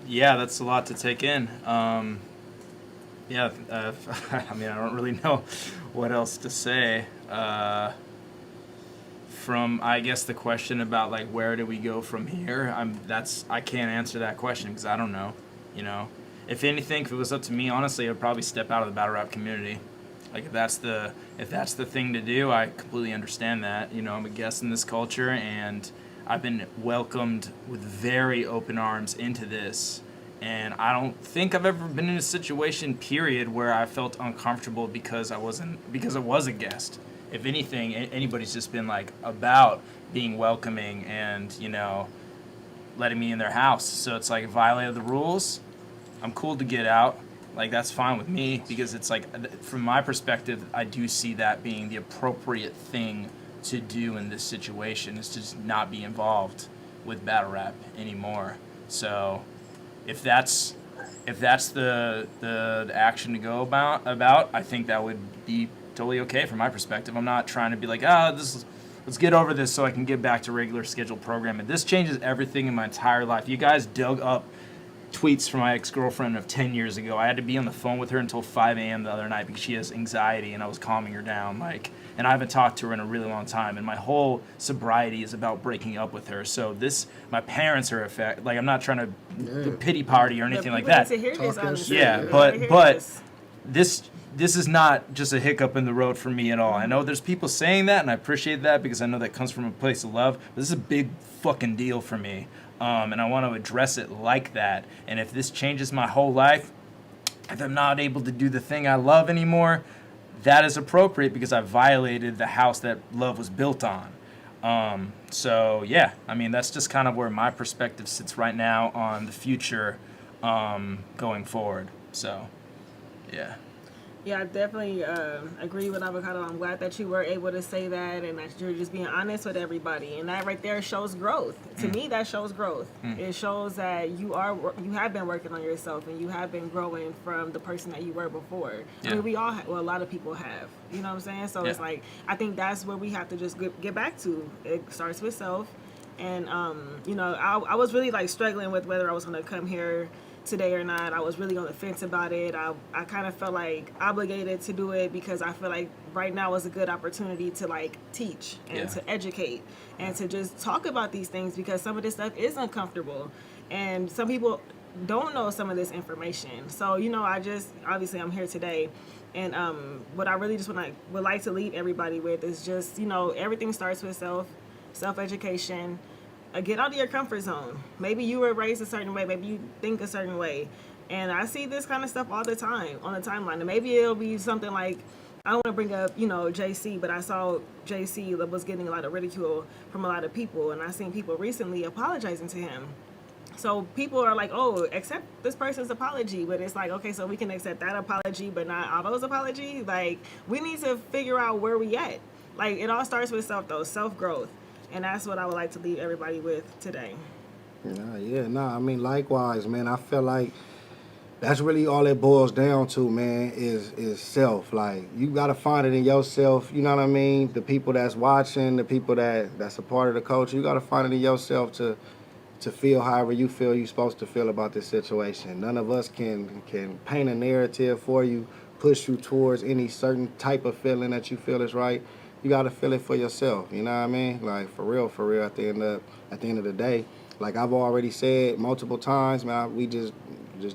yeah, that's a lot to take in. Yeah, I mean, I don't really know what else to say. From I guess the question about like where do we go from here? I can't answer that question because I don't know. You know, if anything, if it was up to me, honestly, I'd probably step out of the battle rap community. Like if that's the thing to do, I completely understand that. You know, I'm a guest in this culture, and I've been welcomed with very open arms into this. And I don't think I've ever been in a situation, period, where I felt uncomfortable because I was a guest. If anything, anybody's just been like about being welcoming and, you know, letting me in their house. So it's like, violated the rules, I'm cool to get out. Like, that's fine with me because it's like, from my perspective, I do see that being the appropriate thing to do in this situation, is to just not be involved with battle rap anymore. So if that's the action to go about, I think that would be totally okay from my perspective. I'm not trying to be like, let's get over this so I can get back to regular scheduled programming. This changes everything in my entire life. You guys dug up tweets from my ex-girlfriend of 10 years ago. I had to be on the phone with her until 5 a.m. the other night because she has anxiety, and I was calming her down. Like, and I haven't talked to her in a really long time, and my whole sobriety is about breaking up with her. So my parents are affected. Like, I'm not trying to pity party or anything like that. To hear this, Talk your honestly. shit. Yeah, but this is not just a hiccup in the road for me at all. I know there's people saying that, and I appreciate that because I know that comes from a place of love. But this is a big fucking deal for me, and I want to address it like that. And if this changes my whole life, if I'm not able to do the thing I love anymore, that is appropriate because I violated the house that love was built on. So yeah, I mean, that's just kind of where my perspective sits right now on the future, going forward. So yeah. Yeah, I definitely agree with Avocado. I'm glad that you were able to say that and that you're just being honest with everybody. And that right there shows growth. To me, that shows growth. It shows that you have been working on yourself and you have been growing from the person that you were before. Yeah. I mean, we all, a lot of people have. You know what I'm saying? So Yeah. it's like, I think that's where we have to just get back to. It starts with self. And, you know, I was really like struggling with whether I was going to come here today or not. I was really on the fence about it. I kind of felt like obligated to do it because I feel like right now is a good opportunity to like teach and to educate and to just talk about these things because some of this stuff is uncomfortable and some people don't know some of this information. So, you know, obviously I'm here today. And what I really just would like to leave everybody with is just, you know, everything starts with self-education. Get out of your comfort zone. Maybe you were raised a certain way. Maybe you think a certain way. And I see this kind of stuff all the time on the timeline. And maybe it'll be something like, I don't want to bring up, you know, JC, but I saw JC was getting a lot of ridicule from a lot of people. And I seen people recently apologizing to him. So people are like, oh, accept this person's apology. But it's like, okay, so we can accept that apology, but not Avo's apology. Like, we need to figure out where we at. Like, it all starts with self, though, self-growth. And that's what I would like to leave everybody with today. I mean, likewise, man. I feel like that's really all it boils down to, man, is self. Like, you got to find it in yourself, you know what I mean? The people that's watching, the people that's a part of the culture, you got to find it in yourself to feel however you feel you're supposed to feel about this situation. None of us can paint a narrative for you, push you towards any certain type of feeling that you feel is right. you gotta feel it for yourself. You know what I mean? Like for real, at the end of the day, like I've already said multiple times, man. We just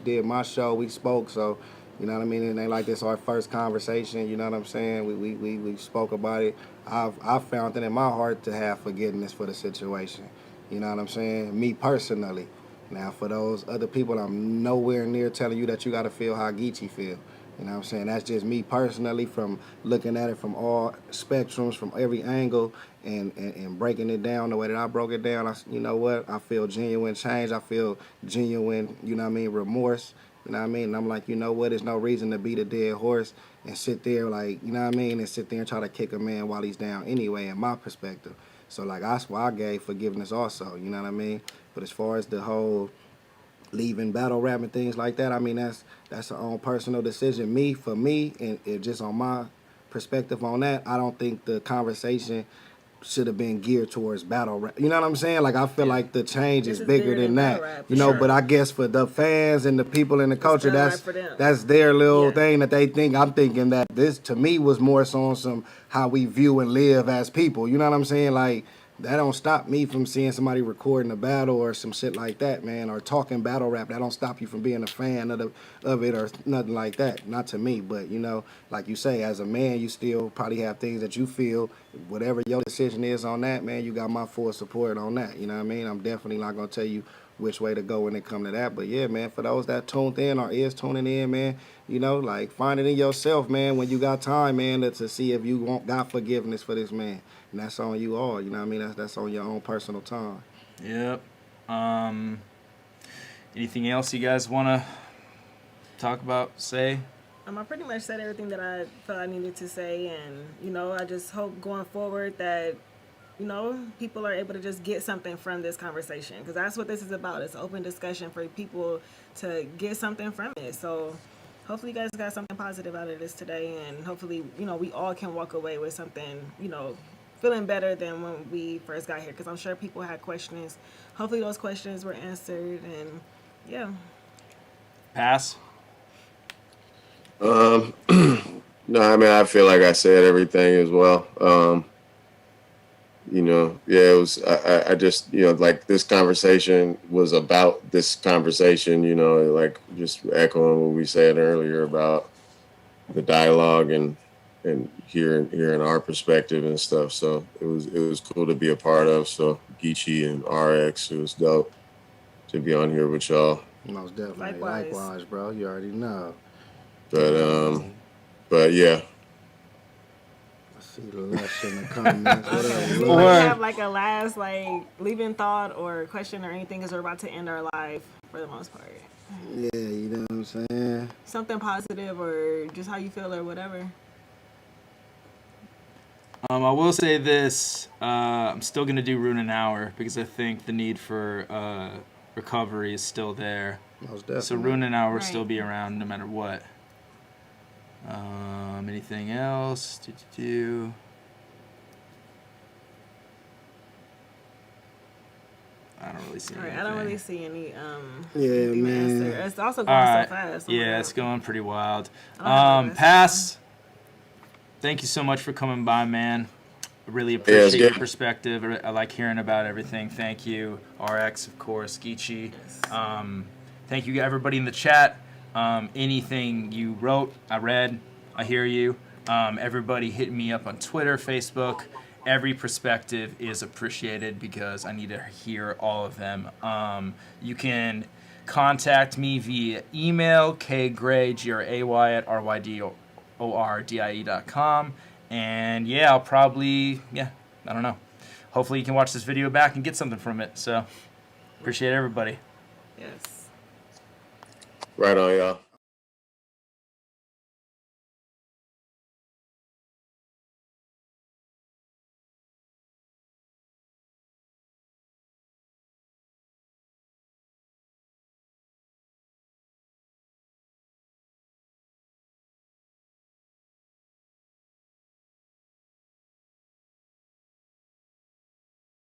did my show. We spoke, so you know what I mean. It ain't like this our first conversation. You know what I'm saying? We spoke about it. I've found it in my heart to have forgiveness for the situation. You know what I'm saying? Me personally. Now, for those other people, I'm nowhere near telling you that you got to feel how GEECHI feel. You know what I'm saying? That's just me personally from looking at it from all spectrums, from every angle, and breaking it down the way that I broke it down. You know what? I feel genuine change. I feel genuine, you know what I mean, remorse. You know what I mean? And I'm like, you know what? There's no reason to beat a dead horse and sit there like, you know what I mean? And sit there and try to kick a man while he's down anyway, in my perspective. So, like, that's why I gave forgiveness also, you know what I mean? But as far as the whole leaving battle rap and things like that, I mean, that's a own personal decision. For me, and just on my perspective on that, I don't think the conversation should have been geared towards battle rap. You know what I'm saying? Like, I feel like the change is bigger than that. Rap, you know, sure. but I guess for the fans and the people in the culture, right that's their little Yeah. thing that they think. I'm thinking that this, to me, was more so on some how we view and live as people. You know what I'm saying? Like, that don't stop me from seeing somebody recording a battle or some shit like that, man, or talking battle rap. That don't stop you from being a fan of it or nothing like that. Not to me, but you know, like you say, as a man, you still probably have things that you feel. Whatever your decision is on that, man, you got my full support on that. You know what I mean? I'm definitely not gonna tell you which way to go when it come to that. But yeah, man, for those that tuned in or is tuning in, man, you know, like find it in yourself, man, when you got time, man, to see if you got forgiveness for this man. And that's on you all, you know what I mean? That's on your own personal time. Yep. Anything else you guys want to talk about, say? I pretty much said everything that I felt I needed to say, and you know, I just hope going forward that you know people are able to just get something from this conversation, because that's what this is about. It's open discussion for people to get something from it. So hopefully you guys got something positive out of this today, and hopefully you know we all can walk away with something, you know, feeling better than when we first got here, because I'm sure people had questions. Hopefully those questions were answered, and yeah. Pass? No, I mean, I feel like I said everything as well. You know, yeah, it was, I just, you know, like this conversation was about this conversation, you know, like just echoing what we said earlier about the dialogue and hearing our perspective and stuff. So it was cool to be a part of. So GEECHI and RX, it was dope to be on here with y'all. Most definitely. Likewise. Likewise, bro. You already know. But yeah. I see the lush in the comments. What up, Do you Lush? like have like a last like leaving thought or question or anything, because we're about to end our live for the most part? Yeah, you know what I'm saying? Something positive or just how you feel or whatever. I will say this. I'm still going to do Rune an Hour because I think the need for recovery is still there. Most definitely. So Rune an Hour will Right. still be around no matter what. Anything else? I don't really see All right, anything. I don't really see any Yeah, anything to man. answer. It's also going All so right. fast. Oh my Yeah, God. it's going pretty wild. I don't have the rest. Pass. Thank you so much for coming by, man. I really it's appreciate your good. perspective. I like hearing about everything. Thank you, RX, of course, GEECHI. Thank you, everybody in the chat. Anything you wrote, I read. I hear you. Everybody hit me up on Twitter, Facebook. Every perspective is appreciated because I need to hear all of them. You can contact me via email, kgray, Gray, at rydordie.com. And yeah, I'll probably, I don't know. Hopefully you can watch this video back and get something from it. So appreciate everybody. Yes. Right on, y'all.